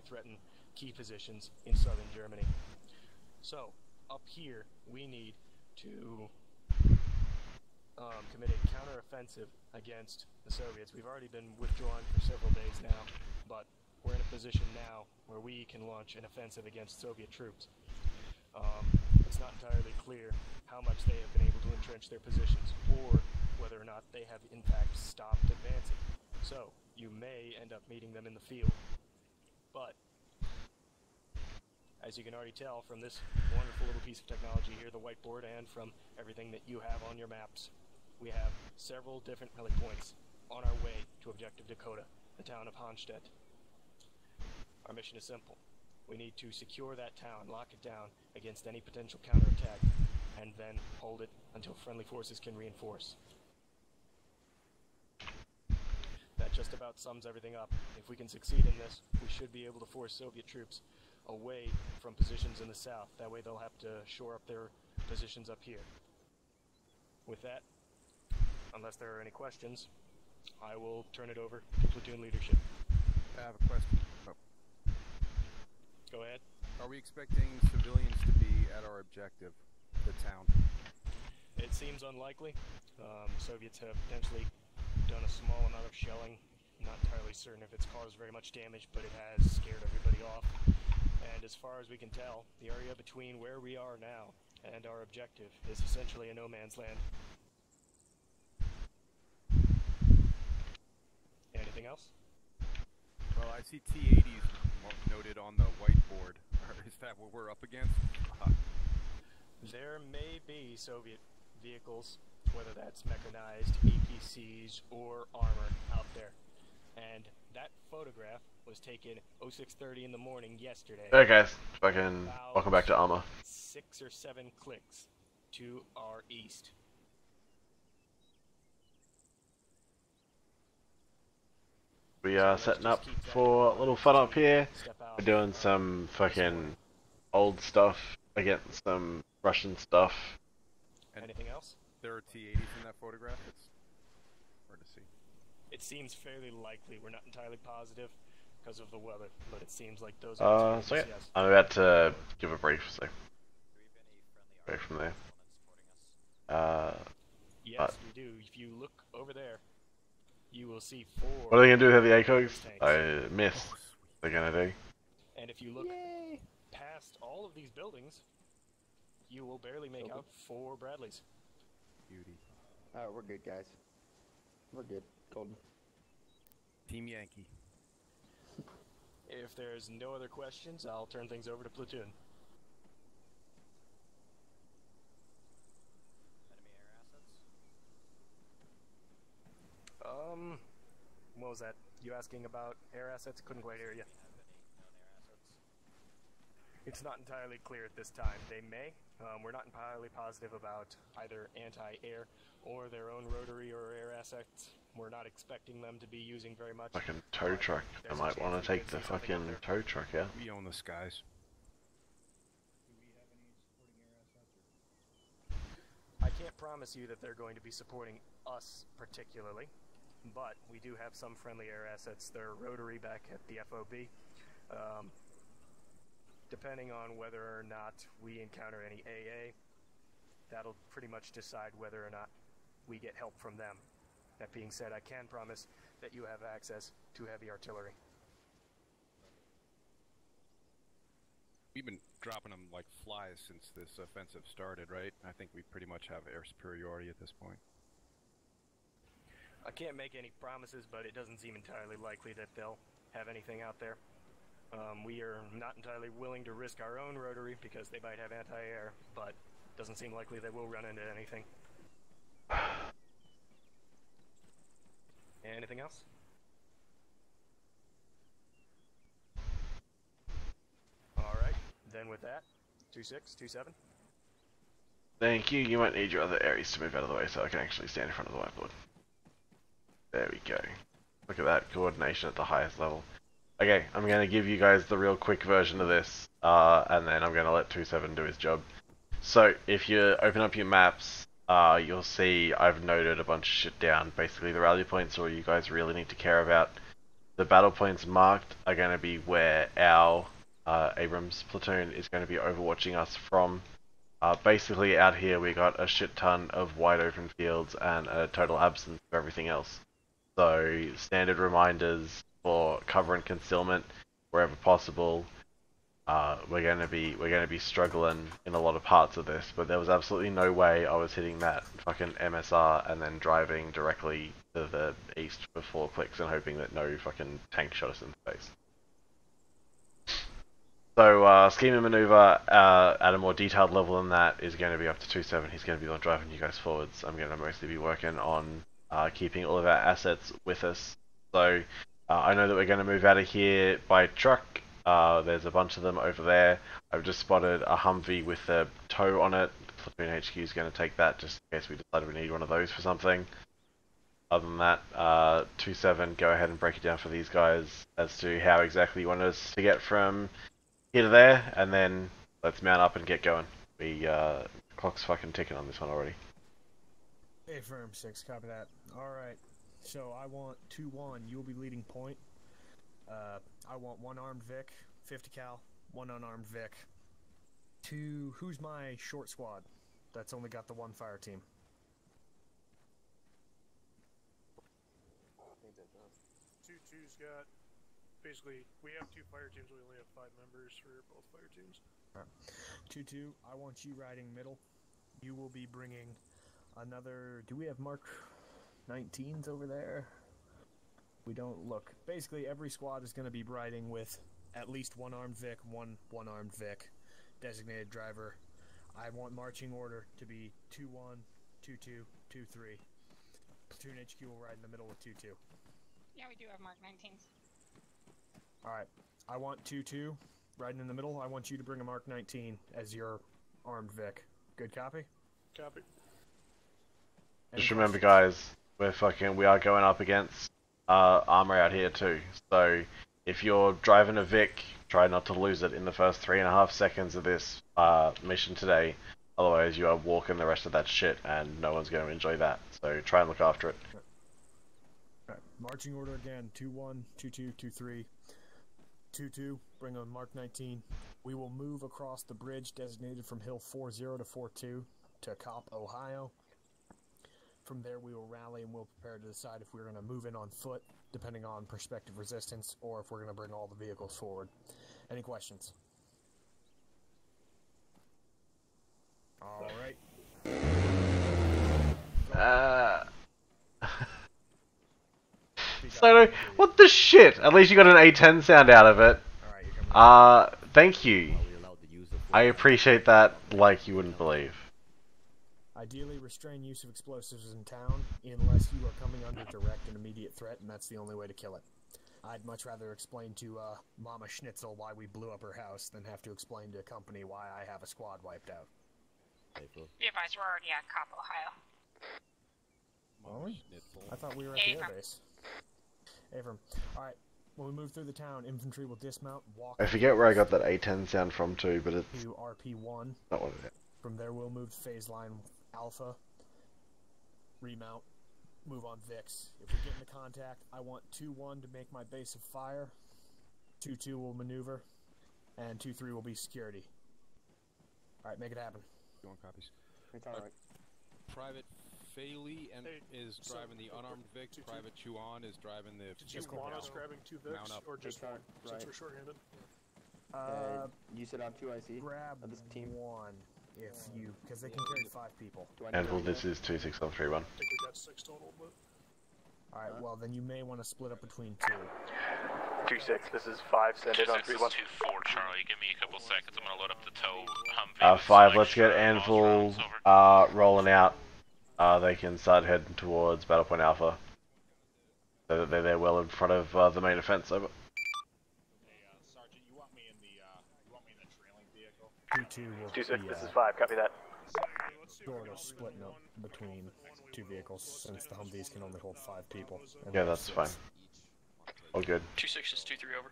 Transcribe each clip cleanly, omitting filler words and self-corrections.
threaten key positions in southern Germany. So, up here, we need to commit a counteroffensive against the Soviets. We've already been withdrawn for several days now, but we're in a position now where we can launch an offensive against Soviet troops. It's not entirely clear how much they have been able to entrench their positions, or whether or not they have in fact stopped advancing. So, you may end up meeting them in the field. But, as you can already tell from this wonderful little piece of technology here, the whiteboard, and from everything that you have on your maps, we have several different rally points on our way to Objective Dakota, the town of Honstedt. Our mission is simple. We need to secure that town, lock it down against any potential counterattack, and then hold it until friendly forces can reinforce. That just about sums everything up. If we can succeed in this, we should be able to force Soviet troops away from positions in the south. That way they'll have to shore up their positions up here. With that, unless there are any questions, I will turn it over to platoon leadership. I have a question. Go ahead. Are Are we expecting civilians to be at our objective, the town? It seems unlikely. The Soviets have potentially done a small amount of shelling. I'm not entirely certain if it's caused very much damage, but it has scared everybody off. And as far as we can tell, the area between where we are now and our objective is essentially a no man's land. Anything else? Well, I see T-80s noted on the whiteboard. Is that what we're up against? There may be Soviet vehicles, whether that's mechanized, APCs, or armor out there. And that photograph was taken 06:30 in the morning yesterday. Hey guys, fucking welcome back to Arma. 6 or 7 clicks to our east. We are setting up for a little fun up here. We're doing some fucking old stuff against some Russian stuff. Anything else? There are T-80s in that photograph? It's hard to see. It seems fairly likely. We're not entirely positive because of the weather, but it seems like those are so yeah, I'm about to give a brief, so go from there. Yes, we do. If you look over there, you will see 4. What are they gonna do with the ACOGs? I missed. What they're gonna do. And if you look past all of these buildings, you will barely make out 4 Bradleys. Beauty. Alright, we're good, guys. We're good. Golden. Team Yankee. If there's no other questions, I'll turn things over to Platoon. What was that? You asking about air assets? Couldn't quite hear you. It's not entirely clear at this time. They may. We're not entirely positive about either anti-air or their own rotary or air assets. We're not expecting them to be using very much. Fucking tow truck. I might want to take the fucking tow truck out. We own the skies. I can't promise you that they're going to be supporting us particularly, but we do have some friendly air assets. They're rotary back at the FOB. Depending on whether or not we encounter any AA, that'll pretty much decide whether or not we get help from them. That being said, I can promise that you have access to heavy artillery. We've been dropping them like flies since this offensive started, right? I think we pretty much have air superiority at this point. I can't make any promises, but it doesn't seem entirely likely that they'll have anything out there. We are not entirely willing to risk our own rotary because they might have anti-air, but it doesn't seem likely that we'll run into anything. Anything else? Alright, then with that, 2-6, 2-7. Thank you. You might need your other Aries to move out of the way so I can actually stand in front of the whiteboard. There we go. Look at that, coordination at the highest level. Okay, I'm going to give you guys the real quick version of this, and then I'm going to let 2-7 do his job. So, if you open up your maps, you'll see I've noted a bunch of shit down. Basically, the rally points are all you guys really need to care about. The battle points marked are going to be where our Abrams platoon is going to be overwatching us from. Basically, out here we got a shit ton of wide open fields and a total absence of everything else. So, standard reminders for cover and concealment wherever possible. We're going to be struggling in a lot of parts of this, but there was absolutely no way I was hitting that fucking MSR and then driving directly to the east for 4 clicks and hoping that no fucking tank shot us in the face. So scheme and maneuver at a more detailed level than that is going to be up to 2-7. He's going to be on driving you guys forwards. I'm going to mostly be working on keeping all of our assets with us. So I know that we're going to move out of here by truck. There's a bunch of them over there. I've just spotted a Humvee with a tow on it. Platoon HQ is going to take that just in case we decide we need one of those for something. Other than that, 2-7, go ahead and break it down for these guys as to how exactly you want us to get from here to there, and then let's mount up and get going. Clock's fucking ticking on this one already. Hey, Firm 6, copy that. Alright, so I want 2-1, you'll be leading point. I want 1 armed Vic, 50 cal, 1 unarmed Vic. 2, who's my short squad? That's only got the 1 fire team. Two's got, basically, we have 2 fire teams, we only have 5 members for both fire teams. Alright. 2-2, I want you riding middle. You will be bringing another, do we have Mark 19s over there? We don't look. Basically, every squad is going to be riding with at least 1 armed Vic, one armed Vic, designated driver. I want marching order to be 2-1, 2-2, 2-3. Platoon HQ will ride in the middle with 2-2. Yeah, we do have Mark 19s. Alright, I want 2-2 riding in the middle. I want you to bring a Mark 19 as your armed Vic. Good copy? Copy. Just remember, guys, we are going up against Arma out here too. So if you're driving a Vic, try not to lose it in the first 3.5 seconds of this mission today. Otherwise, you are walking the rest of that shit, and no one's going to enjoy that. So try and look after it. Right. Marching order again: 2-1, 2-2, 2-3. 2-2. Bring a Mark 19. We will move across the bridge designated from Hill 40 to 42 to Cop, Ohio. From there, we will rally and we'll prepare to decide if we're going to move in on foot, depending on prospective resistance, or if we're going to bring all the vehicles forward. Any questions? All right. So, what the shit? At least you got an A10 sound out of it. Thank you. I appreciate that like you wouldn't believe. Ideally, restrain use of explosives in town, unless you are coming under direct and immediate threat, and that's the only way to kill it. I'd much rather explain to Mama Schnitzel why we blew up her house than have to explain to a company why I have a squad wiped out. Be advised, we're already at Cop, Ohio. Are we? I thought we were at the airbase. Avram. Alright, when we move through the town, infantry will dismount, walk... I forget where I got that A10 sound from too, but it's... ...to RP1. Not what it is. From there, we'll move to phase line Alpha, remount, move on VIX. If we get into contact, I want 2-1 to make my base of fire, 2-2 will maneuver, and 2-3 will be security. Alright, make it happen. Going copies. It's alright. Private Faley is driving the unarmed Vic. Private Chuan is driving the... Did you want us grabbing 2 Vics, or just 1, since we're short-handed? You said on 2 IC? Grab this team? 1, if you... because they can carry 5 people. Handful, this is 26131. I think we got 6 total, but... Alright, well then you may want to split up between 2. 2-6, this is 5, send it on 3-1. 2-4, Charlie, give me a couple seconds, I'm gonna load up the tow Humvee. 5, let's get Anvil rolling out. They can start heading towards Battle Point Alpha. So that they're there well in front of the main offense, over. Sergeant, you want me in the trailing vehicle? 2-2 will 2-6, be, this is 5, copy that. sort of splitting up between 2 vehicles, since the Humvees can only hold 5 people. Yeah, that's fine. All good. 2-6 is 2-3 over.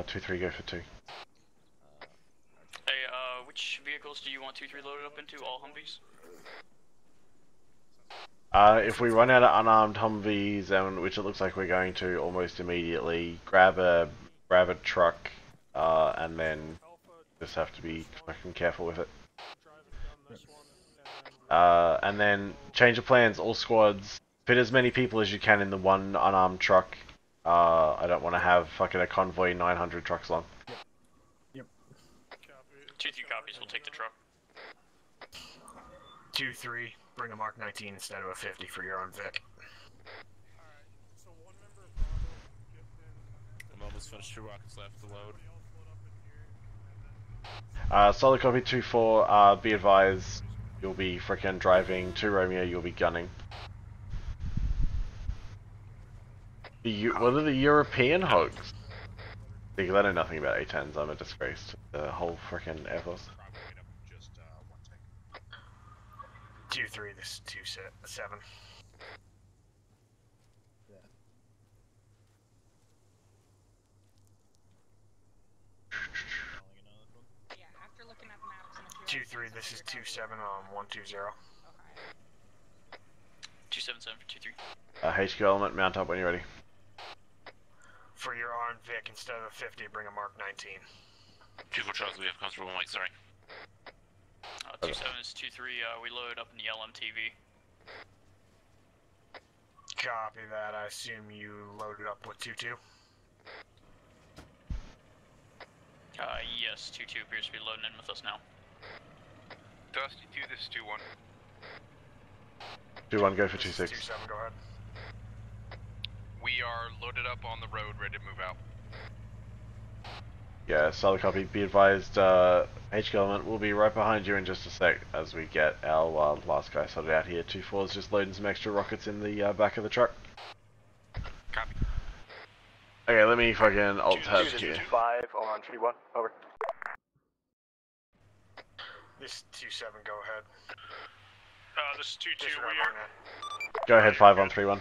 2-3 go for 2. Hey, which vehicles do you want 2-3 loaded up into? All Humvees? If we run out of unarmed Humvees, which it looks like we're going to almost immediately, grab a truck, and then just have to be fucking careful with it. And then change of plans, all squads, fit as many people as you can in the 1 unarmed truck. I don't want to have fucking a convoy 900 trucks long. Yep. 2-3 copies, we'll take the truck. 2-3, bring a Mark 19 instead of a 50 for your own Vic. Alright, so 1 member of Bravo, get in... I'm almost finished, 2 rockets left to load. Solid copy 2-4, be advised, you'll be frickin' driving 2 Romeo, you'll be gunning. What are the European hogs? Because I know nothing about A10s, I'm a disgrace to the whole frickin' Air Force. 2-3, this is 2-7. Yeah, after looking at the maps and 2-3, this is 2-7 on 120. Okay. 277 for 2-3. HQ element, mount up when you're ready. For your armed Vic, instead of a 50, bring a Mark 19. 2-4 Charles, we have comfortable mic, sorry. 27 is 2-3, we loaded up in the LMTV. Copy that. I assume you loaded up with 2-2? Yes, 2-2 appears to be loading in with us now. Dusty 2, this is 2-1. 2-1, go for This is 2-6. 2-7, go ahead. We are loaded up on the road, ready to move out. Yeah, solid copy. Be advised, HQ element will be right behind you in just a sec as we get our last guy sorted out here. 2-4's just loading some extra rockets in the back of the truck. Copy. Okay, let me fucking alt tab here. 5 on 3-1, over. This is 2-7, go ahead. This is 2-2, we are... Go ahead, 5 on 3-1.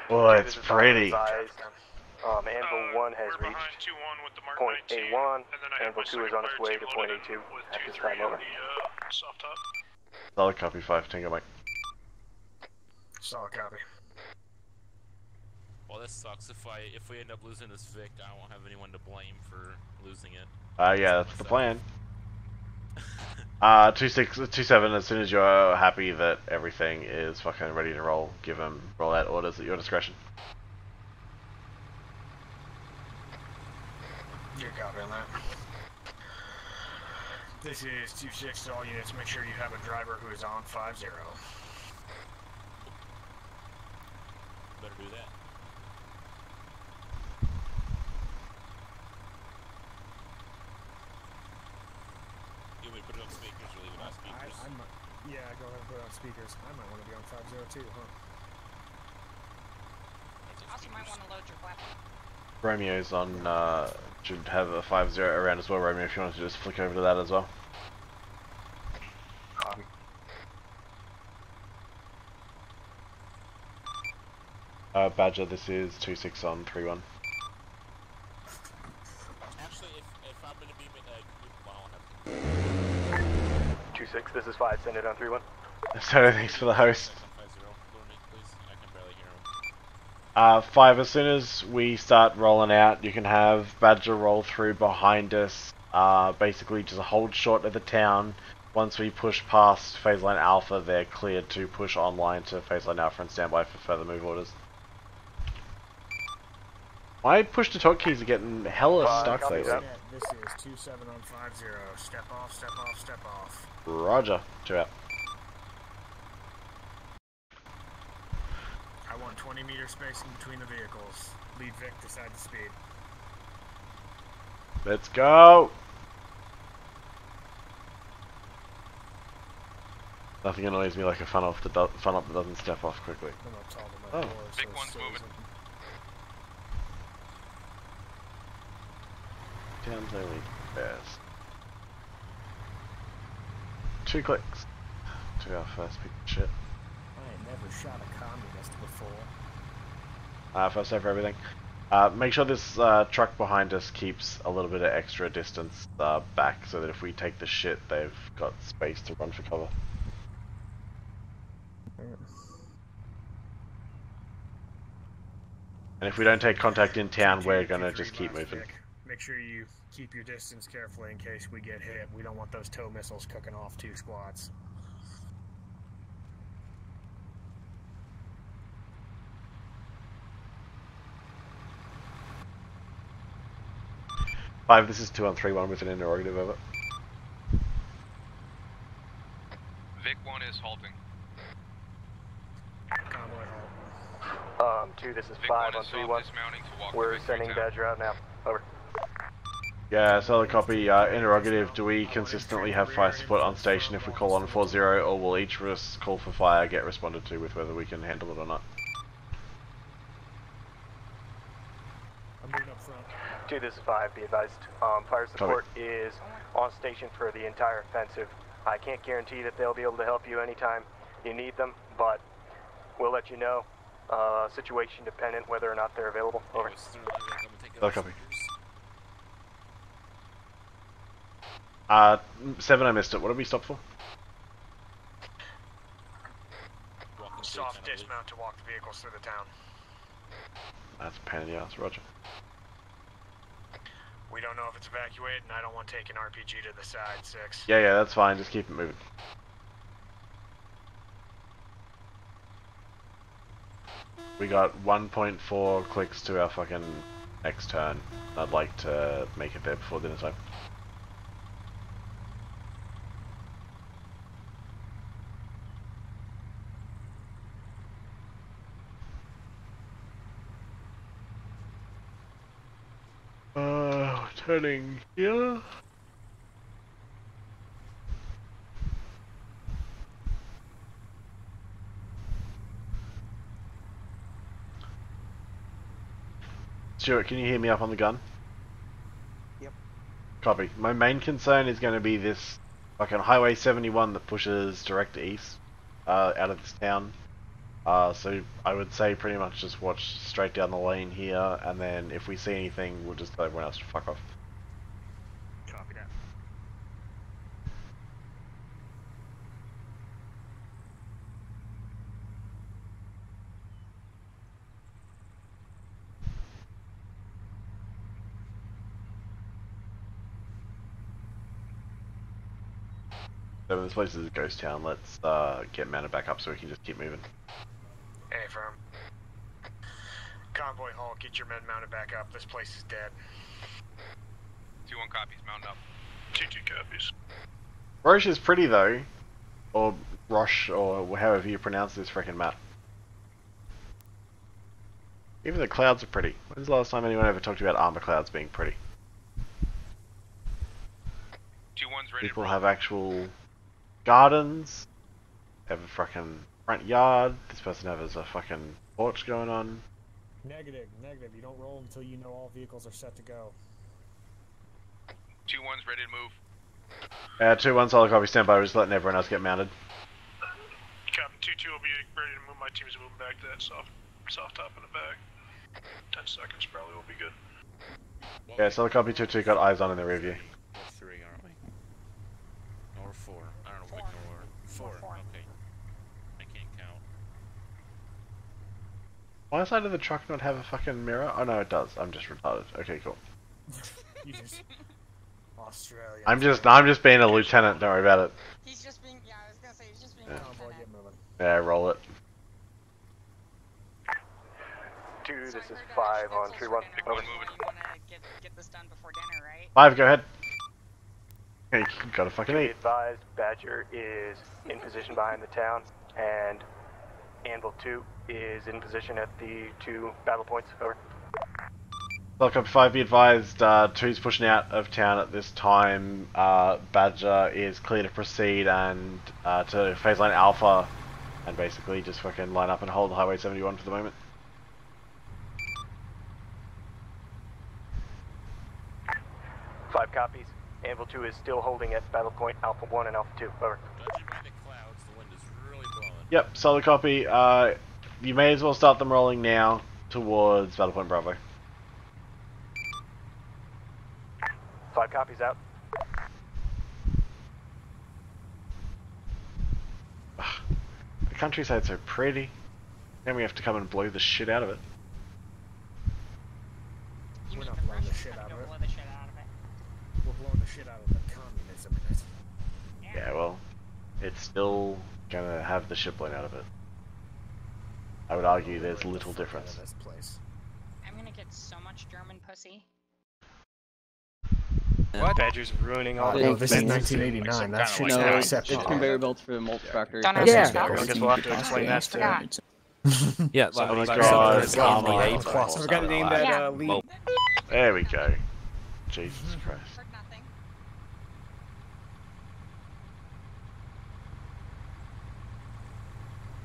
Oh, it's pretty. Anvil 1 has we're reached behind 2-1 with the Mark point 19, A1. and then I have Anvil my 2 is second on its fire way team to point loaded in A2 with at this 2-3 time, over. on the soft top. Solid copy, 5, Tango Mike. Solid copy. Well, this sucks. If we end up losing this Vic, I won't have anyone to blame for losing it. Yeah, that's the plan. 2-7, as soon as you're happy that everything is fucking ready to roll, give him roll out orders at your discretion. Your copy on that. This is 2-6 to all units. Make sure you have a driver who is on 5-0. Better do that. You want me to put it on speakers or leave it on speakers? Yeah, go ahead and put it on speakers. I might want to be on 5-0 too, huh? Also might want to load your weapon. Romeo's on, should have a 5-0 around as well, Romeo, if you wanted to just flick over to that as well. Badger, this is 2-6 on 3-1. Actually, if I'm gonna be, well, 2-6, this is 5, send it on 3-1. So thanks for the host. 5-0, 5, as soon as we start rolling out, you can have Badger roll through behind us, basically just hold short of the town. Once we push past phase line Alpha, they're cleared to push online to phase line Alpha and stand by for further move orders. My push to talk keys are getting hella stuck lately. This is 2-7 on 5-0. Step off, step off, step off. Roger. 2 out. I want 20 meter spacing between the vehicles. Lead Vic, decide the speed. Let's go! Nothing annoys me like a funnel that doesn't step off quickly. I'm not tall to my Oh. floor, Big so one's it's so moving. easy. Town's only best. 2 clicks to our first piece of shit. I ain't never shot a communist before. First over everything. Make sure this truck behind us keeps a little bit of extra distance back so that if we take the shit, they've got space to run for cover. And if we don't take contact in town, we're gonna just keep moving. Make sure you keep your distance carefully in case we get hit. We don't want those tow missiles cooking off 2 squads. Five, this is 2 on 3-1 with an interrogative over. Vic 1 is halting. Convoy halt. 2, this is Vic 5 1 on is 3-1. dismounting to walk We're to Victory sending Town. Badger out now. Over. Yeah, solid copy. Interrogative, do we consistently have fire support on station if we call on 4-0, or will each call for fire get responded to with whether we can handle it or not? I'm moving up front. 2, this is 5, be advised. Fire support is on station for the entire offensive. I can't guarantee that they'll be able to help you anytime you need them, but we'll let you know, situation dependent, whether or not they're available. Over. Solid copy. 7, I missed it. What did we stop for? Soft dismount to walk the vehicles through the town. That's a pain in the ass, roger. We don't know if it's evacuated, and I don't want to take an RPG to the side, 6. Yeah, that's fine, just keep it moving. We got 1.4 clicks to our fucking next turn. I'd like to make it there before dinner time. Turning here. Stuart, can you hear me up on the gun? Yep. Copy. My main concern is going to be this fucking Highway 71 that pushes direct east out of this town. So I would say pretty much just watch straight down the lane here, and then if we see anything, we'll just tell everyone else to fuck off. Copy that. So this place is a ghost town. Let's get mounted back up so we can just keep moving. Hey, firm. Convoy Hall, get your men mounted back up. This place is dead. 2-1 copies, mounting up. 2-2 copies. Roche is pretty though, or Roche, or however you pronounce this freaking map. Even the clouds are pretty. When's the last time anyone ever talked about Arma clouds being pretty? 2-1's ready. People have actual gardens, have a fucking front yard. This person has a fucking porch going on. Negative. You don't roll until you know all vehicles are set to go. 2-1's ready to move. 2-1 solid copy, stand by. We're just letting everyone else get mounted. Captain 2-2 will be ready to move. My team's moving back to that soft top in the back. 10 seconds probably will be good. Yeah, solid copy 2-2 got eyes on in the rear view. We're 3, aren't we? Or 4. I don't know what number. 4. Okay. I can't count. Why side of the truck not have a fucking mirror? Oh no, it does. I'm just retarded. Okay, cool. You just Australia. I'm just being a lieutenant. Don't worry about it. He's just being, yeah, I was gonna say, he's just being a Convoy, lieutenant. get moving. Yeah, roll it. 2, So this I is heard, 5 on Schnitzels 3-1. were Over. gonna roll. You wanna get this done before dinner, right? 5, go ahead. Hey, you gotta fucking Be eat. advised, Badger is in position behind the town, and Anvil 2 is in position at the 2 battle points. Over. Welcome 5, be advised, 2's pushing out of town at this time. Badger is clear to proceed and to phase line Alpha, and basically just fucking line up and hold Highway 71 for the moment. Five copies. Anvil 2 is still holding at battle point Alpha 1 and Alpha 2. Over. Judging by the clouds, the wind is really blowing. Yep, solid copy. You may as well start them rolling now towards battle point Bravo. 5 copies out. The countryside's so pretty. Then we have to come and blow the shit out of it. You We're mean not the blowing the Russians shit have out to of it. blow the shit out of it? We're blowing the shit out of the communism in it. Yeah, well, it's still gonna have the shit blown out of it. I would argue there's little difference. This place. I'm gonna get so much German pussy. What? Badger's ruining all Oh, the no, this is defenses. 1989. That shit's like not that. accepted. It's conveyor belts for the malt extractor. Don't Yeah. ask I guess we'll have to explain that too. Yeah, Oh my like god, something Arma. like I forgot to name that lead. There we go. Jesus Christ. Heard nothing.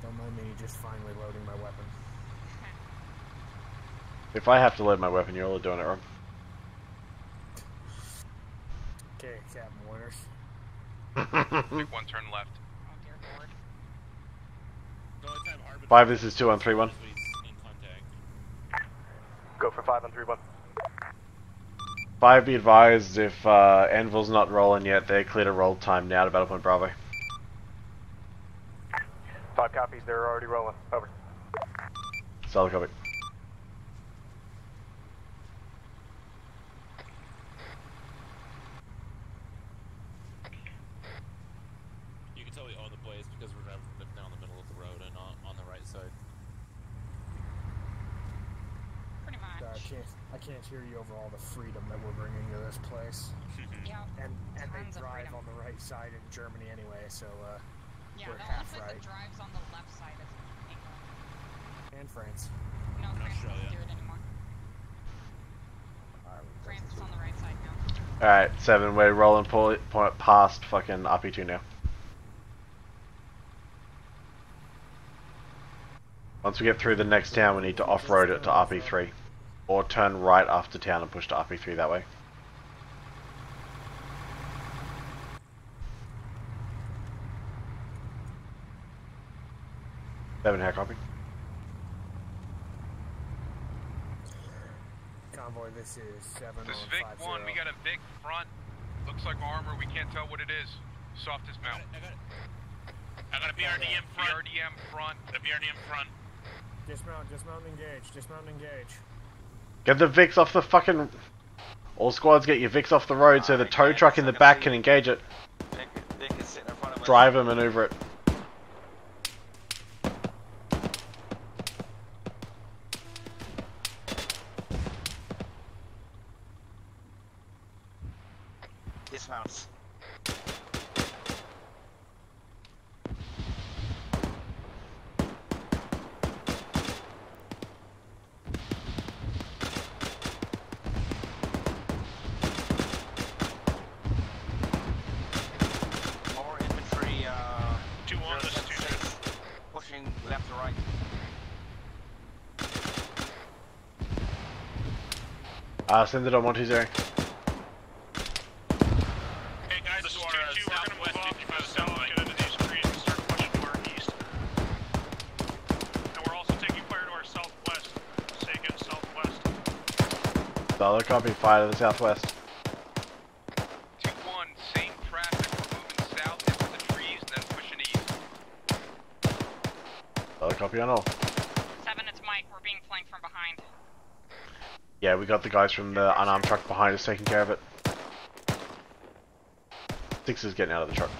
Don't mind me just finally loading my weapon. If I have to load my weapon, you're all doing it wrong. Okay, Captain Warners. Take 1 turn left. Oh dear lord. The only time Arbitrary 5, this is 2 on 3-1. is in contact. Go for 5 on 3-1. 5, be advised, if Anvil's not rolling yet, they're clear to roll time now to battle point Bravo. 5 copies, they're already rolling. Over. Solid copy. ways because we're down the middle of the road and on the right side. Pretty much. I can't hear you over all the freedom that we're bringing to this place. Yeah. And they Tons of drive freedom. on the right side in Germany anyway, so Yeah, we're the half only place right. that drives on the left side is England. And France. No, France Australia. doesn't do it anymore. France is on the right side now. Alright, 7, we're rolling past fucking RP2 now. Once we get through the next town, we need to off-road it to RP3. Or turn right after town and push to RP3 that way. Seven, how copy? Convoy, this is 7 This is on Vic 50. 1, we got a Vic front. Looks like armor, we can't tell what it is. Soft dismount. I got a BRDM front. BRDM front. The BRDM front. Dismount and engage. Dismount and engage. Get the Vics off the fucking... All squads, get your Vics off the road so the tow truck in the back can engage it. Vic is sitting in front of us. Driver maneuver it. Dismounts. More infantry, 2-1, this is 2-2. pushing left to right. Send it on 120. Hey guys, This is to our 2-2, we're gonna move southwest, off 55 south, south. get into these trees and start pushing to our east. And we're also taking fire to our southwest. Say again, southwest. Dollar copy, fire to the southwest. 2-1, same traffic, we're moving south into the trees and then pushing east. Dollar copy on all. 7, it's Mike. We're being flanked from behind. Yeah, we got the guys from the unarmed truck behind us taking care of it. 6 is getting out of the truck.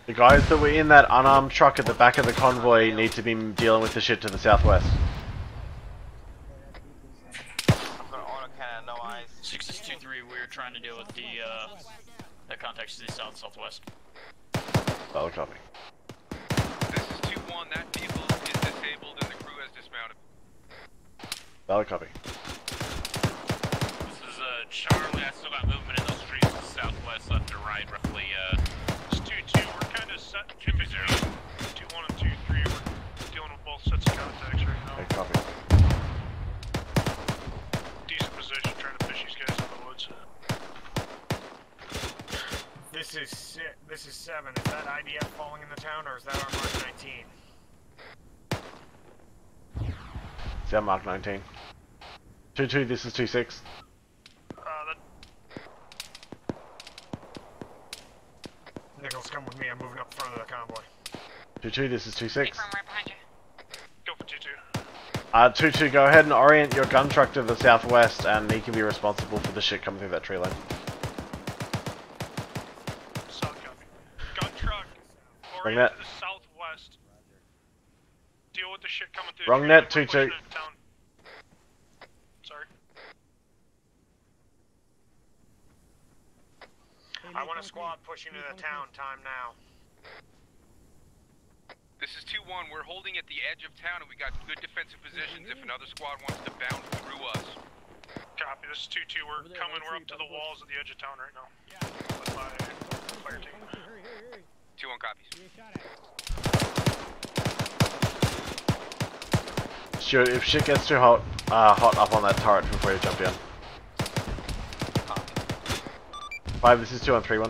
The guys that were in that unarmed truck at the back of the convoy need to be dealing with the shit to the southwest. I'm gonna autocannon, no eyes. 6 is 2-3. We're trying to deal with the contacts to the southwest. Dollar copy. This is 2-1, that vehicle is disabled and the crew has dismounted. Dollar copy. This is Charlie. I still got movement in those trees to the southwest, left to right, roughly. It's 2-2, we're kind of set in between 2-1 and 2-3. We're dealing with both sets of contacts right now. Okay, copy. Decent position, trying to fish these guys out of the woods. This is 7. Is that IDF falling in the town, or is that our Mark 19? Is that Mark 19? 2-2, this is 2-6. Nichols, come with me. I'm moving up front of the convoy. 2-2, this is 2-6. Right behind you. Go for 2-2. 2-2, go ahead and orient your gun truck to the southwest, and he can be responsible for the shit coming through that tree line. Solid copy. Gun truck, Wrong orient net. to the southwest. Deal with the shit coming through. Wrong the net, tree line. We're 2-2. pushing into town. Sorry. I want a squad pushing to the town. Time now. This is 2-1, we're holding at the edge of town and we got good defensive positions if another squad wants to bound through us. Copy. This is 2-2. We're coming. We're up to the walls of the edge of town right now. With my fire team. 2-1 copies. Stuart, if shit gets too hot, hot up on that turret before you jump in. 5, this is 2 on 3-1. 2-1.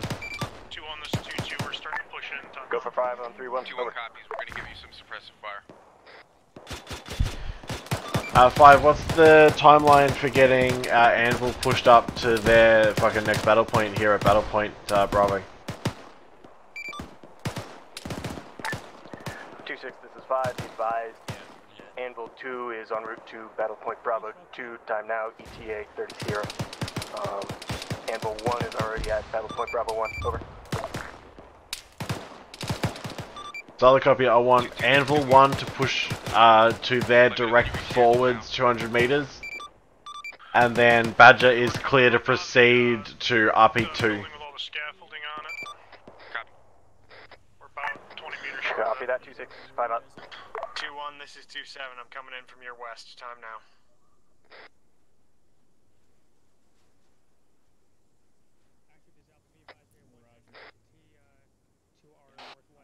This is 2-2. We're starting to push in. Go for 5 on 3-1. 2-1 copies, we're gonna give you some suppressive fire. 5, what's the timeline for getting Anvil pushed up to their fucking next battle point here at Battle Point Bravo? 2-6, this is 5. Be advised. Anvil 2 is en route to Battle Point Bravo 2, time now, ETA 30. Anvil 1 is already at Battle Point Bravo 1, over. Solid copy, I want Anvil 1 to push to their direct forwards 200 meters. And then Badger is clear to proceed to RP2. Copy that, 2-6, 5 out. 2-1, this is 2-7, I'm coming in from your west, time now.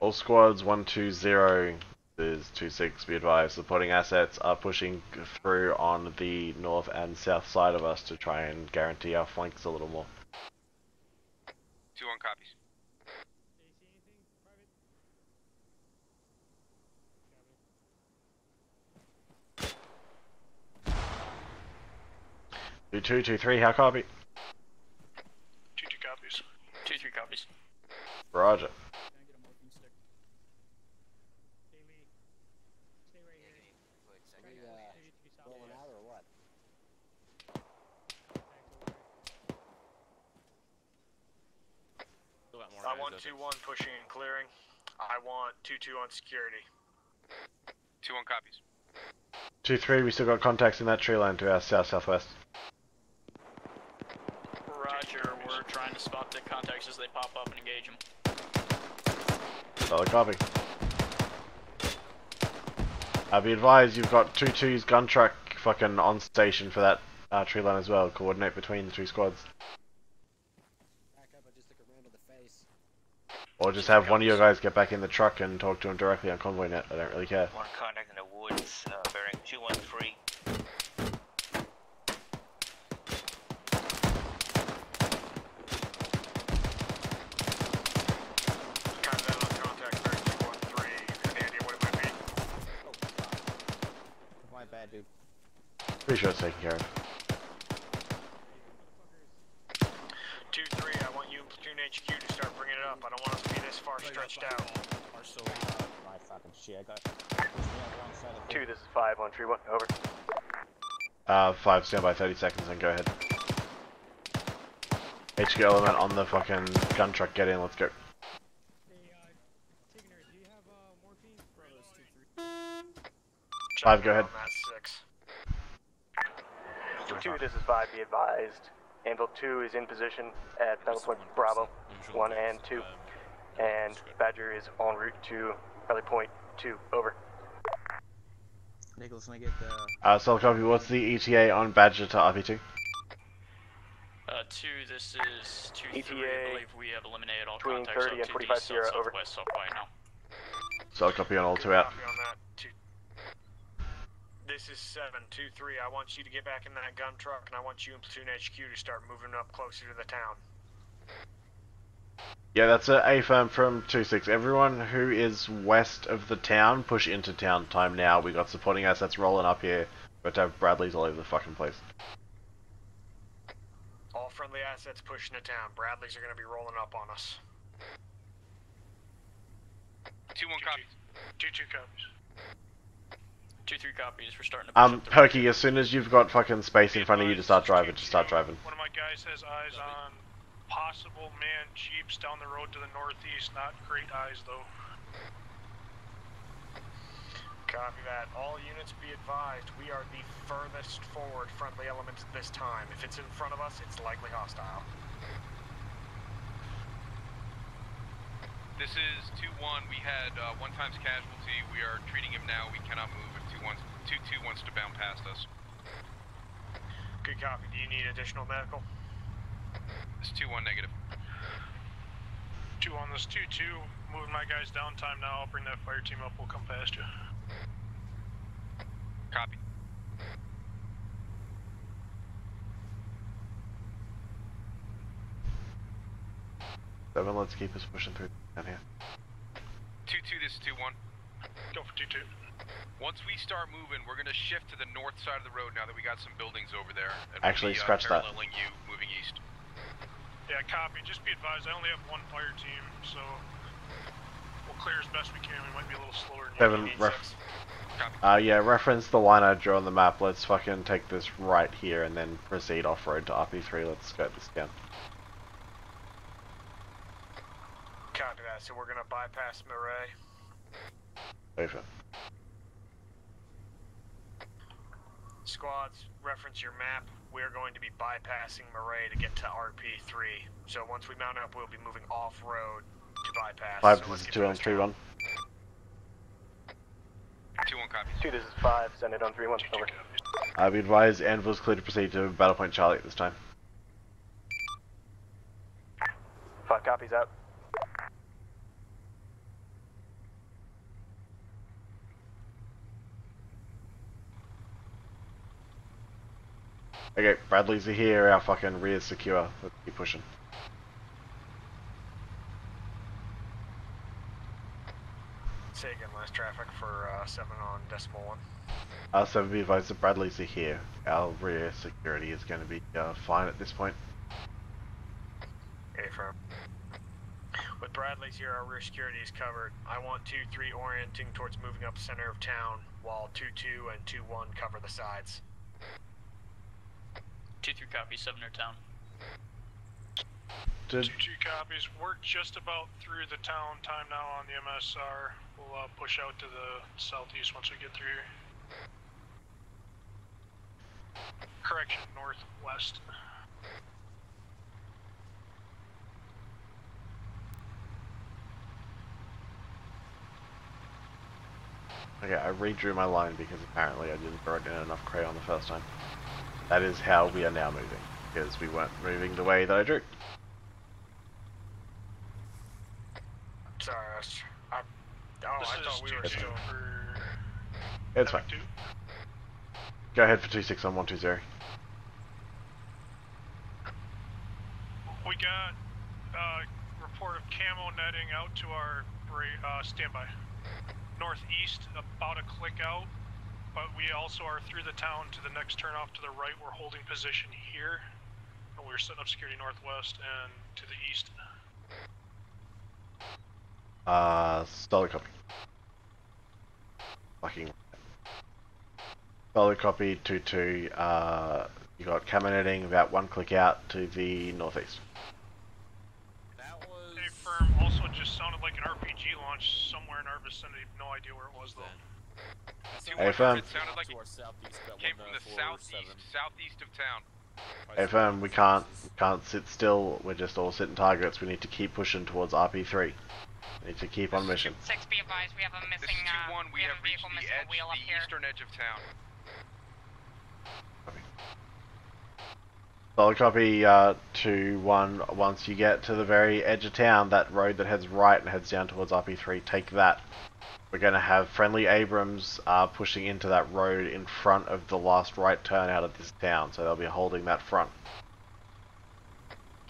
All squads 120 is 2-6, be advised. Supporting assets are pushing through on the north and south side of us to try and guarantee our flanks a little more. 2-1 copies. Two, 2-3, how copy? 2-2 copies. 2-3 copies. Roger. I want 2-1 pushing and clearing. I want 2-2 on security. 2-1 copies. 2-3, we still got contacts in that tree line to our south-southwest. Roger, we're trying to spot the contacts as they pop up and engage them. Solid copy. Be advised, you've got 2-2's gun truck fucking on station for that tree line as well. Coordinate between the two squads. Or just have one of your guys get back in the truck and talk to him directly on convoy net. I don't really care. One contact in the woods, bearing 213. My bad, dude. Pretty sure it's taken care of. 2-3, I want you in Platoon HQ to start bringing it up. I don't want us to be this far stretched out. My fucking shit, I got... 2, this is 5 on tree 1, over. 5, stand by 30 seconds and go ahead. HQ element on the fucking gun truck, get in, let's go. Five, go ahead. 2, this is 5, be advised. Anvil 2 is in position at Battle Point Bravo 1 and 2. And Badger is en route to Rally Point 2, over. Nicholas, can I get the... Solid copy, what's the ETA on Badger to RP2? 2, this is 2-3, ETA I believe we have eliminated all between contacts 30 and up 45 to the Sierra, over. southwest right now. Solid copy on all 2 out. Copy on that. 2. This is 7, 2-3, I want you to get back in that gun truck, and I want you in Platoon HQ to start moving up closer to the town. Yeah, that's a A-firm from 2-6. Everyone who is west of the town, push into town time now. We got supporting assets rolling up here. We've got to have Bradleys all over the fucking place. All friendly assets pushing to town. Bradleys are going to be rolling up on us. 2-1 copies. 2-2 copies. 2-3 copies, we're starting to push up the road. Perky, as soon as you've got fucking space in front of you to start driving, just start driving. One of my guys has eyes on possible manned jeeps down the road to the northeast. Not great eyes, though. Copy that. All units be advised, we are the furthest forward friendly element this time. If it's in front of us, it's likely hostile. This is 2-1. We had 1 times casualty. We are treating him now. We cannot move if 2-2 wants to bound past us. Good copy. Do you need additional medical? This is 2-1 negative. 2 on this 2-2. Moving my guys downtime now. I'll bring that fire team up. We'll come past you. Copy. Seven, let's keep us pushing through down here. 2-2, this is 2-1. Go for 2-2. Once we start moving, we're going to shift to the north side of the road now that we got some buildings over there. And Actually, we'll be, scratch that. paralleling you, moving east. Yeah, copy. Just be advised, I only have 1 fire team, so we'll clear as best we can. We might be a little slower than Seven, you. ref. Yeah, reference the line I drew on the map. Let's fucking take this right here and then proceed off-road to RP3. Let's scope this down. Copy that. So we're gonna bypass Marais. Over. Squads, reference your map. We're going to be bypassing Marais to get to RP3. So once we mount up, we'll be moving off-road to bypass. 5, so this let's is get 2 to on this 3 town. 1. 2-1 copies. 2, this is 5, send it on 3-1, over. Be advised, Anvil's clear to proceed to Battle Point Charlie at this time. 5 copies out. Okay, Bradley's here, our fucking rear's secure. Let's keep pushing. Say again, last traffic for 7 on decimal 1. 7, be advised that Bradley's here. Our rear security is going to be fine at this point. Affirm. With Bradley's here, our rear security is covered. I want 2-3 orienting towards moving up center of town, while 2-2 and 2-1 cover the sides. 2-3 copies, 7 near town. 2-2 copies. We're just about through the town time now on the MSR. We'll push out to the southeast once we get through here. Correction, northwest. Okay, I redrew my line because apparently I didn't throw it in enough crayon the first time. That is how we are now moving, because we weren't moving the way that I drew. Sorry, I thought we were still... It's fine. Go ahead for 2-6 on 1-2-0. We got report of camo netting out to our standby. Northeast, about a click out, but we also are through the town to the next turn off to the right. We're holding position here, and we're setting up security northwest and to the east. Solid copy. Fucking. Solid copy, 2-2. You got camo netting about 1 click out to the northeast. Hey, firm, also just sounded like an RPG launch somewhere in our vicinity. No idea where it was though. Hey, firm. It sounded like it came from the southeast of town. Hey, firm, we can't sit still. We're just all sitting targets. We need to keep pushing towards RP3. We need to keep on mission. 6, be advised, we have a missing, This is 2-1, we have a vehicle reached missing a wheel up the here. eastern edge of town. Solid copy, 2-1. Once you get to the very edge of town, that road that heads right and heads down towards RP3, take that. We're going to have friendly Abrams pushing into that road in front of the last right turn out of this town, so they'll be holding that front.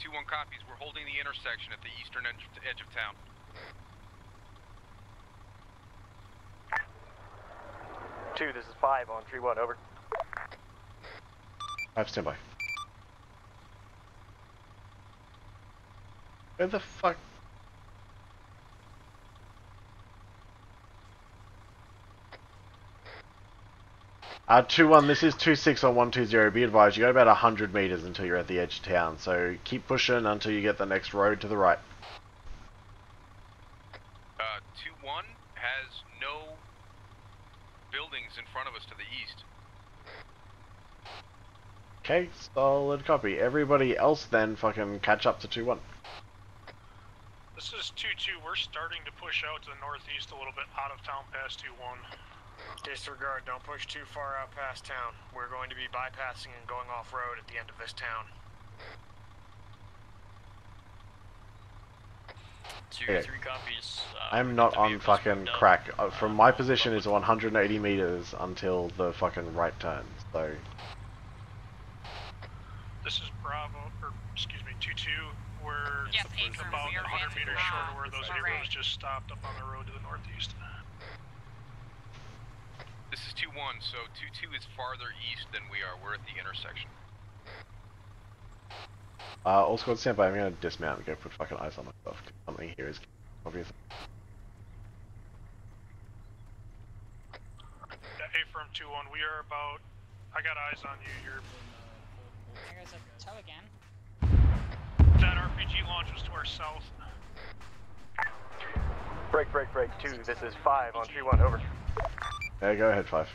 2-1 copies, we're holding the intersection at the eastern edge of town. 2, this is 5 on 3-1, over. 5, standby. Where the fuck? 2-1, this is 2-6 on 1-2-0. Be advised, you got about 100 meters until you're at the edge of town, so keep pushing until you get the next road to the right. 2-1 has no buildings in front of us to the east. Okay, solid copy. Everybody else then fucking catch up to 2-1. This is 2-2. We're starting to push out to the northeast a little bit out of town past 2-1. Disregard, don't push too far out past town. We're going to be bypassing and going off-road at the end of this town. 2-3 copies. I'm not on fucking crack. From my position is 180 meters until the fucking right turn, so... This is Bravo, or excuse me, 2-2. We're Yes, about 100 meters short of where those Marais. Abrams just stopped up on the road to the northeast. This is 2-1, so 2-2 is farther east than we are. We're at the intersection. All squad stand by. I'm gonna dismount and go put fucking eyes on myself. Something here is obvious. confirm 2-1. We are about... I got eyes on you. You're... There goes a tow again. That RPG launch was to our south. Break, 2. This is 5 on 3-1, over. Yeah, go ahead, 5.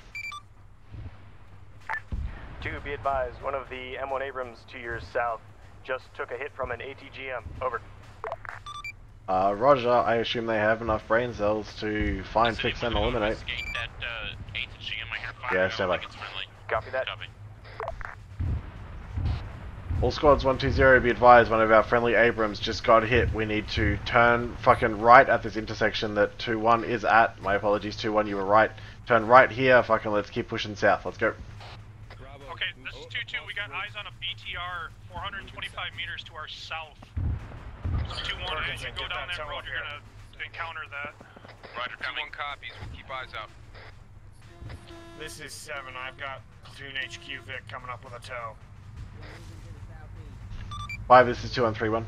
2, be advised, one of the M1 Abrams to your south just took a hit from an ATGM, over. Roger, I assume they have enough brain cells to find, fix, and eliminate. Yeah, stand by. Copy that. Copy. All squads 120, be advised, one of our friendly Abrams just got hit. We need to turn fucking right at this intersection that 2-1 is at. My apologies, 2-1, you were right. Turn right here, fucking let's keep pushing south. Let's go. Okay, this is 2-2. We got eyes on a BTR 425 meters to our south. So 2-1, as you go down that road, you're gonna encounter that. Roger, 2-1 copies. We'll keep eyes out. This is 7. I've got Platoon HQ Vic coming up with a tow. 5, this is 2 on 3-1.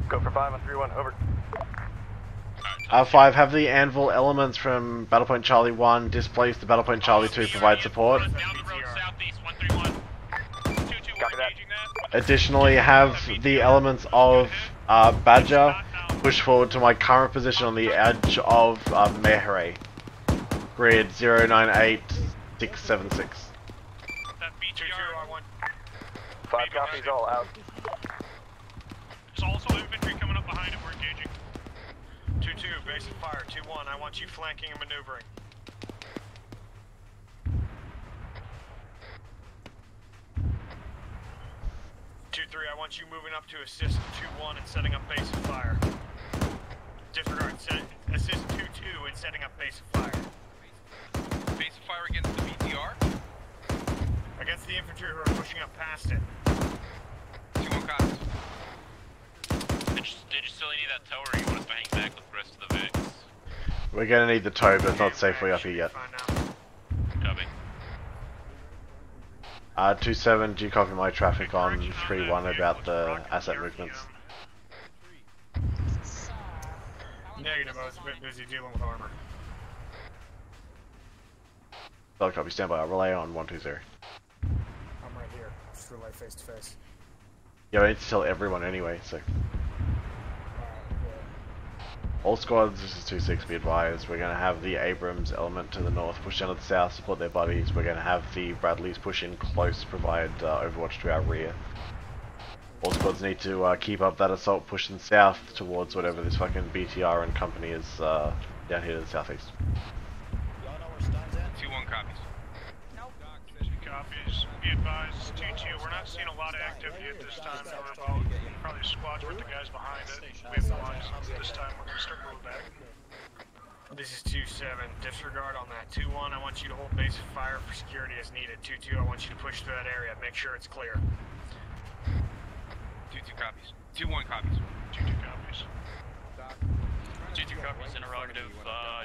Go for 5 on 3-1, over. 5, have the Anvil elements from Battle Point Charlie 1 displace the Battle Point Charlie 2, provide support. Down the road, southeast, 131. 2-2, we're engaging that. Additionally, have the elements of Badger push forward to my current position on the edge of Mehere. Grid 098676. That BTR, I want... 5 copies, all out. There's also infantry coming up behind it, we're engaging. 2-2, basic fire. 2-1, I want you flanking and maneuvering. 2-3, I want you moving up to assist 2-1 and setting up basic fire. Disregard, assist 2-2 and setting up basic fire. Basic fire against the BTR? Against the infantry who are pushing up past it. 2-1 copies. Did you still need that tow, or you want us to hang back with the rest of the Vics? We're gonna need the tow, but it's not safely up here yet. Copy. 27, do you copy my traffic on 3-1 about the asset movements? Negative, I was a bit busy dealing with armor. Solid copy, stand by, I'll relay on 120. I'm right here. Just relay face to face. Yeah, I need to tell everyone anyway, so. All squads, this is 2-6, be advised. We're going to have the Abrams element to the north push down to the south, support their buddies. We're going to have the Bradleys push in close, provide overwatch to our rear. All squads need to keep up that assault pushing south towards whatever this fucking BTR and company is down here to the southeast. 2-1 copies. Copies. Be advised, 2-2. We're not seeing a lot of activity at this time. We're about probably a squad's worth of guys behind it. We have lines. This time we're going to start moving back. This is 2-7. Disregard on that. 2-1, I want you to hold basic fire for security as needed. 2-2, I want you to push through that area. Make sure it's clear. 2-2 copies. 2-1 copies. 2-2 copies. 2-2 copies, interrogative.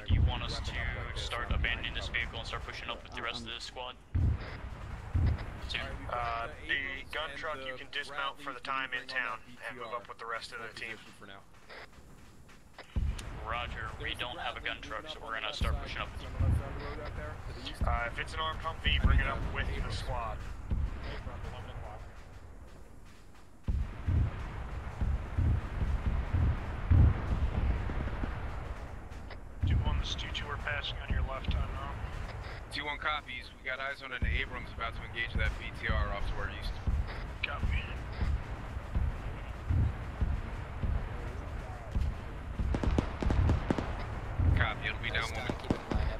Do you want us to start abandoning this vehicle and start pushing up with the rest of the squad? The gun truck you can dismount for the time in town and move up with the rest of the team. Roger, we don't have a gun truck, so we're gonna start pushing up with you. If it's an armed Humvee, bring it up with the squad. This 2-2, we're passing on your left on 2-1 copies. We got eyes on an Abrams about to engage that BTR off to our east. Copy. Copy, it'll be down 1 minute.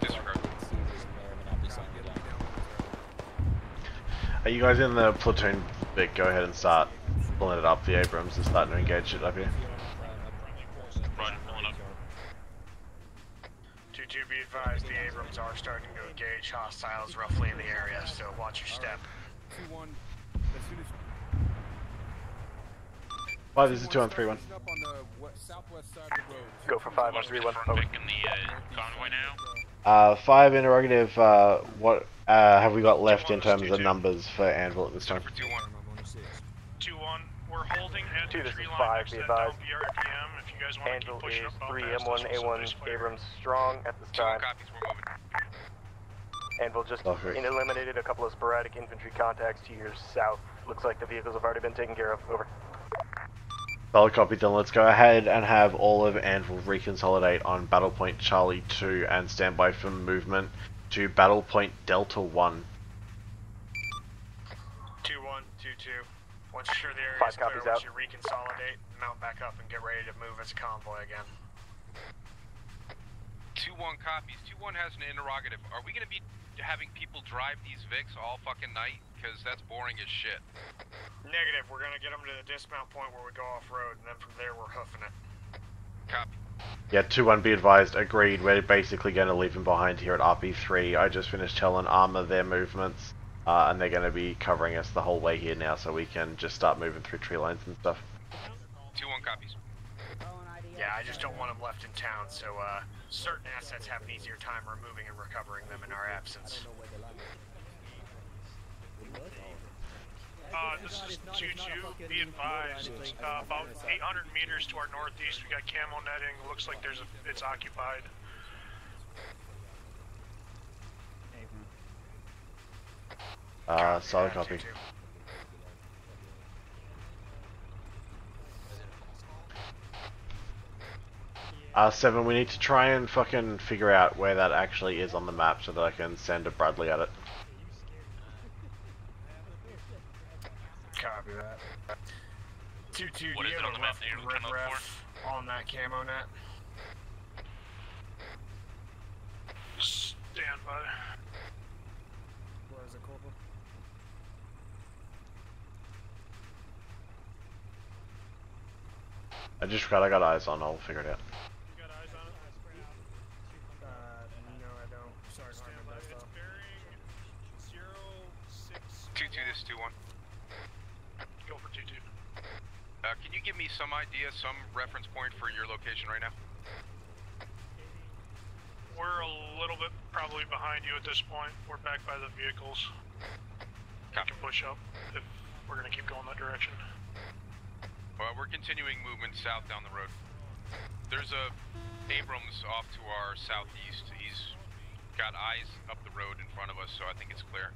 Disregard. Are you guys in the platoon bit? Go ahead and start pulling it up. The Abrams is starting to engage it up here. Roger, pulling up. 2-2, be advised, the Abrams are starting to engage hostiles roughly in the area, so watch your step. 2-1, as soon as... 5, this is 2 on 3-1. Go for 5 on 3-1. Over. Picking the convoy now. 5 interrogative, what have we got left in terms of numbers for Anvil at this time? 2-1, we're holding at the 2, this tree is line 5, next be to that advised. BRDM. If you guys want to keep Anvil pushing is up 3 past us M1 with some A1 base fire. Abrams strong at this 2-1 time. copies, we're moving. Anvil just Okay. eliminated a couple of sporadic infantry contacts to your south. Looks like the vehicles have already been taken care of. Over. Solid copy, then let's go ahead and have all of Anvil reconsolidate on Battle Point Charlie 2 and stand by for movement to Battle Point Delta 1. 2-1, 2-2. Once you're sure the area 5 is clear, copies once out. you reconsolidate, mount back up and get ready to move as a convoy again. 2-1 copies. 2-1 has an interrogative. Are we going to be having people drive these Vics all fucking night? Because that's boring as shit. Negative. We're going to get them to the dismount point where we go off-road, and then from there we're hoofing it. Copy. Yeah, 2-1 be advised, agreed, we're basically going to leave them behind here at RP3. I just finished telling Arma their movements, and they're going to be covering us the whole way here now so we can just start moving through tree lines and stuff. 2-1 copies. Yeah, I just don't want them left in town, so certain assets have an easier time removing and recovering them in our absence. This is 2-2. Be advised, about 800 meters to our northeast, we got camo netting. Looks like it's occupied. Solid copy. 7, we need to try and fucking figure out where that actually is on the map so that I can send a Bradley at it. Copy that. 2-2, What do is you it have on the map that you're looking a up ref on that camo net? Stand by. Where is it, Corporal? I just forgot I got eyes on, I'll figure it out. You got eyes on it? No, I don't. Sorry, Stand by. Hardman, It's bearing 06. 2-2, this is 2-1. Go for 2-2. Can you give me some idea, some reference point for your location right now? We're a little bit probably behind you at this point. We're back by the vehicles. We can push up if we're going to keep going that direction. Well, we're continuing movement south down the road. There's a Abrams off to our southeast. He's got eyes up the road in front of us, so I think it's clear.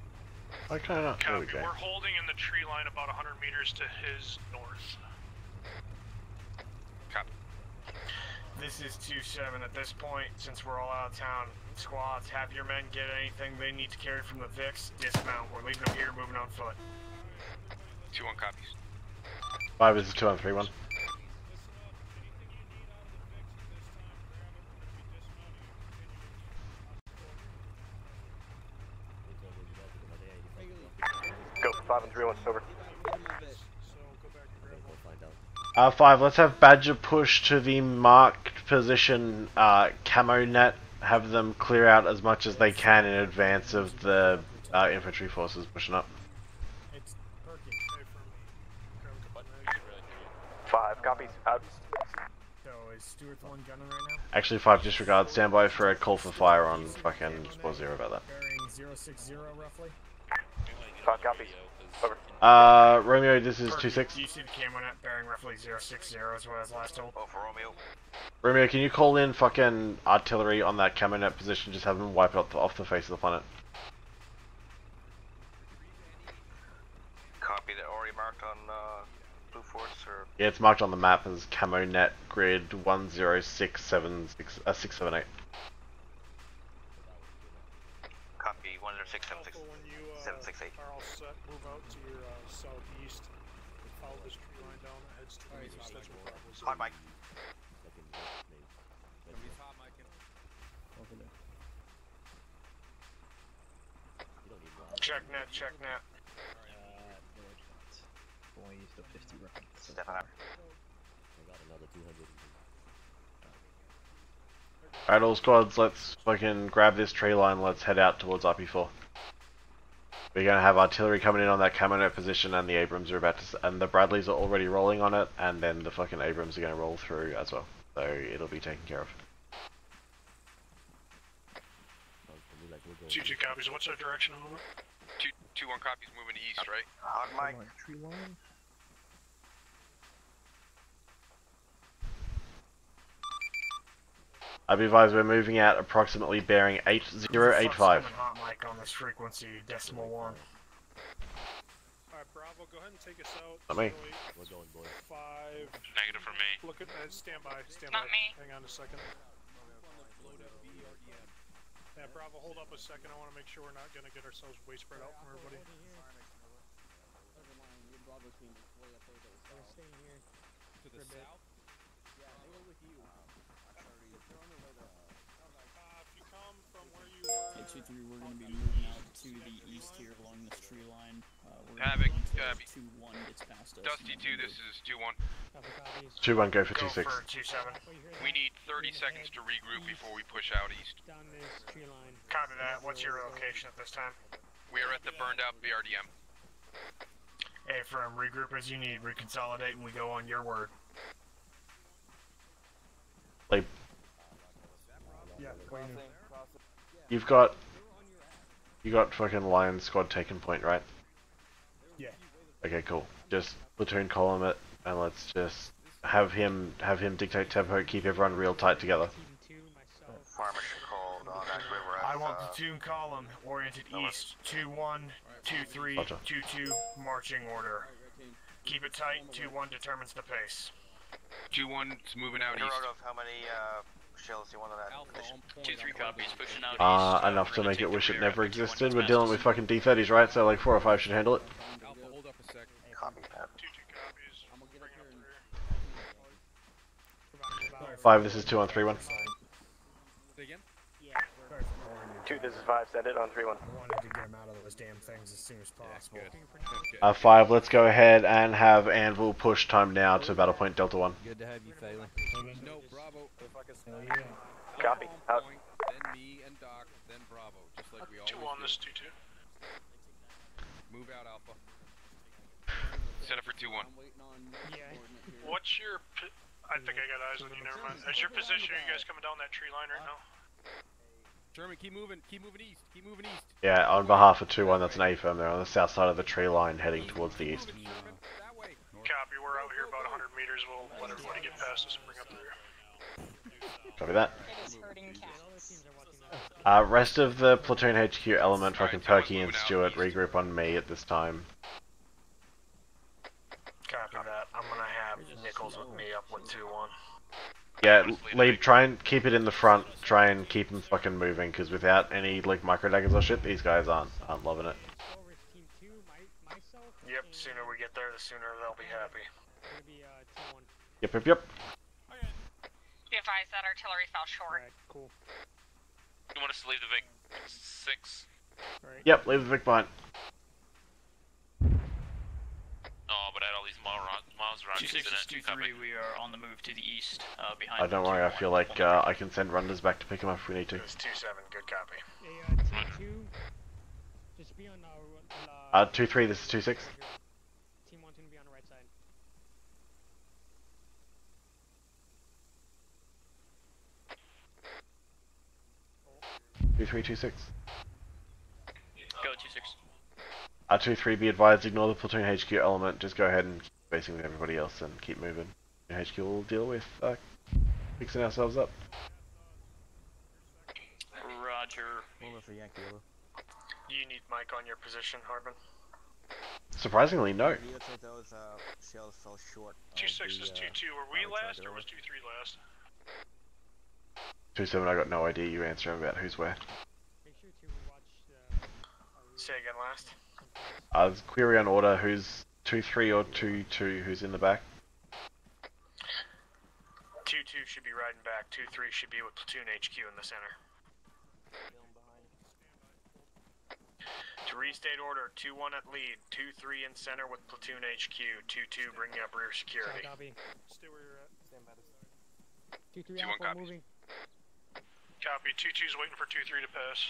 Okay, no, there we Copy. go. We're holding in the tree line about 100 meters to his north. Copy. This is 2-7 at this point. Since we're all out of town, squads, have your men get anything they need to carry from the Vics, dismount. We're leaving them here, moving on foot. 2-1 copies. 5 is 2 on 3-1. Go for 5 and 3-1. Over. 5, let's have Badger push to the marked position camo net. Have them clear out as much as they can in advance of the infantry forces pushing up. 5 copies. Out. So is Stuart the one gunning right now? Actually, 5 disregard. Stand by for a call for fire on fucking Spore 0 about that. Bearing 060 roughly. 5 copies. Over. Romeo, this is 2-6. You see the camo net bearing roughly 060 is what I was last told. Oh, for Romeo. Romeo, can you call in fucking artillery on that camo net position? Just have them wipe it off the face of the planet. Copy that already marked on Blue Force, or... Yeah, it's marked on the map as camo net grid 10678. Copy 10676. When you 768. are all set, move out to your southeast. Follow this tree line down that heads to the east. That's where Bravo's Hot mic. Check net, check net. Step up. Alright, all squads, let's fucking grab this tree line, let's head out towards RP4. We're gonna have artillery coming in on that camo net position, and the Abrams are about to, and the Bradleys are already rolling on it, and then the fucking Abrams are gonna roll through as well. So it'll be taken care of. 2-2 copies. What's our direction over? 2-1 copies moving east, right? Hot mic. Tree line. I'd be advised we're moving out approximately bearing 8085. Hot mic on this frequency, decimal 1. Alright, Bravo, go ahead and take us out. Not me. We're going, boys. 5. Negative for me. Look at that. Stand by. Not me. Hang on a second. Yeah, Bravo, hold up a second. I want to make sure we're not going to get ourselves way spread out from everybody. To the south? Yeah, they were with you. If you come from where you were... Hey, 2-3, we're going to be moving out to the east here along this tree line. We're Havoc, going to 2-1 gets past us. Dusty 2, this is 2-1. 2-1, go for 2-6. Go for 2-7. We need 30 seconds to regroup before we push out east. Down this tree line. Copy that. What's your location at this time? We are at the burned out BRDM. A firm, regroup as you need, reconsolidate, and we go on your word. Like, Yeah, waiting. you got fucking Lion Squad taking point, right? Yeah. Okay, cool. Just platoon column it, and let's just have him dictate tempo, keep everyone real tight together. Farmer should call on that river at, I want platoon column oriented east. 2-1, 2-3, Roger. 2-2, marching order. Keep it tight. 2-1 determines the pace. 2-1 is moving out east. of how many shells do you want on that position? 2-3 copies, pushing out east. Enough to make it wish it never existed. We're dealing with fucking D30s, right? So like 4 or 5 should handle it. Alpha, hold up a sec. Copy that. 2-2 copies. Bring it up 5, this is 2 on 3-1. Say again? Yeah. 2, this is 5, send it on 3-1. I wanted to get him out of those damn things as soon as possible. Good. 5, let's go ahead and have Anvil push time now to Battle Point Delta 1. Good to have you, Phelan. No, Bravo. Copy, out. Point, then me and Doc, then Bravo, just like we always 2 on do. this 2-2. Move out, Alpha. Set it for 2-1. Yeah. What's your... I think I got eyes on you, never mind. Is your position, are you guys coming down that tree line right now? Sherman, keep moving east, keep moving east. Yeah, on behalf of 2-1, that's an A firm there on the south side of the tree line heading towards the east. That way. Copy, we're out here about 100 meters. We'll let everybody get past us and bring up the rear. Copy that. It is hurting cats. Rest of the platoon HQ element, fucking Perky and Stewart, regroup on me at this time. Copy that. I'm gonna have Nichols with me up with 2-1. Yeah, Leeb, try and keep it in the front, try and keep them fucking moving, because without any, like, micro daggers or shit, these guys aren't loving it. Yep, sooner we get there, the sooner they'll be happy. Yep. Be advised that artillery fell short. Alright, cool. You want us to leave the Vic 6? Right. Yep, leave the Vic behind. Oh, but I had all these miles around. 2-6 is 2-3, we are on the move to the east, behind. Oh, don't worry, I feel like I can send runners back to pick them up if we need to. It was 2-7, good copy. Hey, Team 2, just be on 2-3, this is 2-6. Team 1's gonna be on the right side. 2-3-2-6. Go 2-6. 2-3, be advised, ignore the platoon HQ element, just go ahead and keep facing with everybody else and keep moving. HQ will deal with fixing ourselves up. Roger. You need Mike on your position, Hardman? Surprisingly, no. Those shells fell short. 2-6 is 2-2. Were we last or was 2-3 last? 2-7, I got no idea. You answer about who's where. Make sure to watch Say again last. Query on order, who's 2-3 or 2-2, who's in the back? 2-2 should be riding back, 2-3 should be with platoon HQ in the center. To restate order, 2-1 at lead, 2-3 in center with platoon HQ, 2-2 bringing up rear security. Copy. Stay where you're at. Stand by the side. 2-3 2-1 Alpha copies. moving. Copy, 2-2's waiting for 2-3 to pass.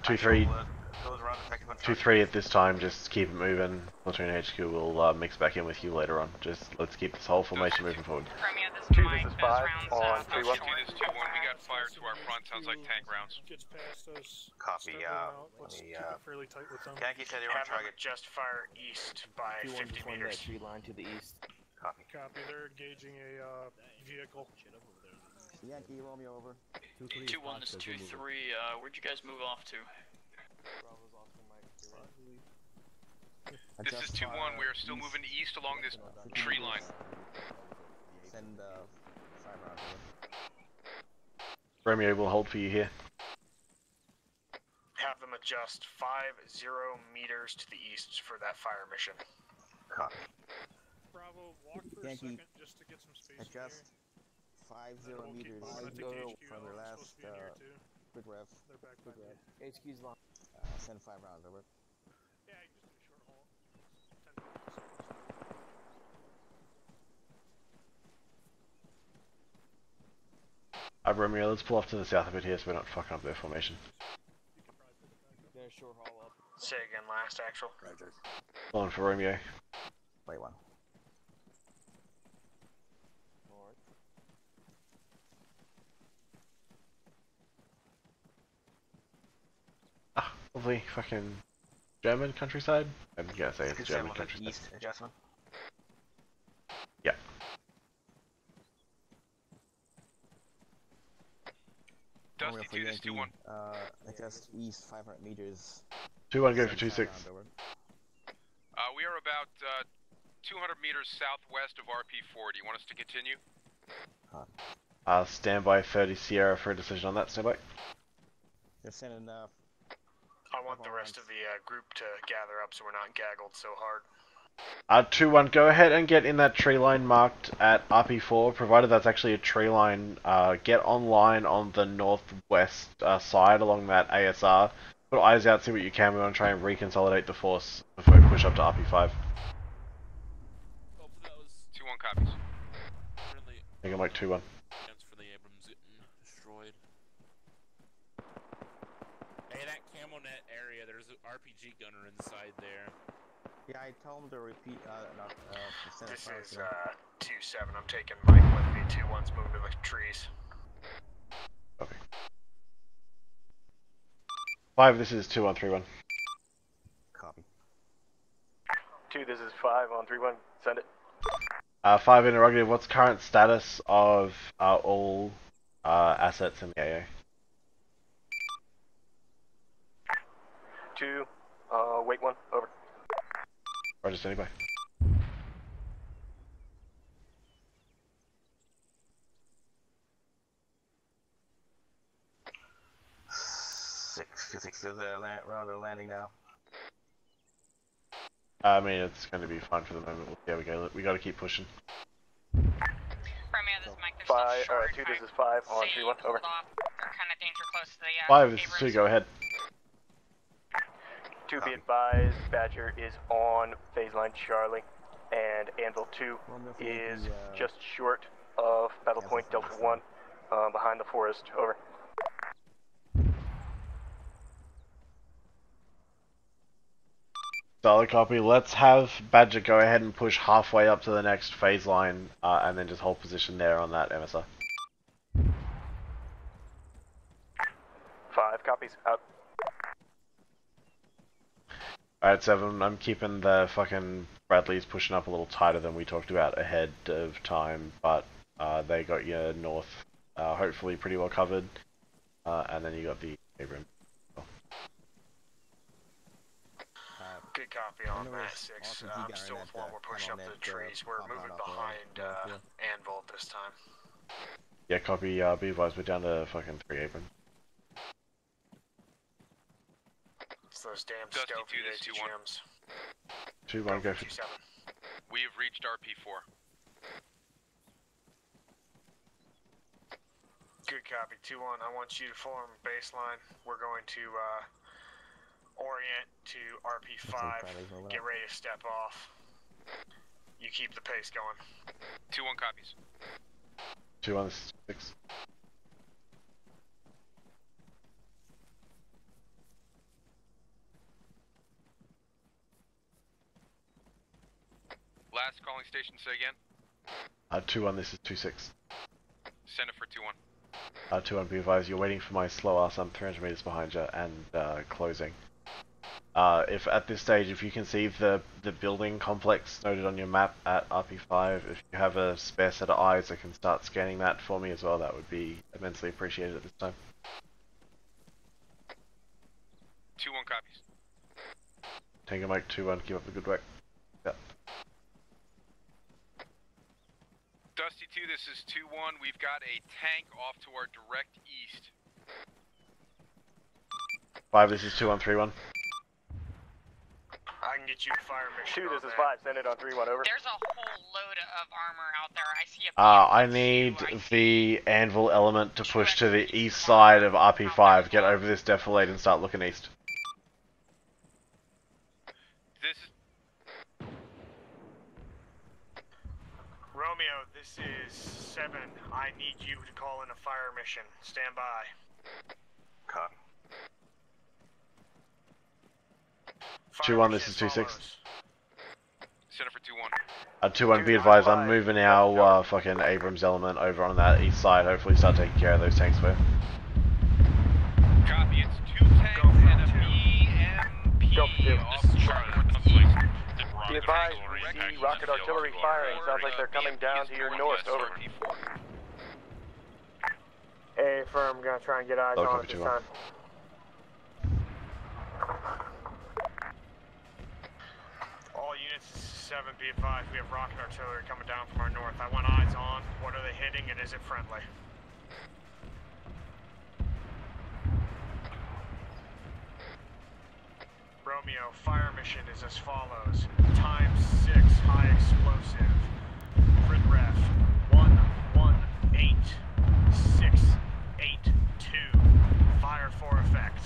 2-3. Goes around effective on 2-3 at this time, just keep it moving. Platoon HQ will mix back in with you later on. Just let's keep this whole formation moving forward. Romeo, this is 2, Mike. this is Those 5 rounds on fell 3-1. short. This is 2-1, we got fire to our front, sounds like tank rounds. Gets past us. Copy, start moving out. Let's keep it fairly tight with them. Yankee said they were on Have them target. just fire east by 50 meters. Tree line to the east. Copy. Copy. They're engaging a vehicle. Yankee, Romeo over. 2-1, this is 2-3. Where'd you guys move off to? This is 2-1. We are still moving east along this tree line. Send 5 rounds over. Romeo will hold for you here. Have them adjust 50 meters to the east for that fire mission. Copy. Bravo, walk for Yankee, a second just to get some space. Adjust 50 meters I think from the HQ the is last supposed to be in here too. quick rev. They're back Quick by rev. me. HQ's long. Send 5 rounds over. Yeah, you just do a short haul. 10 minutes. Romeo, let's pull off to the south a bit here so we're not fucking up their formation. There's short haul up. Say again, last actual. Roger. Pulling for Romeo. Wait one. Ah, lovely fucking German countryside. I'm gonna say it's German countryside. East adjustment. Yeah. Dusty 2, this is 2-1. Adjust east 500 meters. 2-1, go for Send 2-6. 5 rounds over. We are about 200 meters southwest of RP4. Do you want us to continue? Standby 30 Sierra for a decision on that. Standby. They're sending I want the rest of the group to gather up so we're not gaggled so hard. 2-1, go ahead and get in that tree line marked at RP4, provided that's actually a tree line. Get online on the northwest side along that ASR. Put eyes out, see what you can. We want to try and reconsolidate the force before we push up to RP5. 2-1 copies. I think I'm like 2-1. For the Abrams getting destroyed. Hey, that camo net area, there's an RPG gunner inside there. Yeah, I told him to repeat, send This a is 2-7. I'm taking Mike with me. 2-1's moving to the trees. Okay. 5, this is 2 on 3-1. Copy. 2, this is 5 on 3-1. Send it. 5 interrogative, what's current status of all assets in the AA? 2, wait 1, over. Roger, standing by. Six to the rounder landing now. I mean, it's going to be fine for the moment. We'll see how we go. We got to keep pushing. Romeo, this is Mike. They're still 5, short. 2, this is 5 on 3-1, over. Hold off. They're kind of danger close to the 5, this is Abrams. 2, go ahead. 2, be advised, Badger is on phase line Charlie, and Anvil 2 is just short of Battle Point Delta 1, behind the forest, over. Solid copy. Let's have Badger go ahead and push halfway up to the next phase line, and then just hold position there on that MSR. 5 copies, out. Alright, 7, I'm keeping the fucking Bradleys pushing up a little tighter than we talked about ahead of time, but they got you north, hopefully pretty well covered, and then you got the Abrams. Good copy on that, 6. I'm still with 1. We're pushing up to the trees. We're moving behind Anvil at this time. Yeah, copy, be advised, we're down to fucking 3 Abrams. It's those damn Dusty 2, Scovia this is 2-1. gems. 2-1, go for 2-7. We have reached RP4. Good copy, 2-1. I want you to form baseline. We're going to orient to RP5. Get ready to step off. You keep the pace going. 2-1 copies. 2-1, this is 6. Last calling station, say again. 2-1, this is 2-6. Send it for 2-1. 2-1, be advised, you're waiting for my slow ass. I'm 300 meters behind you and closing. If at this stage, if you can see the building complex noted on your map at RP5, if you have a spare set of eyes that can start scanning that for me as well, that would be immensely appreciated at this time. 2-1 copies. Tango Mike 2-1, keep up the good work. Yep. Dusty 2, this is 2-1. We've got a tank off to our direct east. 5, this is 2-1, 3-1. I can get you a fire mission. 2, this is 5. Send it on 3-1, over. There's a whole load of armor out there. I see a I need the anvil element to push to the east side of RP5. Get over this defilade and start looking east. This is... Romeo, this is 7. I need you to call in a fire mission. Stand by. Cut. 2-1, this is 2-6. Center for 2-1, be advised, I'm moving our fucking Abrams element over on that east side. Hopefully start taking care of those tanks for you. Copy, it's 2 tanks and a BMP off to our northeast. Be advised, we see rocket artillery firing. Sounds like they're coming down to your north, over. Hey, firm, gonna try and get eyes on it this time. All units, 7, be advised, we have rocket artillery coming down from our north. I want eyes on. What are they hitting, and is it friendly? Romeo, fire mission is as follows. ×6 high explosive. Crit ref 118682. Fire for effect.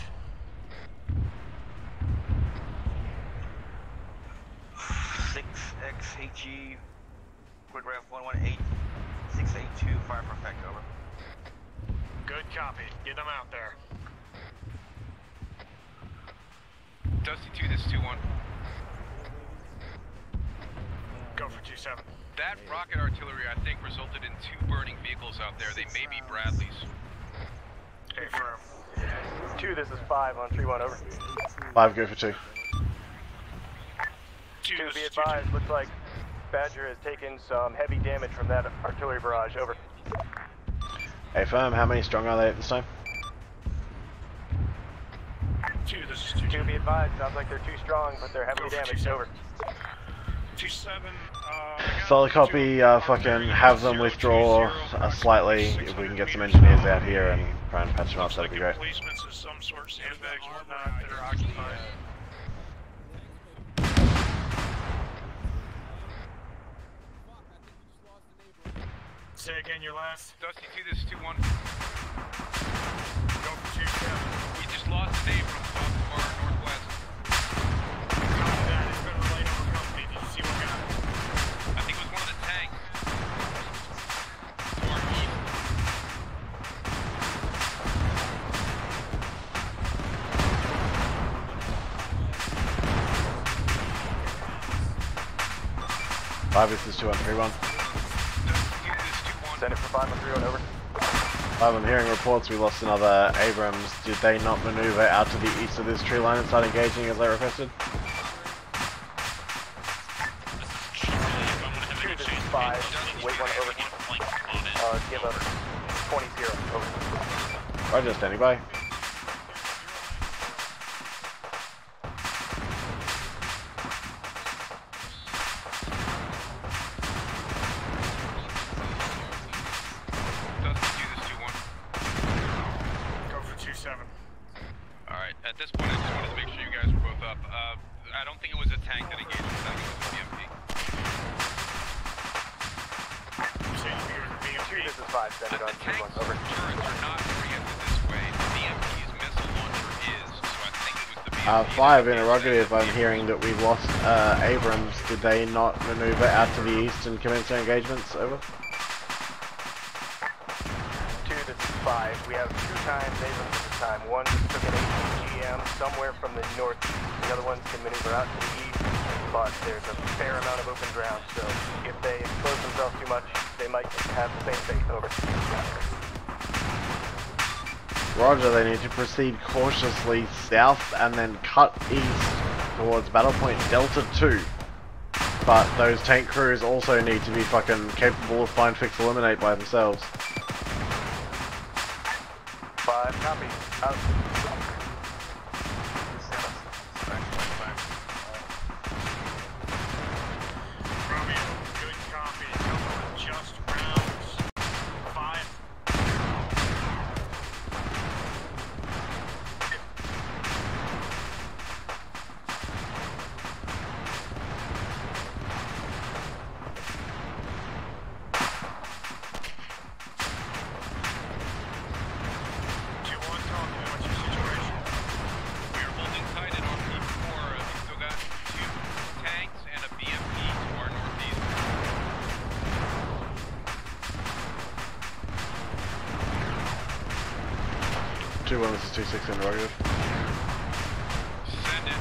6XHE, Quid Ref 118682, fire for effect, over. Good copy. Get them out there. Dusty 2, this is 2-1. Go for 2-7. That rocket artillery, I think, resulted in 2 burning vehicles out there. They may be Bradleys. Hey, firm. 2, this is 5 on 3-1, over. 5, go for 2. 2, be advised, looks like Badger has taken some heavy damage from that artillery barrage, over. Hey firm, how many strong are they at this time? 2, this is 2. 2, be advised, sounds like they're too strong, but they're heavily damaged, over. 2-7, Solid copy, fucking have them withdraw slightly. If we can get some engineers out here and try and patch them up, that'd be great. Emplacements of some sort, sandbags, whatnot, that are occupied. Say again your last. Dusty 2, this is 2-1. Go for 2-7. We just lost a neighbor off to our northwest. Copy that. It's been relayed over company. Did you see what got it? I think it was one of the tanks. To our east. This is 2-1, 3-1. Send it for 5 on 3-1, over. 5, I'm hearing reports we lost another Abrams. Did they not maneuver out to the east of this tree line and start engaging as they requested? 2, this is 5. Wait 1, over. Give up 20-0, over. Roger, standing by. Send it on 2-1, over. Turrets are not oriented this way. The BMP's missile launcher is, so I think it was the BMP. 5, interrogative, I'm hearing that we've lost Abrams. Did they not maneuver out to the east and commence their engagements? Over. 2, this is 5. We have 2 times Abrams at this time. One just took an ATGM somewhere from the northeast. The other ones can maneuver out to the east, but there's a fair amount of open ground, so if they expose themselves too much, they might have the same fate, over. Roger, they need to proceed cautiously south and then cut east towards Battle Point Delta 2. But those tank crews also need to be fucking capable of find, fix, eliminate by themselves. 5, copy. Out. Romeo, good copy. Coming with just rounds. 5. We're holding tight at RP4. We've still got 2 tanks and a BMP to our northeast. 2-1, this is 2-6 interrogative. Send it.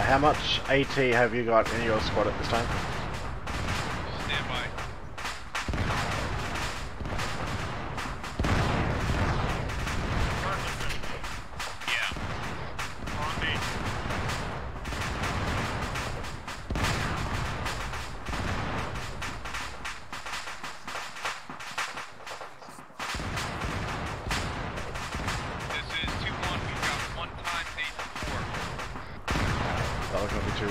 How much AT have you got in your squad at this time? Stand by. Yeah. On me. This is 2-1. We've got 1 time 8-4. That'll be 2-1.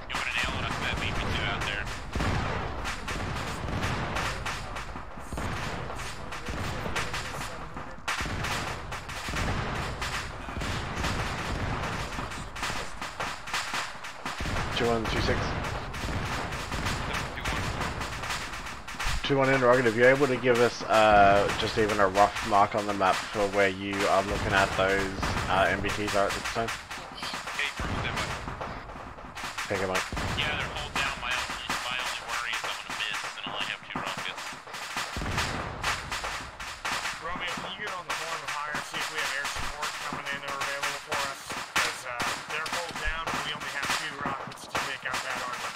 You want to nail it? That lead me 2 out there. Two 1, 2-6. 2-1 interrogative. You able to give us just even a rough mark on the map for where you are looking at those MBTs are at this time? Take him out. Yeah, they're hold down. My only worry is I'm gonna miss, and I'll only have 2 rockets. Romeo, can you get on the horn with higher, see if we have air support coming in or available for us? Because they're hold down and we only have 2 rockets to take out that armor.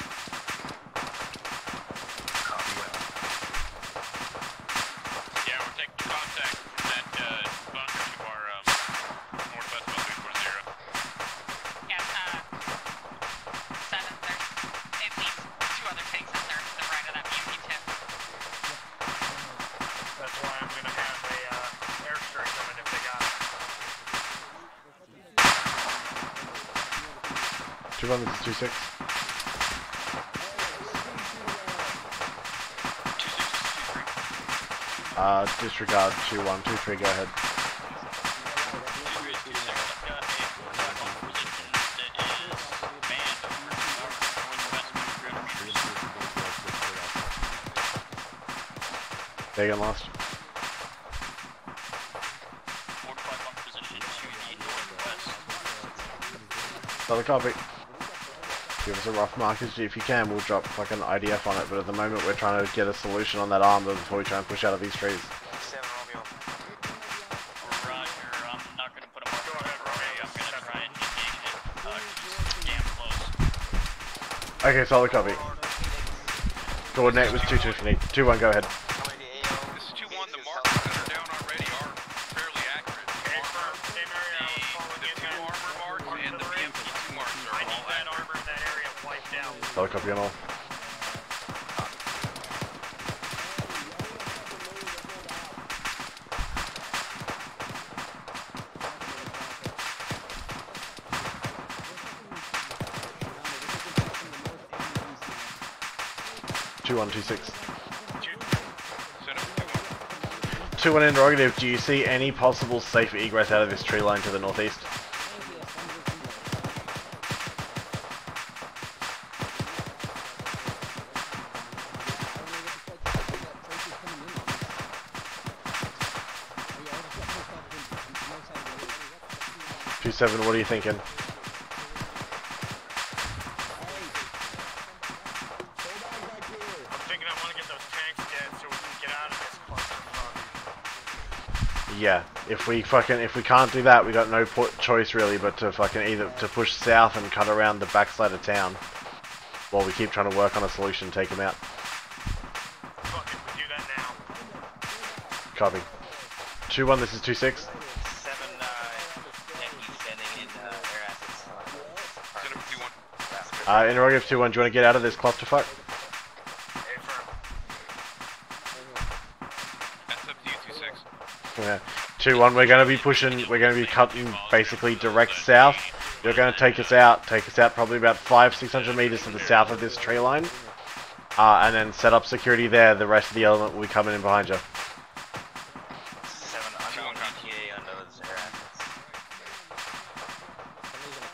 Yeah, we're taking contact from that bunker to our northwest 130. Yeah, 7, there's at least 2 other tanks out there to the right of that BMP tip. That's why I'm gonna have a airstrike coming if they got it. 2-1, this is 2-6. Disregard 2-1, 2-3, go ahead. They get lost. Another copy. Give us a rough mark if you can, we'll drop fucking IDF on it, but at the moment we're trying to get a solution on that Arma before we try and push out of these trees. 7 Romeo. Roger, I'm not gonna put a mark on it. Okay, I'm gonna try and engage it. Just damn close. Okay, solid copy. Coordinate was 2-2 for me. 2-1, go ahead. This is 2-1. The markers that are down already are fairly accurate. The 2 armor marks and the BMP2 marks are all accurate. Armor in that area wiped out. Solid copy on all. Two 1, 2-6. 2-1 interrogative, do you see any possible safe egress out of this tree line to the northeast? Two 7, what are you thinking? Yeah, if we can't do that, we got no choice really but to fucking either to push south and cut around the backside of town while we keep trying to work on a solution to take them out. Fuck it, we do that now. Copy. 2-1, this is 2-6. 7, Yankees standing in air assets. Interrogative 2-1, do you want to get out of this clusterfuck? That's up to you, 2-6. Yeah. 2-1, we're going to be pushing, we're going to be cutting basically direct south. You're going to take us out probably about 500-600 meters to the south of this tree line. And then set up security there. The rest of the element will be coming in behind you. 7 unknown ETA on those air assets.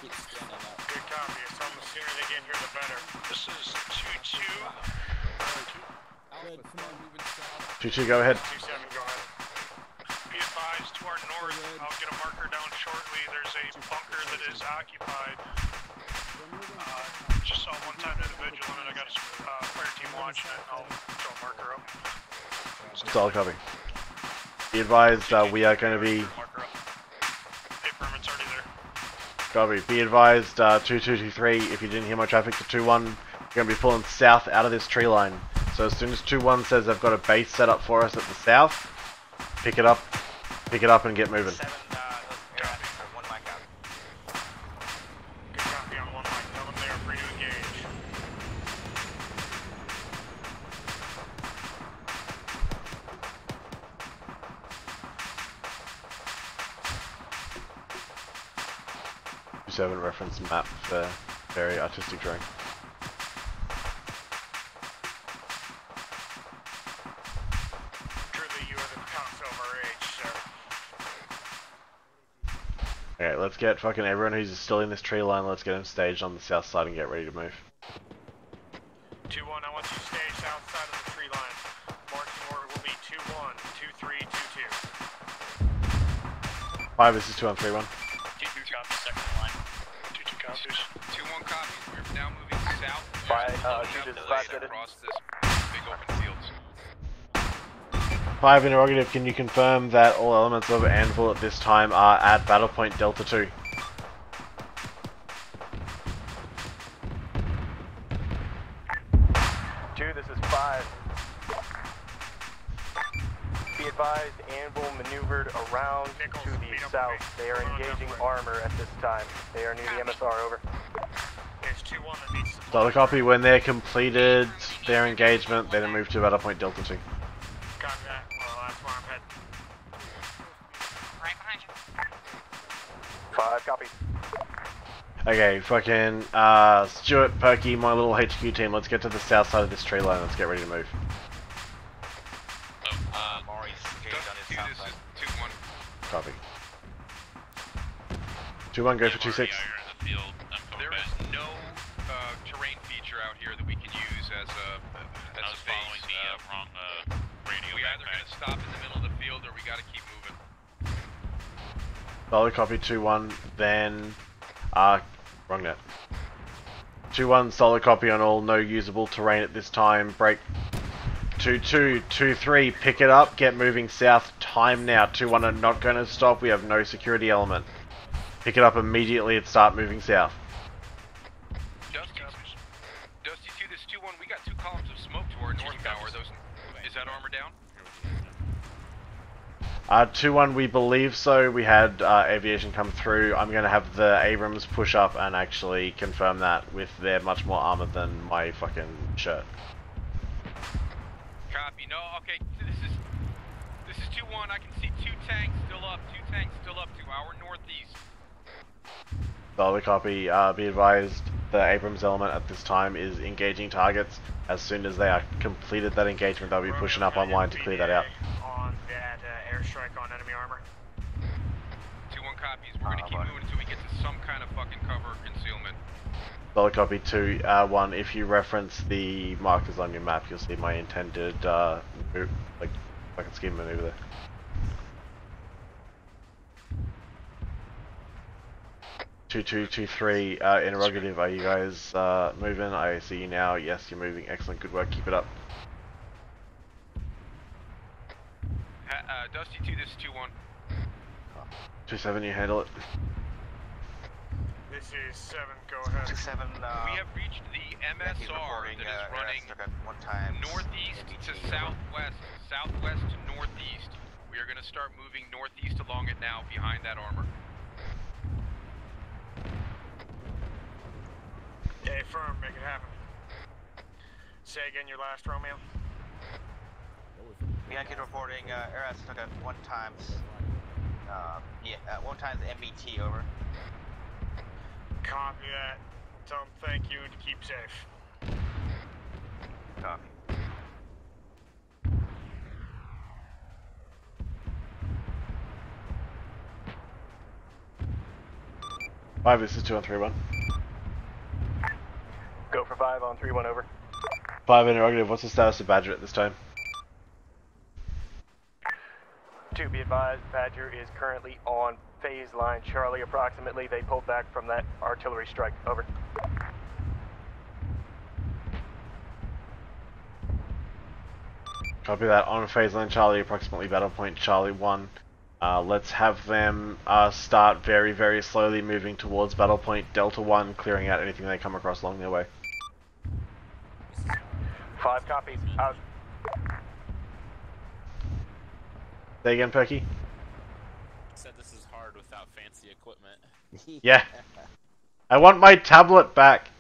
Good copy. It's on the sooner they get here, the better. This is 2-2. 2-2, go ahead. 2-7, go ahead. Be advised, to our north, I'll get a marker down shortly. There's a bunker that is occupied. Just saw one time individual, and I got a fire team watching it. I'll throw a marker up. Solid copy. Be advised, we are going to be... Hey, permit's already there. Copy. Be advised, 2223, if you didn't hear my traffic to 2-1, you're going to be pulling south out of this tree line. So as soon as 2-1 says they've got a base set up for us at the south, pick it up and get moving. 7, those air assets are 1 mic out. Good copy on 1 mic. Tell them they are free to engage. Seven reference map for very artistic drawing. Truly, you are the Picasso of our age, sir. Okay, let's get fucking everyone who's still in this tree line, let's get them staged on the south side and get ready to move. 2-1, I want you to stay south side of the tree line. Marching order will be 2-1, 2-3, 2-2. 5, this is 2-1, 3-1. 2-2 copy, second line. 2-2 copies. 2-1 copies. We're now moving south. Across this big open fields. 5, interrogative, can you confirm that all elements of Anvil at this time are at Battle Point Delta 2? This is 5. Be advised, Anvil maneuvered around to the south. They are engaging armor at this time. They are near the MSR, over. There's 2-1 that needs to... Solid copy, when they're completed their engagement, then move to Battle Point Delta 2. Copy that. Well, that's where I'm heading. Right behind you. 5, copy. Okay, fucking, Stuart, Perky, my little HQ team, let's get to the south side of this tree line, let's get ready to move. Maury's engaged on his south side. 2-1. Copy. 2-1, go for 2-6. There is no terrain feature out here that we can use as a following the wrong radio. We either gonna stop in the middle of the field or we gotta keep moving. Solid copy, 2-1, then, wrong net. 2-1, solid copy on all, no usable terrain at this time, break. 2-2, 2-3, pick it up, get moving south, time now. 2-1 are not going to stop, we have no security element. Pick it up immediately and start moving south. Dusty 2, this is 2-1, we got 2 columns of smoke to our north now. Is that armor down? 2-1, we believe so. We had aviation come through. I'm going to have the Abrams push up and actually confirm that with their much more armor than my fucking shirt. Copy. No, okay. This is 2-1. I can see 2 tanks still up. 2 tanks still up to our northeast. Solid copy. Be advised, the Abrams element at this time is engaging targets. As soon as they are completed that engagement, they'll be pushing up online to clear that out. On that airstrike on enemy armor. 2-1 copies. We're gonna keep moving until we get to some kind of fucking cover or concealment. Solid copy 2-1. If you reference the markers on your map, you'll see my intended fucking scheme maneuver there. 2-2, 2-3, interrogative, are you guys moving? I see you now. Yes, you're moving. Excellent, good work, keep it up. Dusty 2, this is 2-1. 2-7, you handle it. This is 7, go ahead. 2-7, we have reached the MSR that is running northeast to southwest, southwest to northeast. We are going to start moving northeast along it now behind that armor. Affirm, make it happen. Say again your last, Romeo. Yankee reporting, air assets took at 1 times. 1 times MBT, over. Copy that. Tell them thank you and to keep safe. Copy. Five, this is 2 on 3-1. Go for 5 on 3-1, over. 5 interrogative, what's the status of Badger at this time? 2, be advised, Badger is currently on phase line Charlie approximately. They pulled back from that artillery strike, over. Copy that, on phase line Charlie, approximately battle point Charlie 1. Let's have them start very, very slowly moving towards battle point Delta 1, clearing out anything they come across along their way. 5 copies, out. Say again, Perky? Said this is hard without fancy equipment. Yeah. I want my tablet back.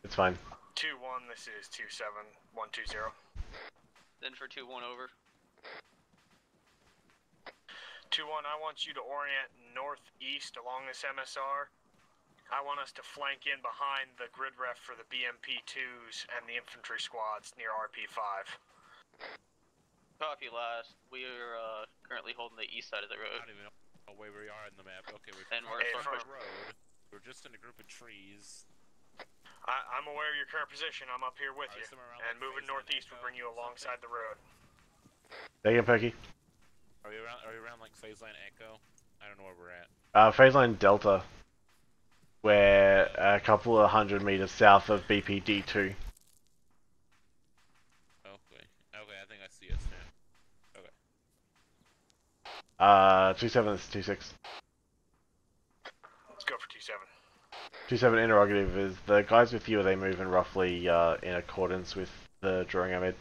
It's fine. 2-1, this is 2-7-120. Then for 2-1, over. 2-1, I want you to orient northeast along this MSR. I want us to flank in behind the grid ref for the BMP-2s and the infantry squads near RP-5. Copy, last. We are currently holding the east side of the road. I don't even know where we are in the map. Okay, we're And we're from the road. We're just in a group of trees. I'm aware of your current position. I'm up here with you. And moving northeast will bring you alongside the road. Say again, Perky? Are we around like phase line Echo? I don't know where we're at. Phase line Delta. We're a couple of 100 meters south of BPD2. Okay. Okay, I think I see us now. Okay. 27 is 26. Let's go for 2-7. 27 interrogative, is the guys with you, are they moving roughly in accordance with the drawing I made?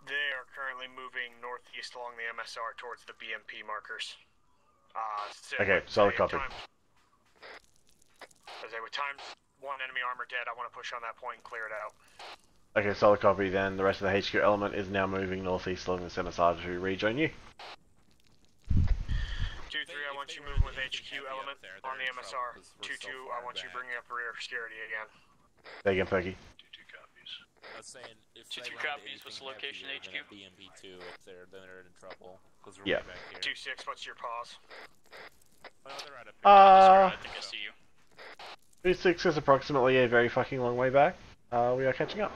They are currently moving northeast along the MSR towards the BMP markers. Okay, solid copy. As I with times 1 enemy armor dead, I want to push on that point and clear it out. Okay, solid copy, then the rest of the HQ element is now moving northeast along this MSR to rejoin you. 2-3, I want you moving with HQ element on the MSR. 2-2, I want you bringing up rear security again. Say again, Perky. 2-2 copies. I was saying, if 2-2 copies, what's the location HQ? BMP2 up there, then they're in trouble. Because we're Yeah. way back here. 2-6, what's your pause? Oh, they're right up here. I think I see you. 2-6 is approximately a very fucking long way back. We are catching up.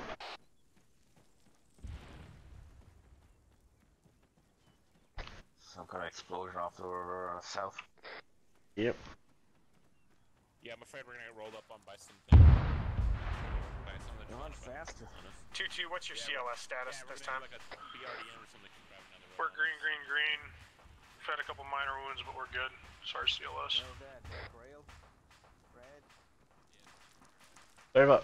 Some kind of explosion off the south. Yep. Yeah, I'm afraid we're gonna get rolled up on by something. Run faster. 2-2, what's your CLS status this time? Like a BRDM or something can drive another We're green. We've had a couple minor wounds, but we're good as far as CLS. Over.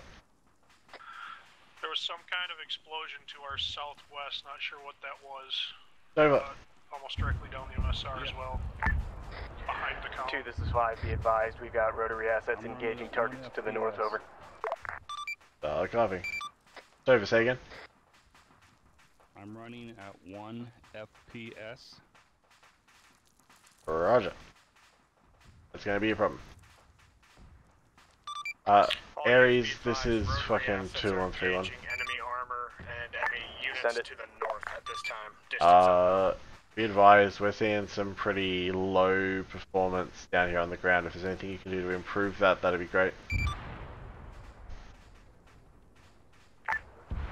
There was some kind of explosion to our southwest, not sure what that was. Over. Almost directly down the MSR as well. Behind the column. 2, this is 5, be advised, we've got rotary assets engaging targets to the north, over. Copy. Over, say again. I'm running at 1 FPS. Roger. That's gonna be a problem. Aries, this is fucking 2 on 3-1. Enemy armor and enemy units to the north at this time. Be advised, we're seeing some pretty low performance down here on the ground. If there's anything you can do to improve that, that'd be great.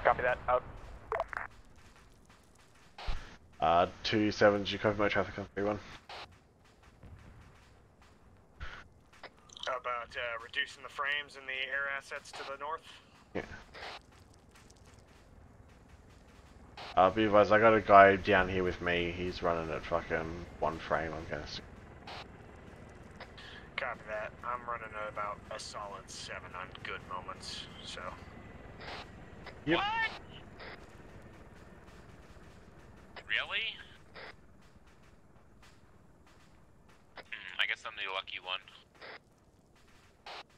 Copy that, out. 2-7, did you copy my traffic on 3-1? About reducing the frames and the air assets to the north? Yeah. Be advised, I got a guy down here with me, he's running at fucking 1 frame, I'm guessing. Copy that. I'm running at about a solid 7 on good moments, so... Yep. What? Really?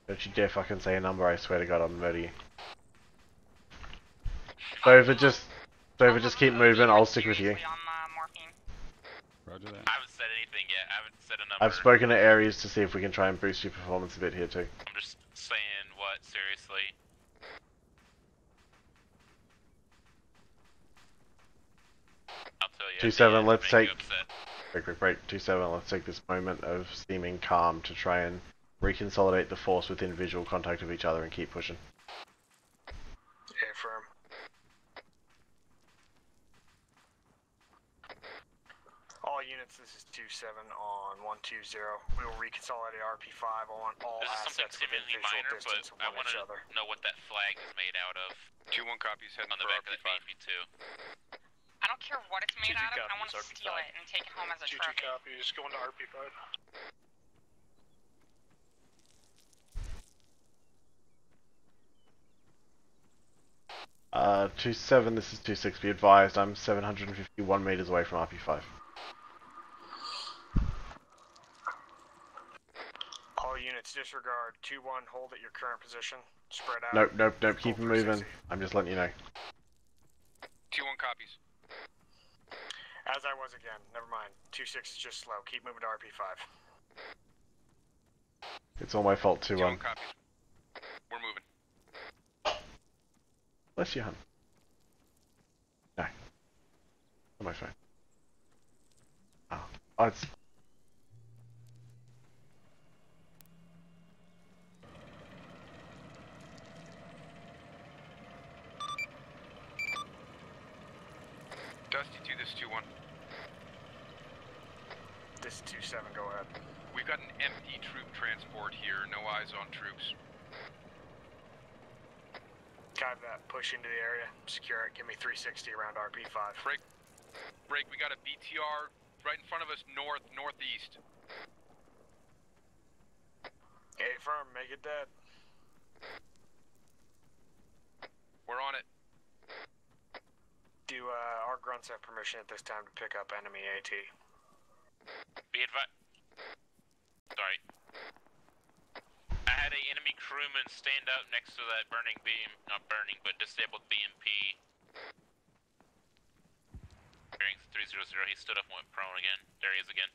Don't you dare fucking say a number, I swear to god I'll murder you. So just keep moving, I'll stick with you. Roger that. I haven't said anything yet. I haven't said a number. I've spoken to Ares to see if we can try and boost your performance a bit here too. I'm just saying what, seriously. I'll tell you. 2-7, let's take... Break. 2-7, let's take this moment of seeming calm to try and reconsolidate the force within visual contact of each other and keep pushing. Affirm. All units, this is 2-7 on 120. We will reconsolidate RP5 on all this is something assets within seemingly visual minor, but distance I of want each to other. know what that flag is made out of. 2-1 copies heading on the for back of RP5. that BP2. I don't care what it's made 2-2 out of. I want to copies, steal it and take it home as a 2-2 trophy. copies, going to RP5. 2-7, this is 2-6, be advised, I'm 751 meters away from RP5. All units disregard 2-1, hold at your current position, spread out. Nope, keep them moving, I'm just letting you know. 2-1 copies. As I was again, never mind. 2-6 is just slow, keep moving to RP5. It's all my fault, 2-1. 2-1 copies. We're moving. Bless you, hun. No. On my phone. Oh, it's... Dusty 2, this is 2-1. This is 2-7, go ahead. We've got an empty troop transport here, no eyes on troops. Copy that, push into the area, secure it, give me 360 around RP5. Break, we got a BTR right in front of us, northeast. Affirm, make it dead. We're on it. Do our grunts have permission at this time to pick up enemy AT? Be advised. Sorry. I had a enemy crewman stand out next to that burning beam, not burning, but disabled BMP. Bearing 300, he stood up and went prone again. There he is again.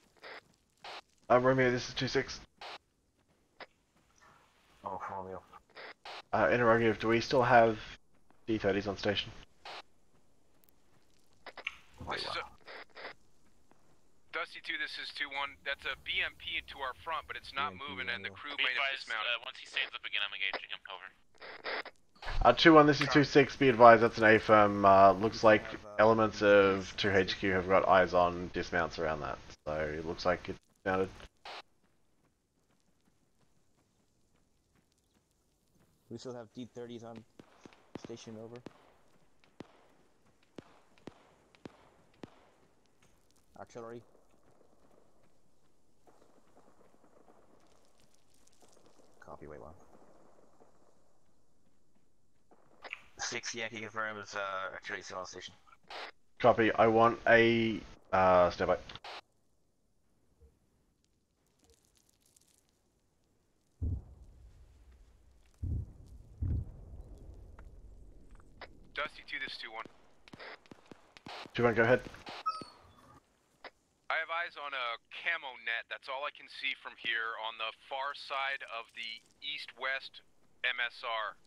Romeo, this is 2-6. Oh, Romeo. Interrogative, do we still have D-30s on station? This is Dusty 2, this is 2-1. That's a BMP to our front, but it's not moving, and the crew may have dismounted. Once he stands up again, I'm engaging him. Uh, Over. 2-1, this is 2-6, be advised, that's an A-firm. Looks like elements of 2HQ have got eyes on dismounts around that, so it looks like it's dismounted. We still have D-30s on station, over. Artillery. Copy, wait one. 6 Yankee confirms artillery still on station. Copy, I want a standby. Dusty 2, this is 2-1. 2-1, go ahead. I have eyes on a camo net. That's all I can see from here on the far side of the east-west MSR,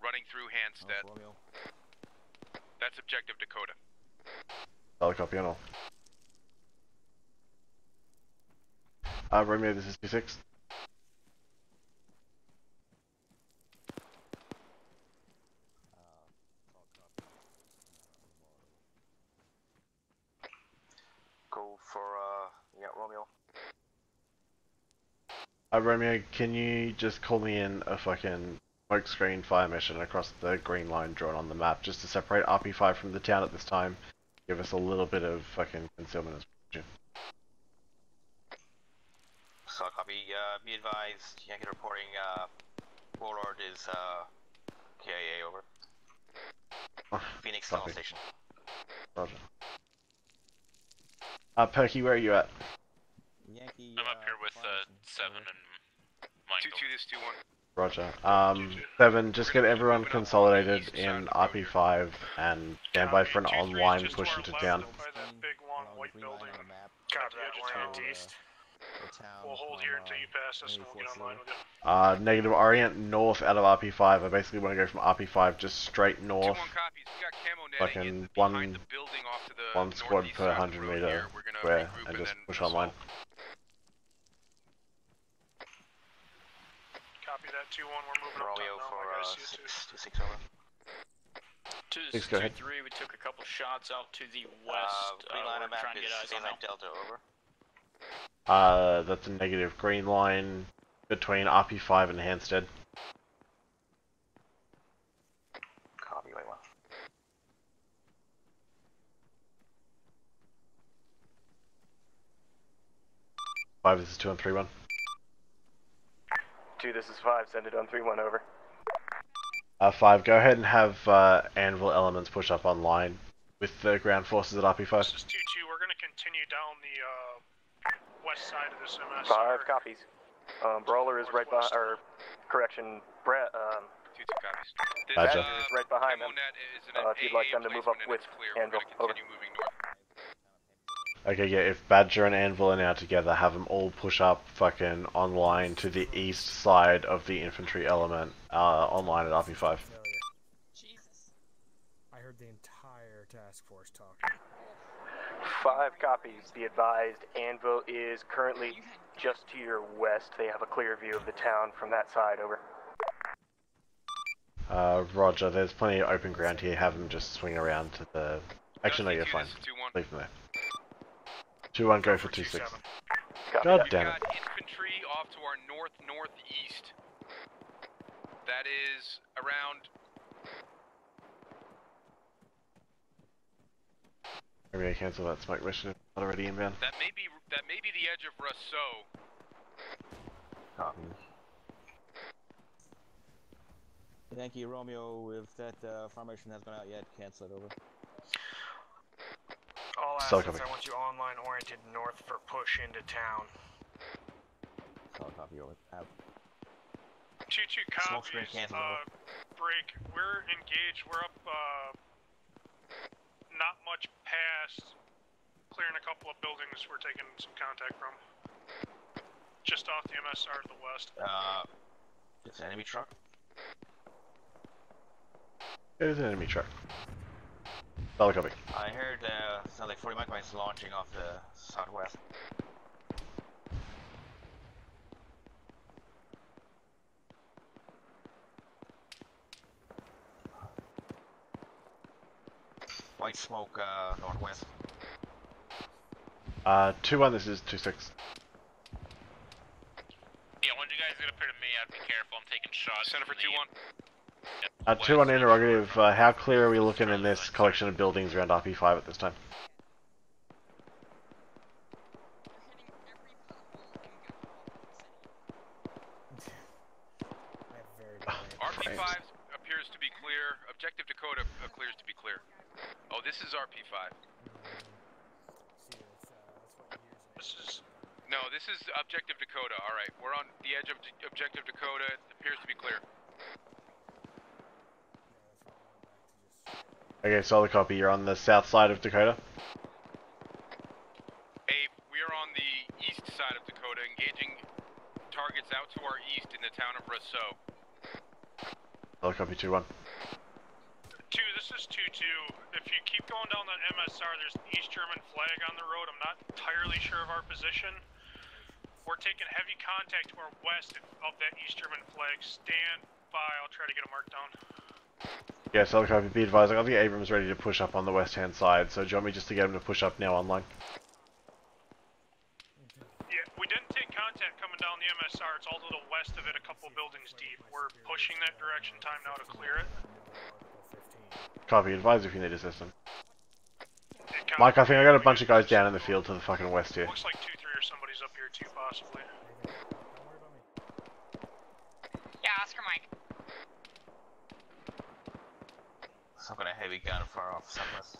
running through Hansted. That's objective Dakota. Solid copy on all. Romeo, this is 2-6. Go for, yeah, Romeo. Romeo, can you just call me in a fucking smokescreen fire mission across the green line drawn on the map, just to separate RP5 from the town at this time? Give us a little bit of fucking concealment as well. So copy, be advised, Yankee reporting, Warlord is, KIA, over. Phoenix still on Copy. station. Roger. Perky, where are you at? Yankee, I'm up here with 7 and Michael. 2-2, this is 2-1. Roger. 7, just get everyone consolidated in RP5 and stand by for an online push into town. By that big long white building. Copy that. Orient Town. east. We'll hold here until you pass us and we'll get online with you. Negative, orient north out of RP5. I basically want to go from RP5 just straight north. 2-1 copies. We got camo netting Fucking behind the building off to the one squad northeast per side of 100 the road meter here. We're gonna square regroup and just then push assault. online. Copy that 2-1. We're moving Romeo up top for now. I guys see you 6 over. 6, go ahead. 2-3, we took a couple shots out to the west. Green line we're on map trying to get eyes is on them. Delta over. That's a negative green line between RP5 and Hampstead. Copy, wait one. 5, this is 2 on 3-1. 2, this is 5. Send it on 3-1, over. 5, go ahead and have Anvil elements push up online with the ground forces at RP5. This is 2-2. We're going to continue down the west side of this MS. 5 copies. Brawler is right behind, or correction, Brett, 2-2 copies. This, Gotcha. is right behind them. is If you'd like them to move up with Anvil, over. Moving north. Okay, yeah, if Badger and Anvil are now together, have them all push up fucking online to the east side of the infantry element, online at RP5. Jesus. I heard the entire task force talking. 5 copies. Be advised, Anvil is currently just to your west. They have a clear view of the town from that side, over. Roger, there's plenty of open ground here, have them just swing around to the... Actually, no, you're fine. Leave them there. 2-1, go for 2-6. God damn it. We've got infantry off to our north-northeast. That is around... Maybe I cancel that smoke mission, not already inbound. That may be the edge of Rousseau. Copy. Thank you, Romeo. If that formation has gone out yet, cancel it over. All Still assets, copy. I want you online oriented north for push into town. Solid copy over. Out. 2-2 copies. Break. We're engaged. We're up not much past clearing a couple of buildings we're taking some contact from. Just off the MSR to the west. It's an enemy truck. It is an enemy truck. Solid copy. I heard sounds like 40 microbits launching off the southwest. White smoke northwest. 2-1, this is 2-6. Yeah, when you guys get up here to me, I'd be careful. I'm taking shots. Center for 2-1. 2-1 interrogative, how clear are we looking in this collection of buildings around RP5 at this time? RP5 appears to be clear. Objective Dakota appears to be clear. Oh, this is RP5. This is... No, this is Objective Dakota. Alright, we're on the edge of Objective Dakota. It appears to be clear. Okay, solid copy, you're on the south side of Dakota? Abe, we are on the east side of Dakota, engaging targets out to our east in the town of Rousseau. Solid copy, 2-1. 2, this is 2-2. If you keep going down that MSR, there's an East German flag on the road. I'm not entirely sure of our position. We're taking heavy contact to our west of that East German flag. Stand by, I'll try to get a mark down. Yeah, solid copy, be advised, I got the Abrams ready to push up on the west hand side, so do you want me just to get him to push up now online? Yeah, we didn't take contact coming down the MSR. It's all to the west of it, a couple buildings deep. We're pushing that direction. Time now to clear it. Copy, advise if you need assistance. Mike, I think I got a bunch of guys down in the field to the fucking west here. Looks like 2-3 or somebody's up here too, possibly. Yeah, Oscar Mike. Some kind of heavy gun far off southwest.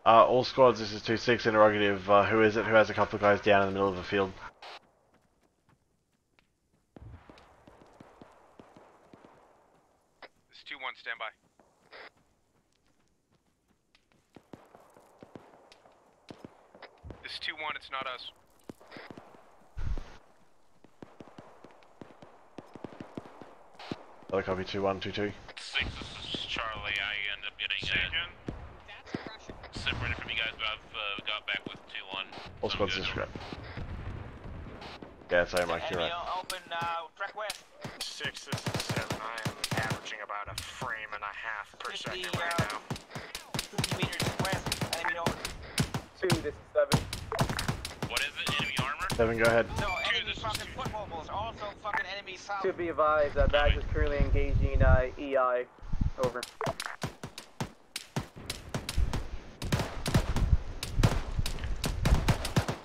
All squads, this is 2-6 interrogative, who is it who has a couple of guys down in the middle of the field? 2-1, stand by. This is 2-1, it's not us. Other copy 2-1, 2-2. 6, this is Charlie. I end up getting separated from you guys, but I've got back with 2-1. All squads are scrap. Yeah, sorry Mike, you're right. Open, track west. 6, this is 7. I am averaging about a frame and a half per second right now. 50 meters west, enemy north. 2, this is 7. What is it? Enemy armor? 7, go ahead. No, enemy fucking foot mobiles, also fucking enemy south. To be advised, Badge is currently engaging EI. Over.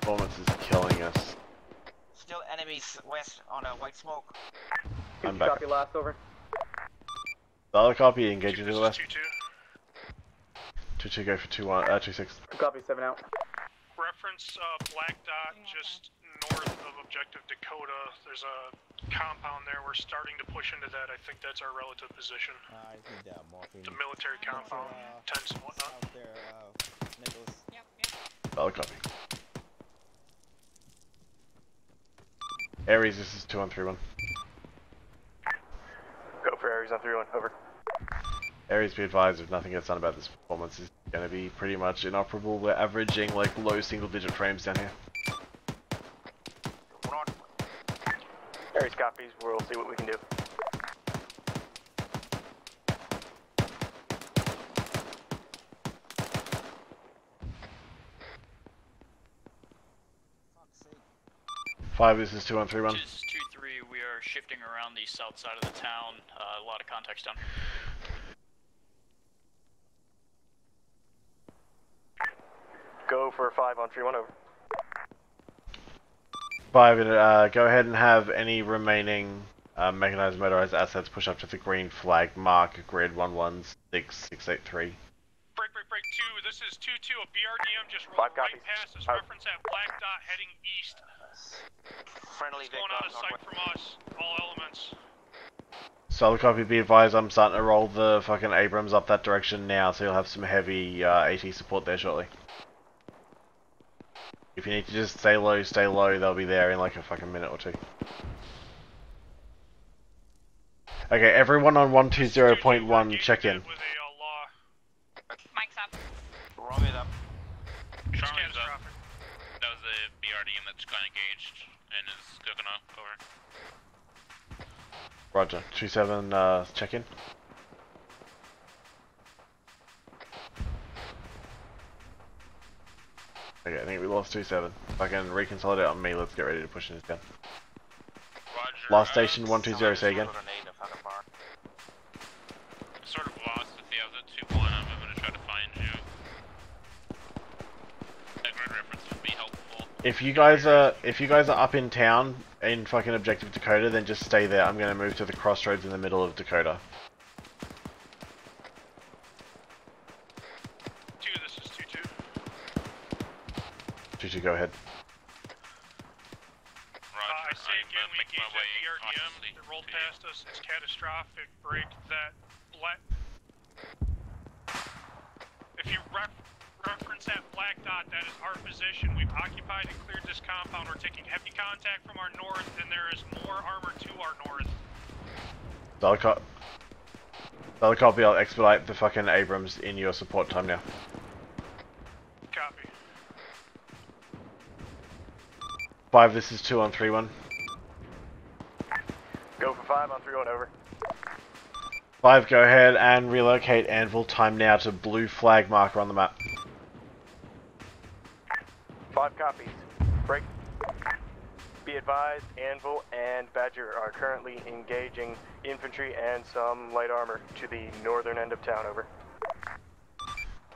Performance is killing us. Still enemies west on a white smoke. I'm back. Copy last, over. The other copy engaging to the west. 2-2. 2-2 go for 2-1, 2-6. Copy, 7 out. Reference black dot just north of Objective Dakota. There's a compound there. We're starting to push into that. I think that's our relative position. I need that morphine. The military compound, tents and whatnot. Out there, Nicholas. The other copy. Aries, this is 2-1-3-1. Go for Aries on 3-1, over. Aries, be advised, if nothing gets done about this performance, is going to be pretty much inoperable. We're averaging like low single-digit frames down here. Aries copies, we'll see what we can do. Five, this is 2-1-3-1. This is 2-3. We are shifting around the south side of the town. A lot of contacts down here. 5 on 3-1, over. 5, go ahead and have any remaining mechanized motorized assets push up to the green flag mark grid 116683. Break, 2, this is 2-2, a BRDM just rolled right past us, reference at black dot heading east. Friendly it's going out of sight from us, all elements. Solid copy, be advised, I'm starting to roll the fucking Abrams up that direction now, so you'll have some heavy AT support there shortly. If you need to just stay low, they'll be there in like a fucking minute or two. Okay, everyone on 120.1, check in. Mike's up. Romy's up. Charlie's up. That was the BRDM that's got engaged and is cooking up, over. Roger, 2-7, check in. Okay, I think we lost 2-7. If I can reconsolidate on me, let's get ready to push this down. Roger. Last station 120, say again. Sort of lost if I was at 2-1, I'm going to try to find you. That grid reference would be helpful. If you guys are up in town in fucking Objective Dakota, then just stay there. I'm gonna move to the crossroads in the middle of Dakota. 2, this is 2-2. 2-2, go ahead. I say again, we engaged that BRDM that rolled past us. It's catastrophic. Break that black. If you reference that black dot, that is our position. We've occupied and cleared this compound. We're taking heavy contact from our north, and there is more armor to our north. Solid copy, I'll expedite the fucking Abrams in your support time now. Copy. 5, this is 2 on 3-1. Go for 5 on 3-1, over. 5, go ahead and relocate Anvil time now to blue flag marker on the map. 5 copies. Break. Be advised, Anvil and Badger are currently engaging infantry and some light armor to the northern end of town, over.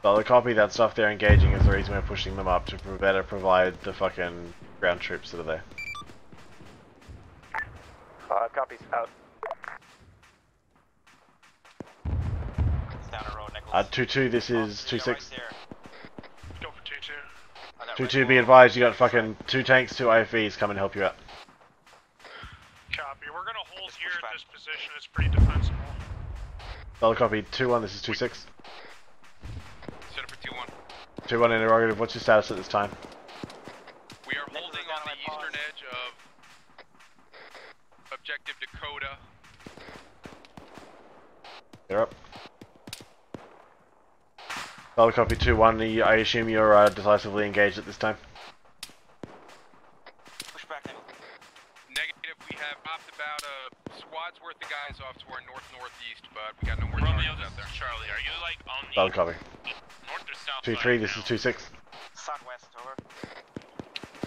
Solid copy, that stuff they're engaging is the reason we're pushing them up, to better provide the fucking ground troops that are there. 5 copies, out. Down the road, Nicholas. 2-2, this is 2-6. Go for 2-2. 2-2, be advised, you got fucking 2 tanks, 2 IFVs, come and help you out. Copy. We're gonna hold here at this position. It's pretty defensible. Solid copy. 2-1, this is 2-6. Set up for 2-1. 2-1 interrogative, what's your status at this time? We are holding on the eastern edge of Objective Dakota. You're up. Solid copy 2-1, I assume you're decisively engaged at this time? Push back, Nemo. Negative, we have popped about a squad's worth of guys off to our northeast, but we got no more Romeo, targets out there. Charlie, are you like on the Solid copy. north or south 2-3, side this now? is 2-6. Southwest, over.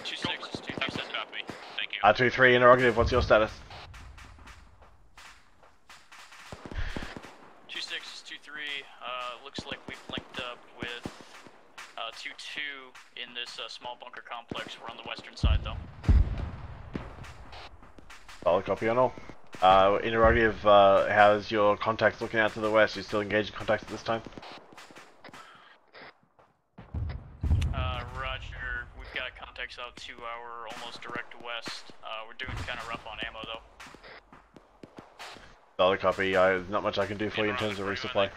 2-6 is 2-6, copy. Thank you. 2-3 interrogative, what's your status? 2-6 is 2-3. Looks like we've linked up with 2-2 in this small bunker complex. We're on the western side, though. Solid copy on all. Interrogative, how's your contacts looking out to the west? You still engaged in contacts at this time? Roger. We've got contacts out to our almost direct west. We're doing kind of rough on ammo, though. Solid copy, there's not much I can do for you in terms of resupply.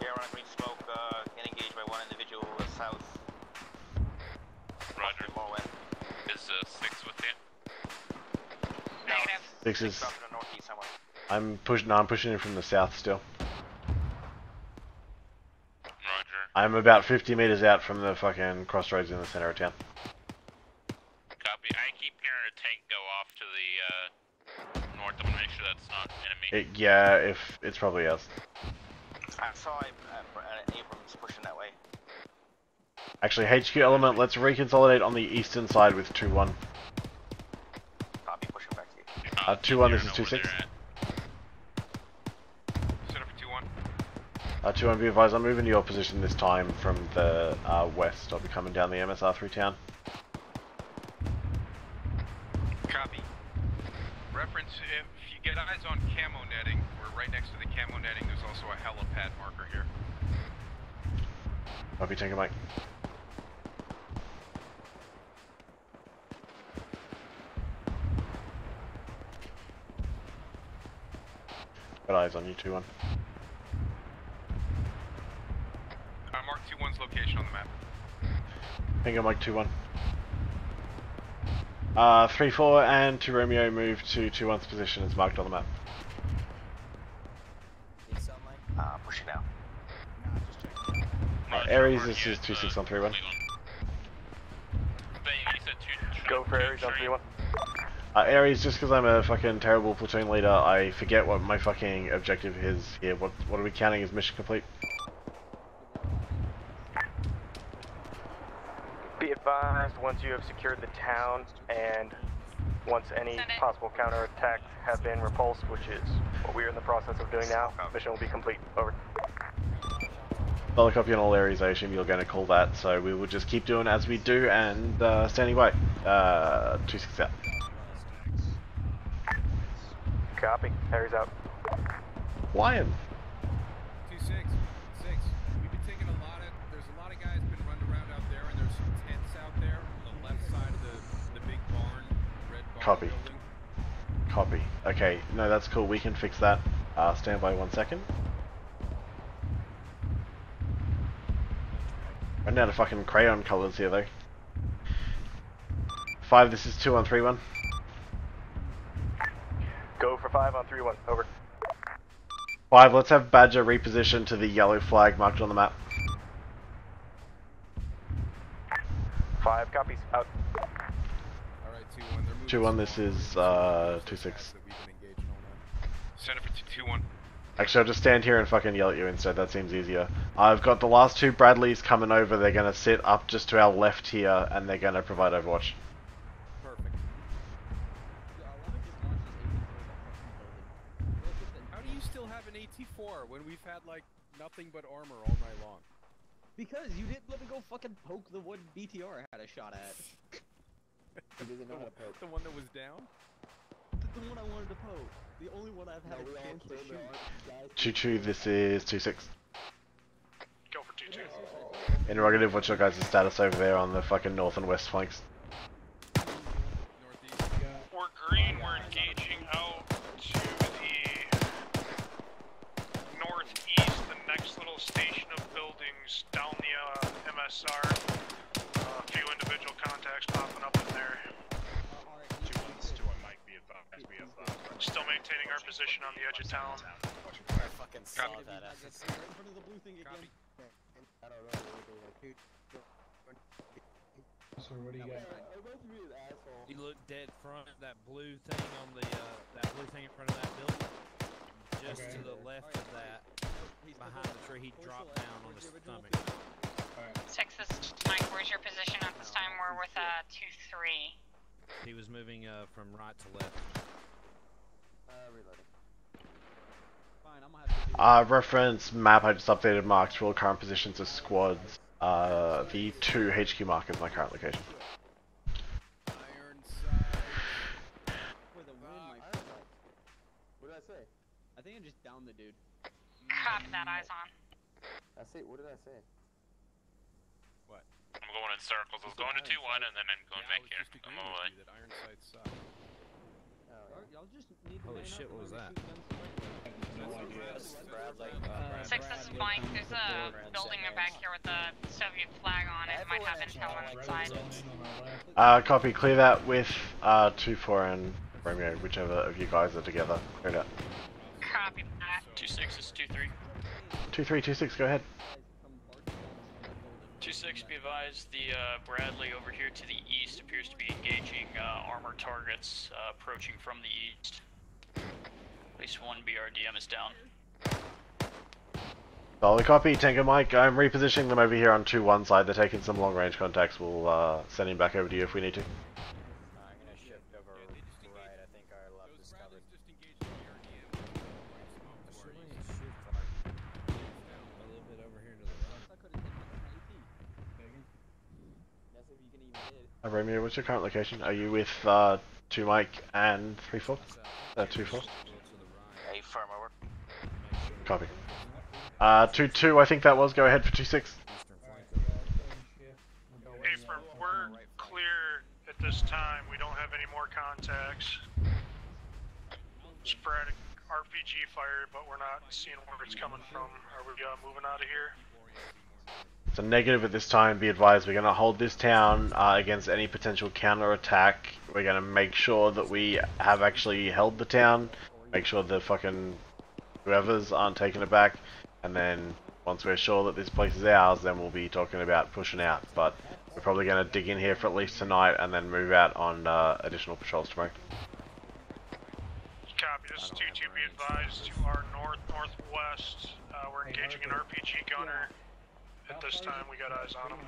Yeah, we're on green smoke, and engaged by one individual south. Roger. More west. Is 6 with you? Negative. 6 is... Up to the northeast somewhere. I'm pushing in from the south still. Roger. I'm about 50 meters out from the fucking crossroads in the center of town. Copy. I keep hearing a tank go off to the north. I want to make sure that's not enemy. Yeah, if it's probably us. I saw an Abrams pushing that way. Actually, HQ element, let's reconsolidate on the eastern side with 2-1. Copy, pushing back to you. 2-1, this is 2-6. Set up for 2-1. 2-1, be advised, I'm moving to your position this time from the west. I'll be coming down the MSR through town. Copy. Reference, if you get eyes on camo netting, we're right next to the camo netting. There's also a helipad marker here. Copy, Tanker Mike. Got eyes on you, 2-1. I marked 2-1's location on the map. Tanker Mike 2-1. 3-4 and 2 Romeo move to 2-1's position as marked on the map. Pushing now. Aries, this is 2-6 on 3-1. Go for Aries on 3-1. Aries, just because I'm a fucking terrible platoon leader, I forget what my fucking objective is here. What are we counting as mission complete? Be advised, once you have secured the town and once any possible counterattacks have been repulsed, which is what we are in the process of doing now, mission will be complete. Over. Solid copy on all areas, I assume you're going to call that, so we will just keep doing as we do and standing by. 2-6 out. Copy. Harry's out. Lion. 2-6. 6. We've been taking there's a lot of guys been running around out there, and there's some tents out there on the left side of the big barn, red barn Copy. building. Copy. Okay, no, that's cool, we can fix that. Stand by 1 second. Running out of fucking crayon colours here though. 5, this is 2 on 3-1. Go for 5 on 3-1. Over. 5, let's have Badger reposition to the yellow flag marked on the map. 5 copies. Out. Alright, 2-1. They're moving 2-1, this is 2-6. Set up for 2-1. Actually, I'll just stand here and fucking yell at you instead, that seems easier. I've got the last 2 Bradleys coming over, they're going to sit up just to our left here, and they're going to provide overwatch. Perfect. How do you still have an AT-4 when we've had, like, nothing but armor all night long? Because you didn't let me go fucking poke the one BTR I had a shot at. He doesn't know how to poke. The one that was down? The one I wanted to poke. The only one I've had a chance to shoot. 2-2, this is 2-6. Go for 2-2. Interrogative, what's your guys' status over there on the fucking north and west flanks? We're green, we're engaging out to the MSR. A few individual contacts popping up in there. 2-1 might be advised. We have Still maintaining our position on the edge of town. I fucking saw that. Right in front of the blue thing again. I don't know. So what do you got? You look dead front of that blue thing on the that blue thing in front of that building. Just to the left of that, behind the tree, he dropped down on his stomach. 6, this is Mike. Where's your position at this time? We're with 2-3. He was moving from right to left. Reloading. Fine, I'm gonna have to do Reference map, I just updated marks for all current positions of squads. The 2 HQ mark is my current location. for the win, my friend. What did I say? I think I just downed the dude. Copy that, eyes on. I say, what did I say? I'm going in circles. I was going to 2-1 and then I'm going back here. I'm on my way. That iron sight sucked. Y'all just need to Holy line shit, up what was and that? shoot 6, this is Mike. There's a building back here with a Soviet flag on it. Might have intel inside. Copy, clear that with 2-4 and Romeo, whichever of you guys are together. Clear that. Copy that. 2-6 is 2-3. 2-3, 2-6, go ahead. 2-6, be advised, the Bradley over here to the east appears to be engaging armor targets approaching from the east. At least one BRDM is down. Solid copy, Tango Mike. I'm repositioning them over here on 2-1 side. They're taking some long range contacts. We'll send him back over to you if we need to. I'm gonna shift over right. I think our left is covered. A little bit over here to the right. That's if you can even hit. Romeo, what's your current location? Are you with 2 Mike and 3-4? 2-4? Affirm, over. Copy. 2-2, I think that was. Go ahead for 2-6. Affirm, we're clear at this time. We don't have any more contacts. Sporadic RPG fire, but we're not seeing where it's coming from. Are we moving out of here? It's a negative at this time. Be advised, we're going to hold this town against any potential counter-attack. We're going to make sure that we have actually held the town. Make sure the fucking whoever's aren't taking it back. And then once we're sure that this place is ours, then we'll be talking about pushing out. But we're probably going to dig in here for at least tonight and then move out on additional patrols tomorrow. Copy, this is 2-2, be advised, to our northwest. We're engaging an RPG gunner. At this time, we got eyes on him.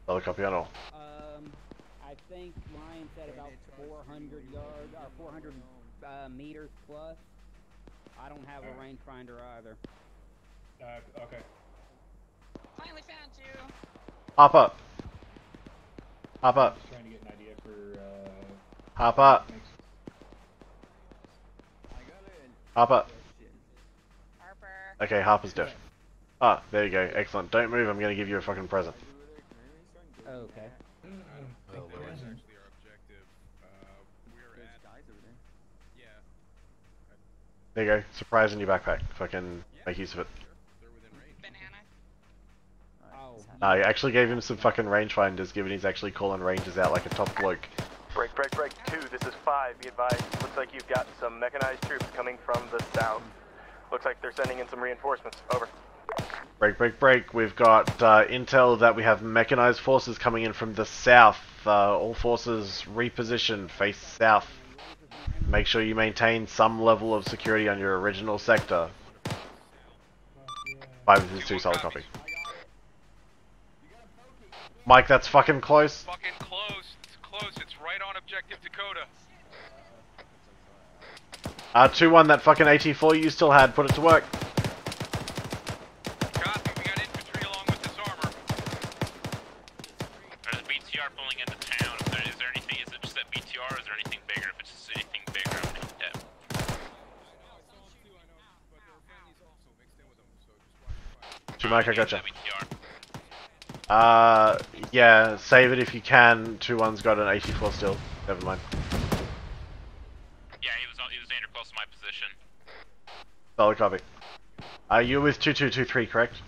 Solid copy on all. I think mine said about 400 yards, or 400 meters plus. I don't have a rangefinder either. Okay. Finally found you. Hop up. Hop up. Just trying to get an idea for, Hop up. Hop up. Harper. Okay, Harper's dead. Ah, there you go. Excellent. Don't move. I'm going to give you a fucking present. Okay. There you go. Surprise in your backpack. Fucking make use of it. Oh. I actually gave him some fucking rangefinders, given he's actually calling rangers out like a top bloke. Break, 2, this is 5, be advised. Looks like you've got some mechanized troops coming from the south. Looks like they're sending in some reinforcements. Over. Break. We've got intel that we have mechanized forces coming in from the south. All forces reposition, face south. Make sure you maintain some level of security on your original sector. 5 is 2, solid copy. Mike, that's fucking close. Fucking close. It's close. It's right on objective Dakota. 2-1, that fucking AT4 you still had, put it to work. Copy, we got infantry along with this armor. There's a BTR pulling into town. Is there anything, is it just that BTR or is there anything bigger? If it's just anything bigger, I'm gonna hit that. 2 Mike, I gotcha. Yeah, save it if you can. 2-1's got an 84 still. Never mind. Yeah, he was danger close to my position. Solid copy. You're with 2223, correct?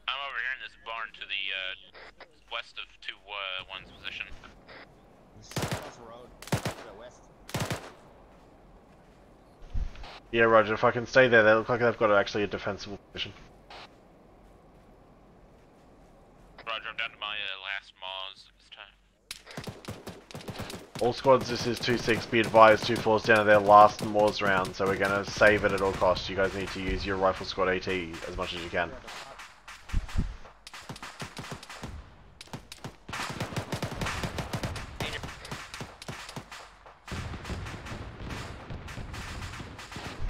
I'm over here and there's a Yeah, roger. If I can stay there, they look like they've got actually a defensible position. Roger, I'm down to my last Mars this time. All squads, this is 2-6. Be advised, 2-4's down to their last Moors round, so we're going to save it at all costs. You guys need to use your rifle squad AT as much as you can.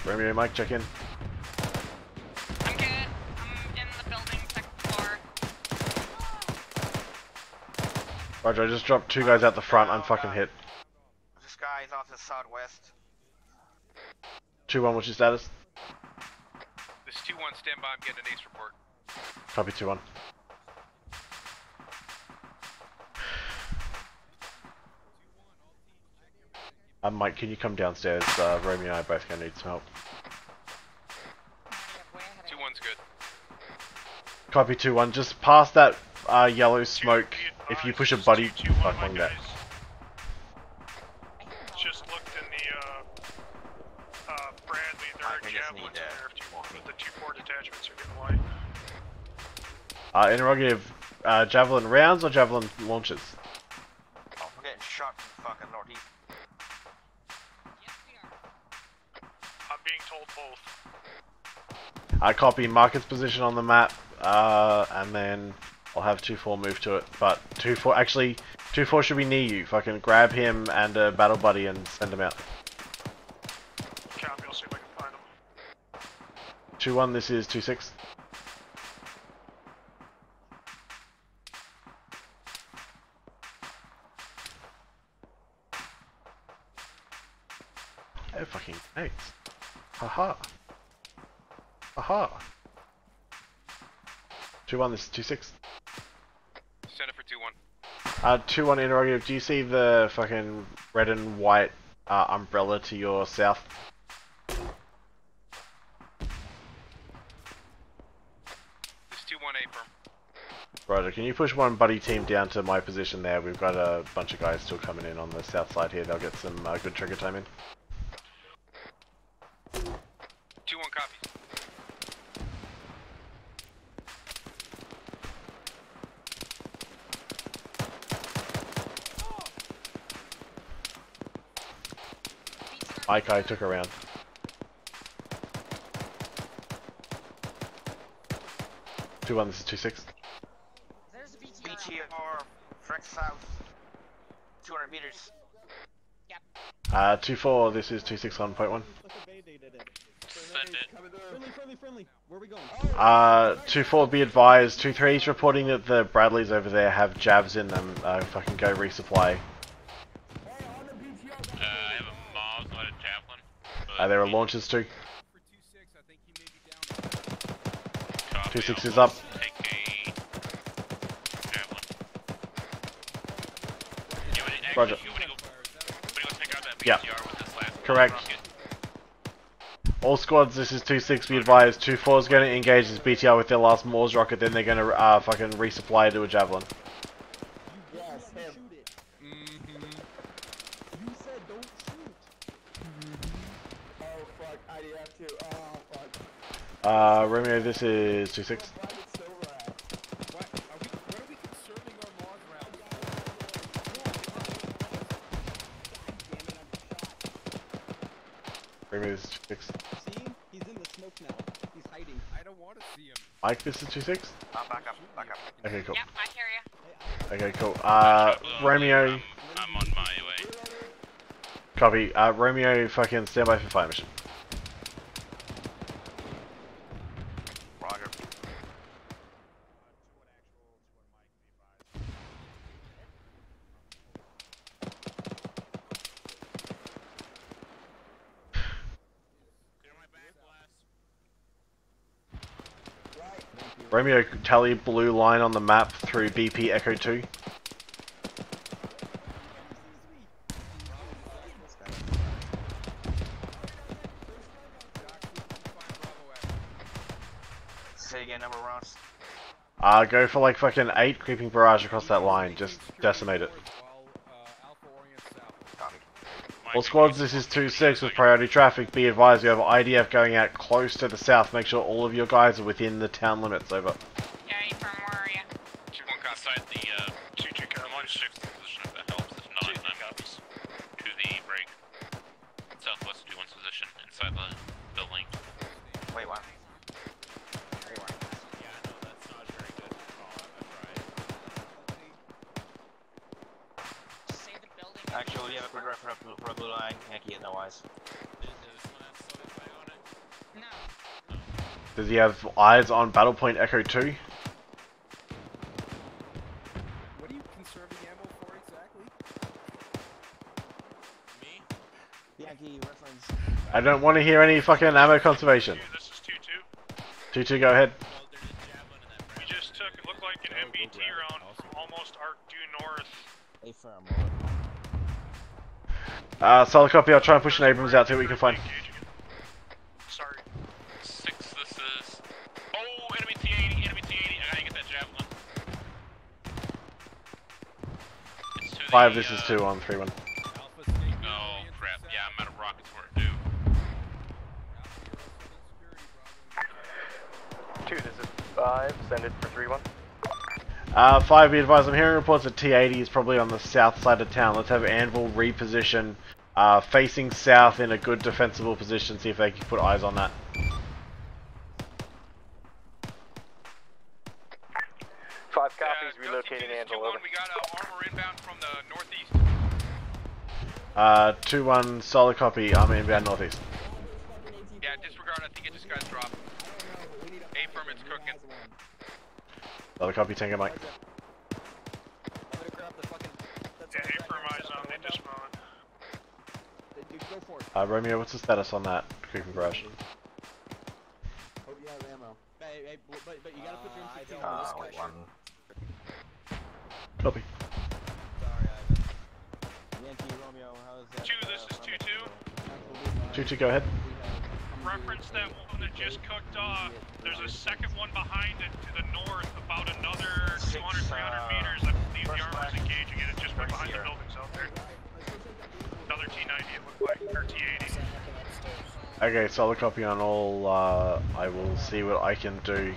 Romeo, Mike, check in. I'm good. I'm in the building, second floor. Roger, I just dropped 2 guys out the front. I'm fucking hit. This guy is off to the southwest. 2-1, what's your status? This is 2-1, stand by, I'm getting an ace report. Copy 2-1. Mike, can you come downstairs? Romeo and I both gonna need some help. 2-1's good. Copy 2-1. Just past that yellow smoke. If you push a buddy, fuck on that. Just looked in the Bradley. There are javelins in there if you want, but the 2-4 detachments are getting light. Interrogative. Javelin rounds or javelin launches? Oh, we're getting shot from fucking northeast. I'm being told both. I copy Marcus' position on the map, and then I'll have 2-4 move to it. But 2-4, actually, 2-4 should be near you. Fucking grab him and a battle buddy and send him out. Copy, I'll see if I can find him. 2-1, this is 2-6. Oh, fucking thanks. Haha. Haha. 2-1, this is 2-6. Send it for 2-1. 2-1 interrogative, do you see the fucking red and white umbrella to your south? This is 2-1 A firm. Roger, can you push one buddy team down to my position there? We've got a bunch of guys still coming in on the south side here. They'll get some good trigger time in. 2-1 copies. Ike, I took a round. Two one, this is 2-6. BTR, Frex South, 200 meters. 2-4, this is 2-6 on point 1. Send it. Friendly. Where are we going? 2-4, be advised. 2-3 is reporting that the Bradleys over there have jabs in them. Fucking go resupply. I have a Mars, not a Javelin. There are launches too. Copy, 2-6 is I'll up. Take a Javelin. Roger. You wanna go take out that Yeah. BTR with this last Correct. rocket? All squads, this is 2-6, be advised. 2-4 is going to engage this BTR with their last Moors rocket, then they're going to fucking resupply to a Javelin. Yes, him. You said don't shoot. Oh fuck, IDF too. Oh fuck. Romeo, this is 2-6. Romeo, this is 2-6. See? He's in the smoke now. He's hiding. I don't want to see him. Mike, this is 2-6. Back up. Okay, cool. Yep, I hear ya. Okay, cool. Romeo. I'm on my way. Copy. Romeo, fucking stand by for fire mission. Roger. Romeo, tally blue line on the map through BP Echo 2. Say again, number of rounds. Go for like fucking 8 creeping barrage across that line. Just decimate it. Copy. My All squads, this is 2-6 with priority traffic. Be advised, you have IDF going out close to the south. Make sure all of your guys are within the town limits. Over. Yeah, from where are you? 2-1 outside the 2-2 I'm on 6th position if that helps. If not, I'm copies. To the break. Southwest 2-1's position inside the building. Wait, what? Yeah, no, that's not very good call. Say the building. Actually, we have a good ref for a blue line. Yankee, no eyes. No. Does he have eyes on Battle Point Echo 2? What are you conserving ammo for exactly? Me? Yankee reference. I don't want to hear any fucking ammo conservation. This is 2-2. 2-2, go ahead. We just took, it looked like an MBT round from almost arc due north. Affirm. Solid copy, I'll try and push an Abrams out, see what we can find. Sorry. 6, this is... Oh, enemy T-80, enemy T-80. I gotta get that javelin. It's to 5, the, this is 2 on 3-1. Oh, crap. Yeah, I'm out of rockets for it, due. 2, this is 5. Send it for 3-1. 5, be advised, I'm hearing reports that T-80 is probably on the south side of town. Let's have Anvil reposition, facing south in a good defensible position, see if they can put eyes on that. Five copies, relocating Anvil, over. We got armor inbound from the northeast. 2-1, solid copy, I'm inbound northeast. Yeah, disregard, I think it just got dropped. A-firm, it's cooking. Solid copy, Tango Mike. Yeah, A-firm eyes on, they dismount. Go for it. Romeo, what's the status on that creeping barrage? Hope you have ammo. Hey, but you gotta put your M16 on this guy. Copy. Sorry, Ivan. Yankee, Romeo, how's that? 2, this is 2-2. 2-2, go ahead. Reference that one that just cooked off. There's a second one behind it to the north, about another 200, 300 meters. I believe the armor's engaging it. It just went behind the buildings out there. Another T-90 it looked like, or T-80. Okay, solid copy on all, I will see what I can do.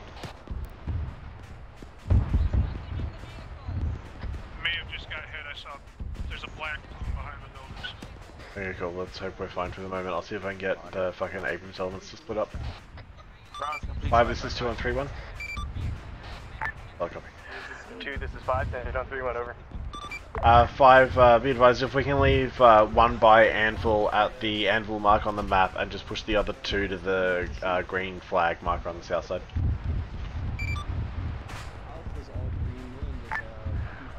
May have just got hit, I saw there's a black plume behind the buildings. Okay, cool, let's hope we're fine for the moment. I'll see if I can get the fucking Abrams elements to split up. 5, this is 2 on 3-1. Solid copy. 2, this is 5. Send it on 3-1, over. 5, be advised, if we can leave 1 by Anvil at the Anvil mark on the map and just push the other 2 to the green flag marker on the south side.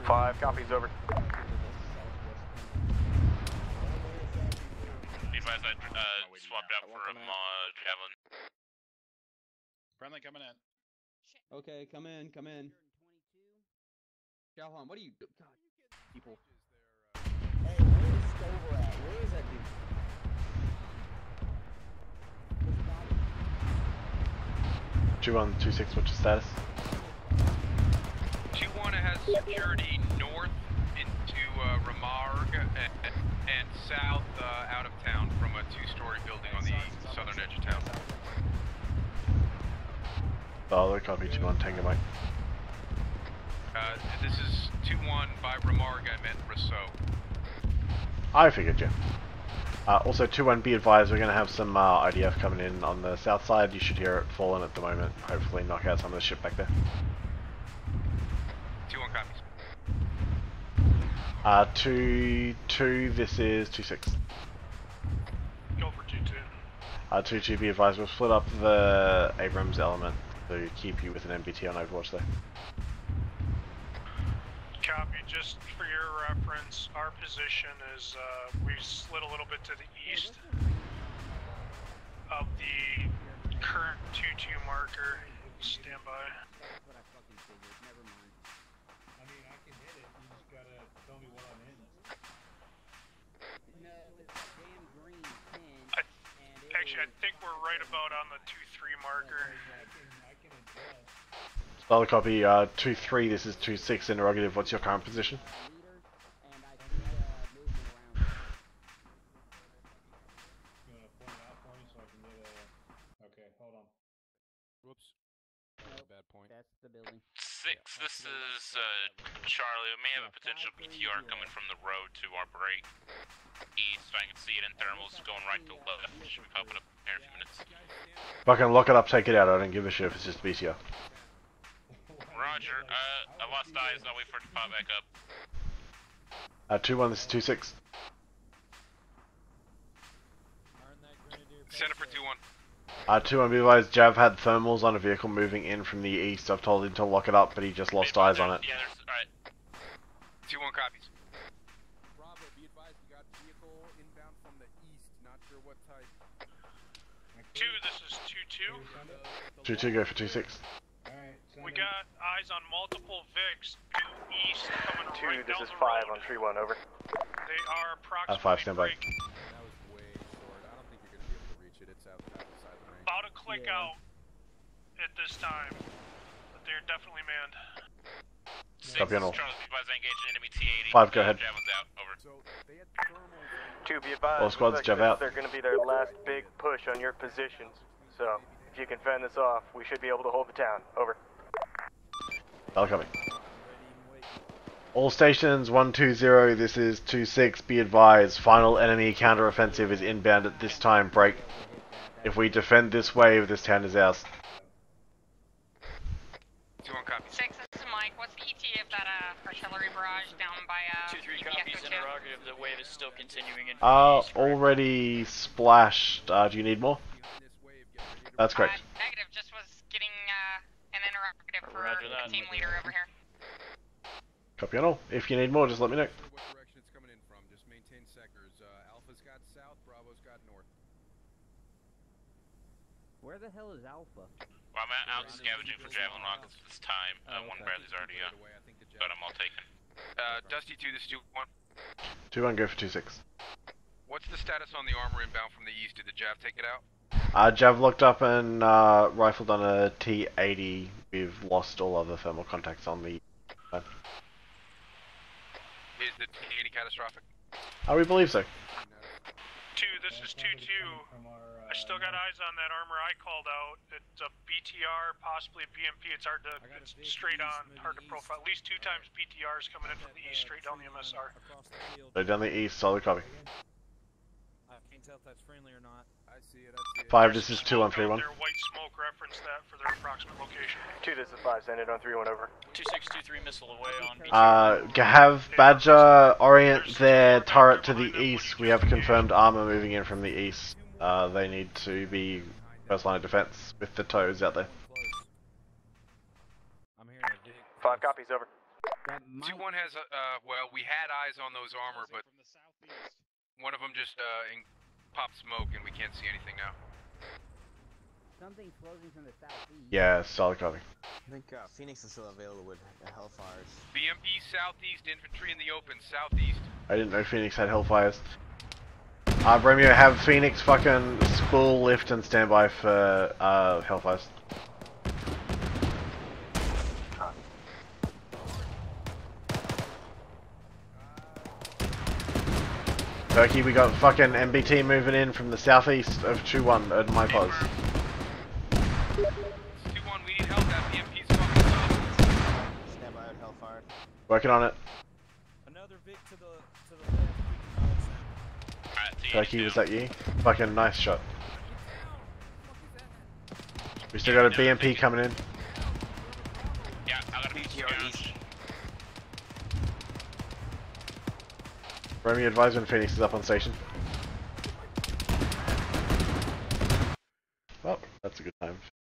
5, copies, over. Be advised, I swapped out for a javelin. Friendly coming in. Okay, come in, come in. Calhoun, what are you doing? God, people. Hey, where's Stover at? Where is that dude? 2-1, 2-6, what's your status? 2-1 has security north into Remarg and south out of town from a 2-story building on the southern edge of town. Solid copy, 2-1, Tango Mike. This is 2-1 by Remarg, I meant Rousseau. I figured you. Also, 2-1, be advised, we're going to have some IDF coming in on the south side. You should hear it falling at the moment. Hopefully knock out some of the shit back there. 2-1 copies. 2-2, this is 2-6. Go for 2-2. 2-2, be advised, we'll split up the Abrams element to keep you with an MBT on Overwatch there. Copy, just for your reference, our position is, we slid a little bit to the east of the current 2-2 marker. Stand by. That's what I fucking figured, never mind. I mean, I can hit it, you just gotta tell me what I'm in. No, it's a damn green pin. Actually, I think we're right about on the 2-3 marker. I can adjust. Solid copy, 2-3, this is 2-6, interrogative, what's your current position? hold on. Whoops. Bad point. That's the building. 6, this is Charlie. We may have a potential BTR coming from the road to our break east. I can see it in thermals going right to left. Should be popping up here in a few minutes. Fucking lock it up, take it out. I don't give a shit if it's just BTR. Roger. I lost eyes. I'll wait for it to pop back up. 2-1, this is 2-6. Send it for 2-1. 2-1, be advised, Jav had thermals on a vehicle moving in from the east. I've told him to lock it up, but he just lost eyes on it. Yeah, there's. Alright. 2-1 copies. Bravo, be advised, we got vehicle inbound from the east. Not sure what type. 2, this is 2-2. 2-2, go for 2-6. We got eyes on multiple Vics due east coming 2, right this down is the 5 road. on 3-1, over. They are approximately 5, stand by. That was way short. I don't think you're gonna be able to reach it. It's outside the range. About to click out at this time, but they're definitely manned. 6, Copy on all. Charles, be advised, I engaged an enemy T-80. 5, go ahead. Javel's out. Over. So they had thermals. 2, be advised. All squads, Jav out. They're going to be their last big push on your positions. So, if you can fend this off, we should be able to hold the town. Over. I'll coming. All stations 120, this is 2-6, be advised, final enemy counter-offensive is inbound at this time, break. If we defend this wave, this town is ours. 2-1 copy. 6, this is Mike. What's the ETA of that artillery barrage down by 2-3 copies interrogative. The wave is still continuing in. Already splashed. Do you need more? That's correct. Negative. Just was getting an interrogative for the team leader over here. Copy on all. If you need more, just let me know. What direction it's coming in from? Just maintain sectors. Alpha's got south, Bravo's got north. Where the hell is Alpha? Well, I'm out scavenging for javelin rockets this time. One Bradley's already but I'm all taken. Dusty 2, this is 2-1. 2-1, go for 2-6. What's the status on the armor inbound from the east? Did the Jav take it out? Jav looked up and rifled on a T-80. We've lost all other thermal contacts on the... Is the T-80 catastrophic? we believe so. 2, this is 2-2. I still got eyes on that armor I called out. It's a BTR, possibly a BMP. It's hard to, it's straight on, hard to profile. At least 2 times BTRs coming in from the east, straight down the MSR. So down the east, solid copy. I can't tell if that's friendly or not. I see it, I see it. 5, this is 2-1, 3-1. Their white smoke reference that for their approximate location. 2, this is 5, send it on 3-1, over. 2623 missile away on Have Badger orient their turret to the east. We have confirmed Arma moving in from the east. They need to be first line of defense with the toes out there. I'm hearing a dick. 5 copies, over. 2-1 has, well, we had eyes on those armor, but one of them just popped smoke and we can't see anything now. Something's floating from the southeast. Yeah, solid copy. I think Phoenix is still available with Hellfires. BMP southeast, infantry in the open, southeast. I didn't know Phoenix had Hellfires. Romeo, have Phoenix fucking spool, lift, and stand by for Hellfires. Turkey, we got fucking MBT moving in from the southeast of 2-1 at my pause. 2-1, we need help. That BMP's fucking up. Stand by with Hellfire. Working on it. Another Vic to the left. Turkey, was that you? Fucking nice shot. We still got a BMP coming in. Yeah, I got a BTR east. Romeo, advise when Phoenix is up on station. Well, that's a good time for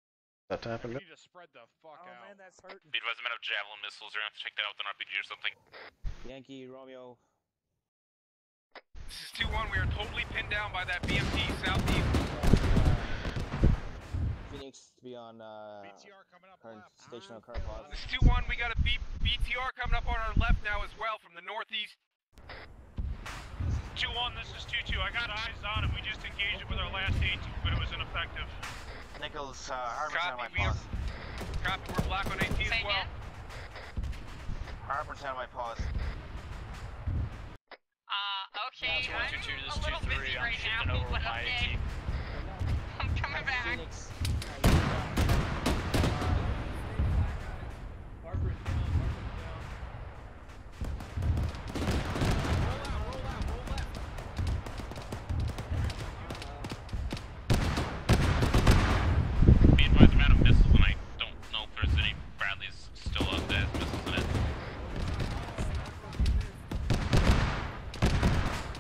that to happen. We need to spread the fuck out. Man, that's hurting. Be advised, I'm out of javelin missiles. You're gonna have to check that out with an RPG or something. Yankee, Romeo. This is 2-1, we are totally pinned down by that BMP southeast. Phoenix to be on BTR coming up current left. station on current pause. This is 2-1, we got a BTR coming up on our left now as well from the northeast. 2-1, this is 2-2. I got eyes on it. We just engaged it with our last A2, but it was ineffective. Nichols, Hardman's on my Copy, pause. Copy, we're black on AT as well. Hardman's on my pause. Okay, That's 122 to this I'm a little 23. busy I'm right shifting now, over but with my okay. AT. I'm coming back. Phoenix,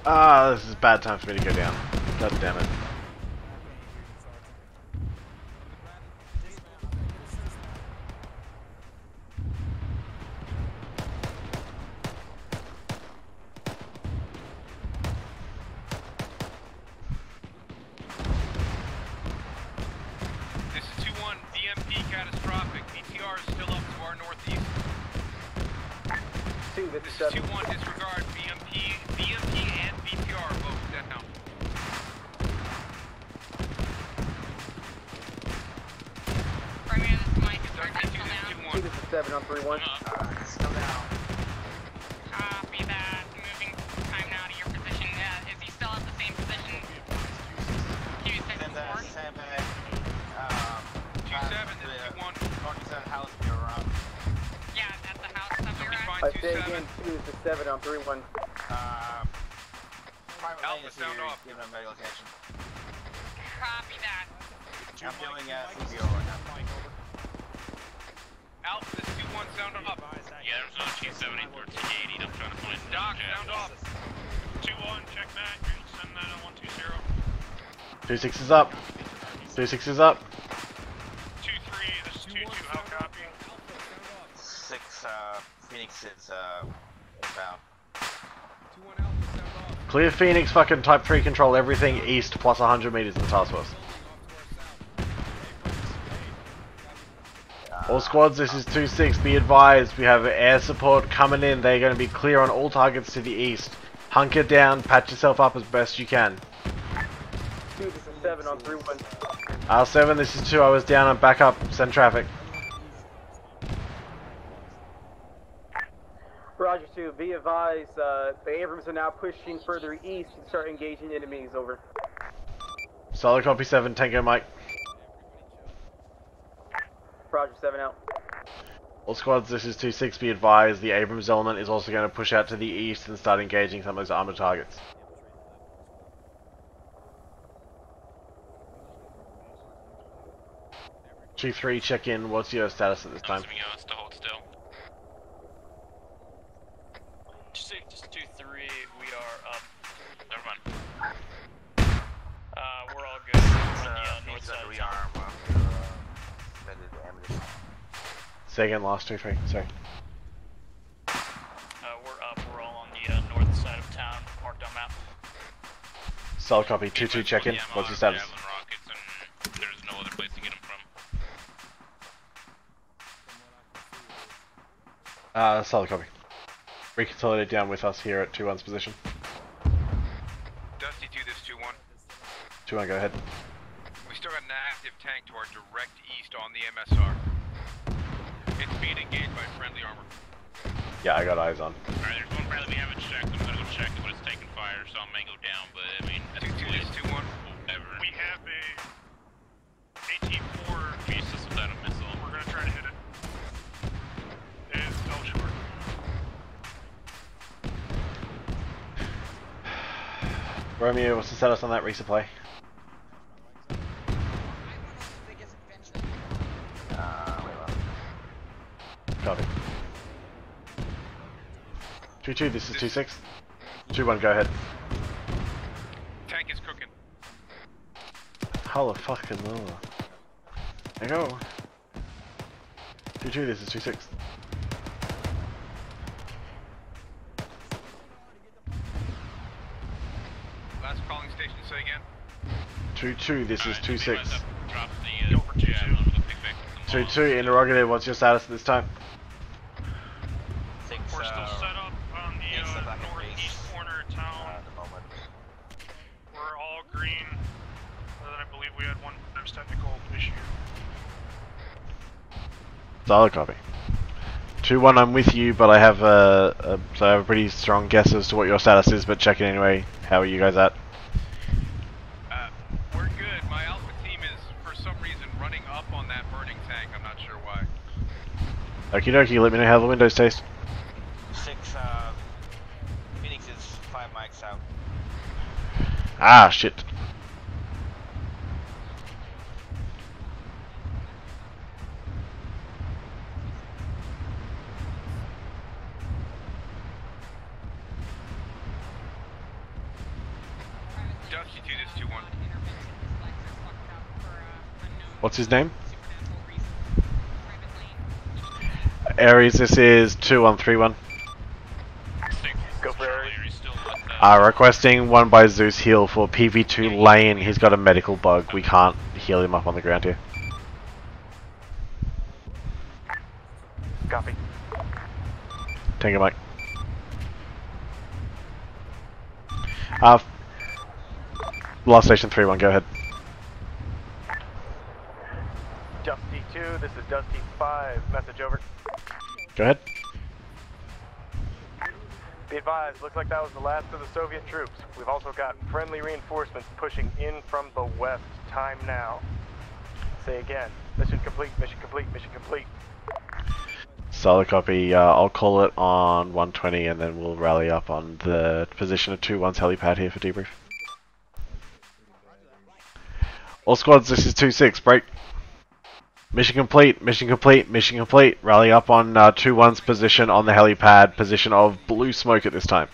Ah, this is a bad time for me to go down. God damn it. This is 2-1, DMP catastrophic. BTR is still up to our northeast. This is 2-1, disregard. BMP and BTR both down. Romeo, this is Mike. Is Sergeant still down? This is 7 on 3-1. Still down. Copy that. Moving time now to your position. Is he still at the same position? Q6 4? 7. 2-7, this is 2-1. North side house, you're around. Yeah, at the house that we were at. I say again, 2 is the 7 on 3-1. Alpha, sound off. Giving them my location. Copy that. I'm doing CBO right now. Alpha, this is 2-1, sound off. Yeah, there's no T-70 or T-80. I'm trying to find it. Doc, sound off. 2-1, check that. Send that on 120. 2-6 is up. 2-6 is up. 2-3, this is 2-2, how copy? 6, Phoenix is, inbound. Clear Phoenix, fucking type 3 control everything east plus 100 meters in the task force. All squads, this is 2-6, be advised, we have air support coming in, they're going to be clear on all targets to the east. Hunker down, patch yourself up as best you can. 2, this is 7 on 3-1. R7, this is 2, I was down and back up, send traffic. Roger 2, be advised, the Abrams are now pushing further east and start engaging enemies, over. Solid copy 7, Tango Mike. Roger 7 out. All squads, this is 2-6, be advised, the Abrams element is also going to push out to the east and start engaging some of those armored targets. G3, check in, what's your status at this time? To hold still. Just 2-3, we are up. Never mind. We're all good. We're on the north side of town. Say again, last 2-3, sorry. We're up, we're all on the north side of town, marked on map. Solid copy, 2-2, check in, what's your status? There's no other place to get them from. Solid copy. Reconsolidate down with us here at 2-1's position. Dusty 2, this is 2-1. 2-1, go ahead. We still got an active tank to our direct east on the MSR. It's being engaged by friendly armor. Yeah, I got eyes on. Alright, there's one Bradley we haven't checked. I'm gonna go check it, but it's taking fire, so I may go down, but I mean, that's 2-2, this is 2-1. Whatever. We have a 18-4 Jesus without a missile. We're gonna try to hit it. It fell short. Romeo, what's the status on that resupply? Copy. 2-2, this is 2-6. 2-1, go ahead. Tank is cooking. Holla fucking no. There you go. 2-2, this is 2-6. Last calling station, say again. 2-2, this is 2-6. Drop the, 2-2, interrogative, what's your status at this time? We're still set up on the northeast corner of town. We're all green. Other than I believe we had one technical issue. Solid copy. 2-1, I'm with you, but I have so I have a pretty strong guess as to what your status is, but check it anyway. How are you guys at? We're good. My Alpha team is, for some reason, running up on that burning tank. I'm not sure why. Okie dokie, let me know how the windows taste. 6, Phoenix is 5 mics out. Ah, shit. Dusty 2, this 2-1. What's his name? Aries, this is 2131. Go for Aries. Requesting one by Zeus heal for PV2 Lane. He's got a medical bug. We can't heal him up on the ground here. Copy. Tango Mike. Last station 3-1, go ahead. Dusty 2, this is Dusty 5. Message over. Go ahead. Be advised, looks like that was the last of the Soviet troops. We've also got friendly reinforcements pushing in from the west. Time now. Say again. Mission complete, mission complete, mission complete. Solid copy. I'll call it on 120 and then we'll rally up on the position of 2-1's helipad here for debrief. All squads, this is 2-6, break. Mission complete, mission complete, mission complete. Rally up on 2-1's position on the helipad, position of blue smoke at this time.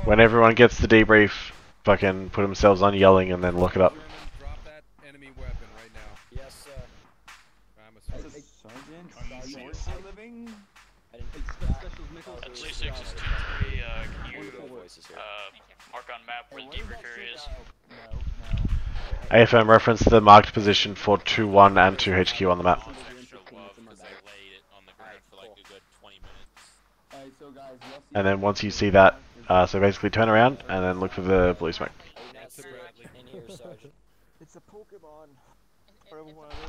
When everyone gets the debrief, fucking put themselves on yelling and then look it up. Mark on map where the debrief area is. AFM reference the marked position for 2-1 and 2HQ on the map. And then once you see that, so basically turn around and then look for the blue smoke. It's a Pokemon.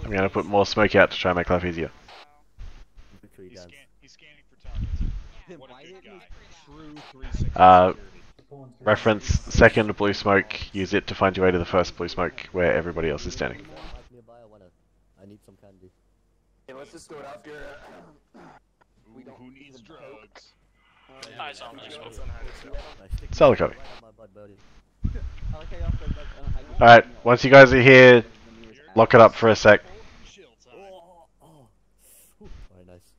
I'm going to put more smoke out to try and make life easier. He's scanning for targets. What a good guy. True 360. Reference second blue smoke, use it to find your way to the first blue smoke where everybody else is standing. I need some candy. Okay, let's just do it after. Who needs drugs? Eyes on blue smoke. Solid copy. Alright, once you guys are here, lock it up for a sec. Very nice.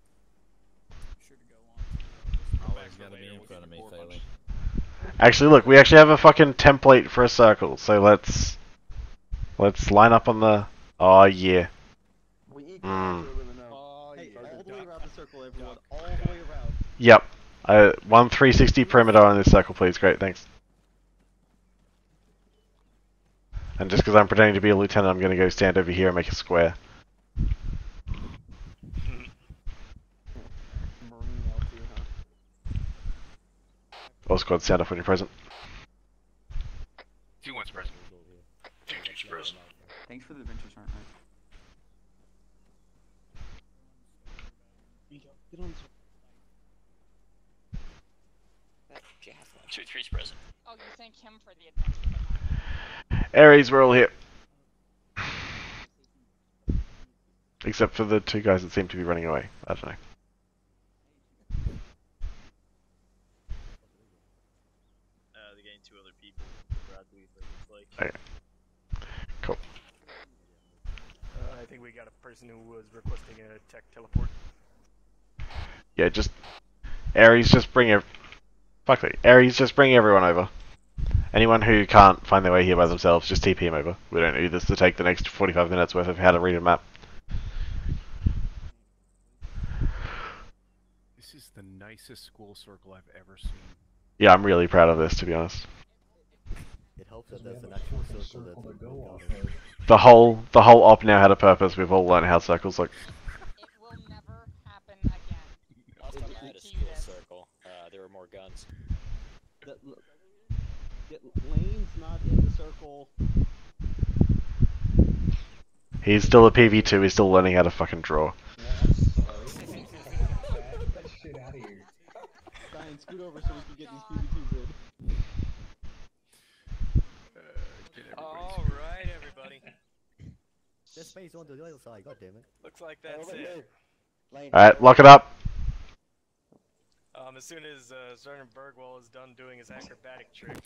Actually, look, we actually have a fucking template for a circle, so let's line up on the. Oh yeah. Hey, all the way around the circle, everyone. All the way around. Yep. 1 360 perimeter on this circle, please. Great, thanks. And just because I'm pretending to be a lieutenant, I'm going to go stand over here and make a square. All squads, stand off when you're present. 2-1's present. 2-2's present. Thanks for the adventures, aren't Get on. 2-3's present. Oh, you thank him for the adventure. Aries, we're all here. Except for the two guys that seem to be running away. I don't know. They're getting 2 other people. Bradley, it looks like. Okay. Cool. I think we got a person who was requesting a tech teleport. Yeah, just Aries, just bring Aries, just bring everyone over. Anyone who can't find their way here by themselves, just TP them over. We don't need this to take the next 45 minutes worth of how to read a map. This is the nicest school circle I've ever seen. Yeah, I'm really proud of this, to be honest. It helps that there's an actual circle that The whole op now had a purpose. We've all learned how circles look. It will never happen again. Last time I had a school circle, there were more guns. Lane's not in the circle. He's still a PV2, he's still learning how to fucking draw. Shit out of here. Ryan, scoot over so we can get these PvPs in. Alright, everybody. There's space on the other side, god damn it. Looks like that's it. Alright, lock it up. As soon as Sergeant Bergwall is done doing his acrobatic trick.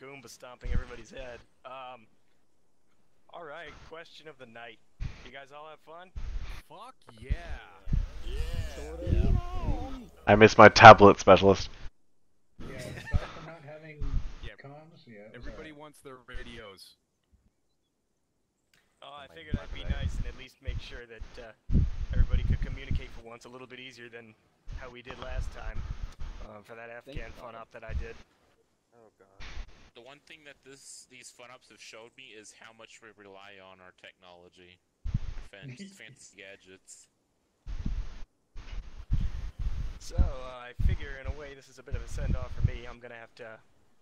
Goomba stomping everybody's head. Alright, question of the night. You guys all have fun? Fuck yeah! Yeah. I miss my tablet specialist. Yeah, aside from not having comms, yeah. Everybody wants their radios. Oh, I figured I'd be nice and at least make sure that everybody could communicate for once a little bit easier than how we did last time for that Afghan fun-up that I did. Oh god. The one thing that these fun-ups have showed me is how much we rely on our technology. Fancy gadgets. So, I figure in a way this is a bit of a send-off for me. I'm gonna have to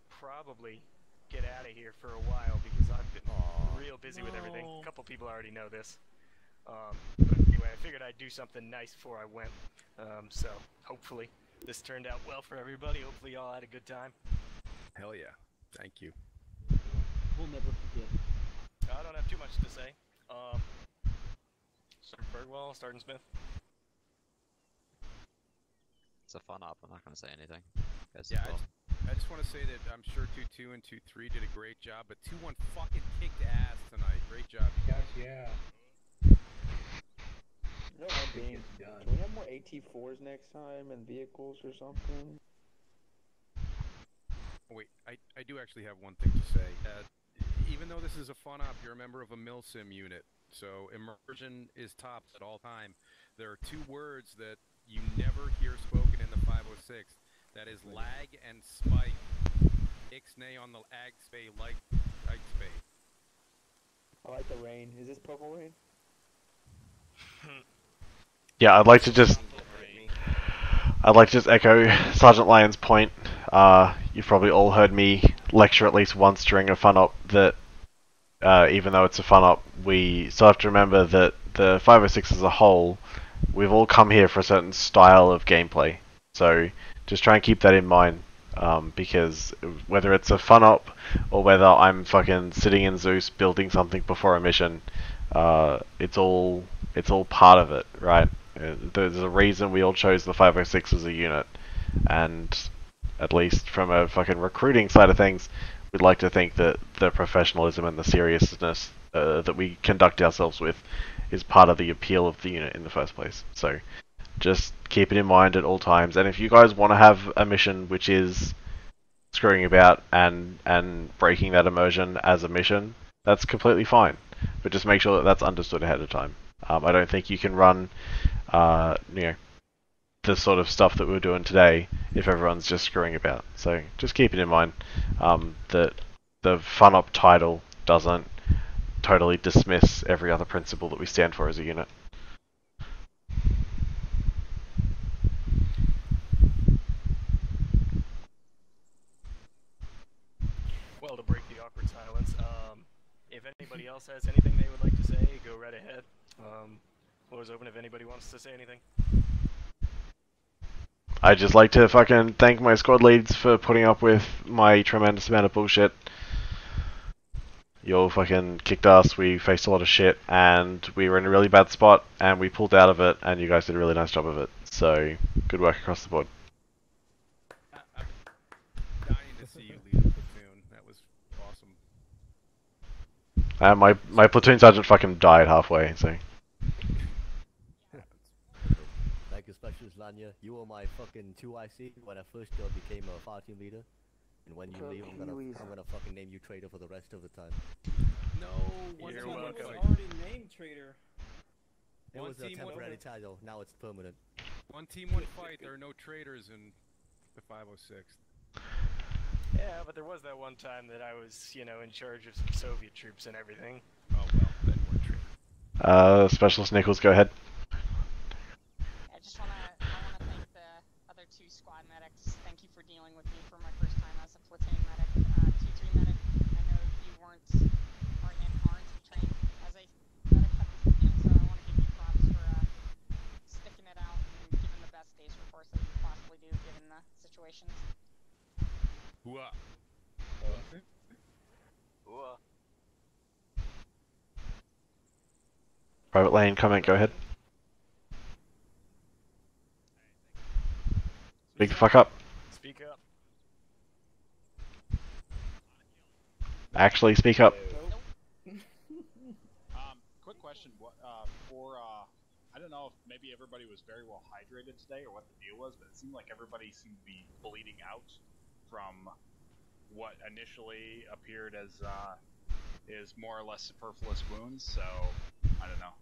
probably get out of here for a while because I've been real busy with everything. A couple people already know this. But anyway, I figured I'd do something nice before I went. So, hopefully, this turned out well for everybody. Hopefully y'all had a good time. Hell yeah. Thank you. We'll never forget. I don't have too much to say. Sergeant Bergwall, Sergeant Smith. It's a fun op, I'm not going to say anything. Yeah, I just want to say that I'm sure 2-2 and 2-3 did a great job, but 2-1 fucking kicked ass tonight. Great job. Yes, yeah. You know what, Bean? Can we have more AT4s next time and vehicles or something? Wait, I do actually have one thing to say. Even though this is a fun op, you're a member of a milsim unit, so immersion is tops at all time. There are two words that you never hear spoken in the 506. That is lag and spike. Ixnay on the ag spay like ag spay. I like the rain. Is this purple rain? Yeah, I'd like to just echo Sergeant Lyon's point. You've probably all heard me lecture at least once during a fun op that even though it's a fun op, we still have to remember that the 506 as a whole, we've all come here for a certain style of gameplay. So just try and keep that in mind, because whether it's a fun op or whether I'm fucking sitting in Zeus building something before a mission, it's all part of it, right? There's a reason we all chose the 506 as a unit, and at least from a fucking recruiting side of things, we'd like to think that the professionalism and the seriousness that we conduct ourselves with is part of the appeal of the unit in the first place. So just keep it in mind at all times, and if you guys want to have a mission which is screwing about and breaking that immersion as a mission, that's completely fine, but just make sure that that's understood ahead of time. I don't think you can run the sort of stuff that we're doing today if everyone's just screwing about. So just keep it in mind that the fun op title doesn't totally dismiss every other principle that we stand for as a unit. Well, to break the awkward silence, if anybody else has anything they would like to say, go right ahead. Floor is open if anybody wants to say anything. I'd just like to fucking thank my squad leads for putting up with my tremendous amount of bullshit. You all fucking kicked ass, we faced a lot of shit, and we were in a really bad spot, and we pulled out of it, and you guys did a really nice job of it. So, good work across the board. I'm dying to see you lead a platoon. That was awesome. My platoon sergeant fucking died halfway, so... Thank you, Specialist Lanya. You were my fucking 2IC when I first became a fire team leader. And when you leave, I'm gonna fucking name you traitor for the rest of the time. No, you're welcome. Already named traitor. It was a temporary title, now it's permanent. One team, one fight. There are no traitors in the 506. Yeah, but there was that one time that I was, in charge of some Soviet troops and everything. Oh well, then we're traitor. Specialist Nichols, go ahead. I wanna thank the other two squad medics. Thank you for dealing with me for my first time as a platoon medic. 2-3 medic, I know you aren't trained as a medic at this weekend, so I want to give you props for sticking it out and giving the best days reports that you can possibly do given the situations. Hooah. Hooah. Private Lane, comment, go ahead. Speak the fuck up. Speak up. Actually, speak up. Quick question. I don't know if maybe everybody was very well hydrated today or what the deal was, but it seemed like everybody seemed to be bleeding out from what initially appeared as is more or less superfluous wounds. So I don't know.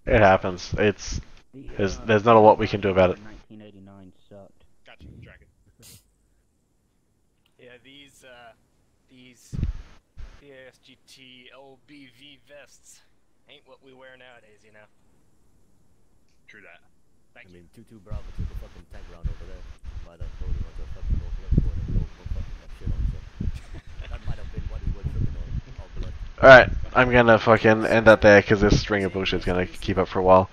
It happens. There's not a lot we can do about it. 1989 sucked. Gotcha, Dragon. Yeah, these SSgt LBV vests ain't what we wear nowadays, you know. True that. Thank you. I mean, 2-2 Bravo took a fucking tank round over there by that holding onto a fucking northwest corner and go fucking that shit on, so that might have been what he was looking on, all blood. Alright, I'm gonna fucking end that there because this string of bullshit's gonna keep up for a while.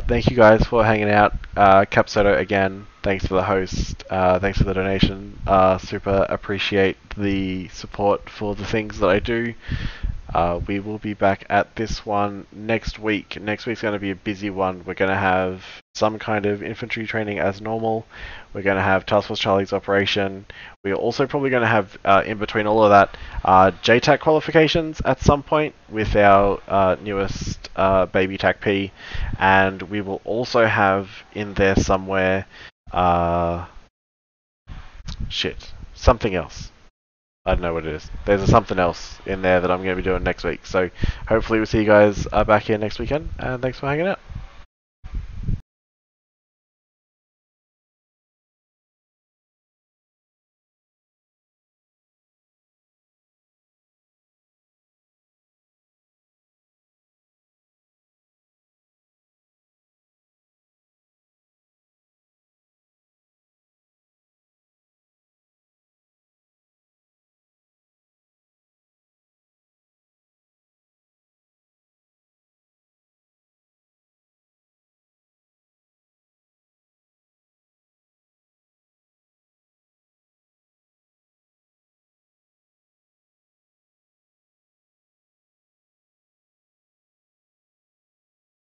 Thank you guys for hanging out. Capsoto again, thanks for the host, thanks for the donation. Super appreciate the support for the things that I do. We will be back at this one next week. Next week's going to be a busy one. We're going to have some kind of infantry training as normal. We're going to have Task Force Charlie's operation. We're also probably going to have, in between all of that, JTAC qualifications at some point with our newest baby TACP. And we will also have in there somewhere, something else. I don't know what it is. There's something else in there that I'm going to be doing next week. So hopefully we'll see you guys back here next weekend. And thanks for hanging out.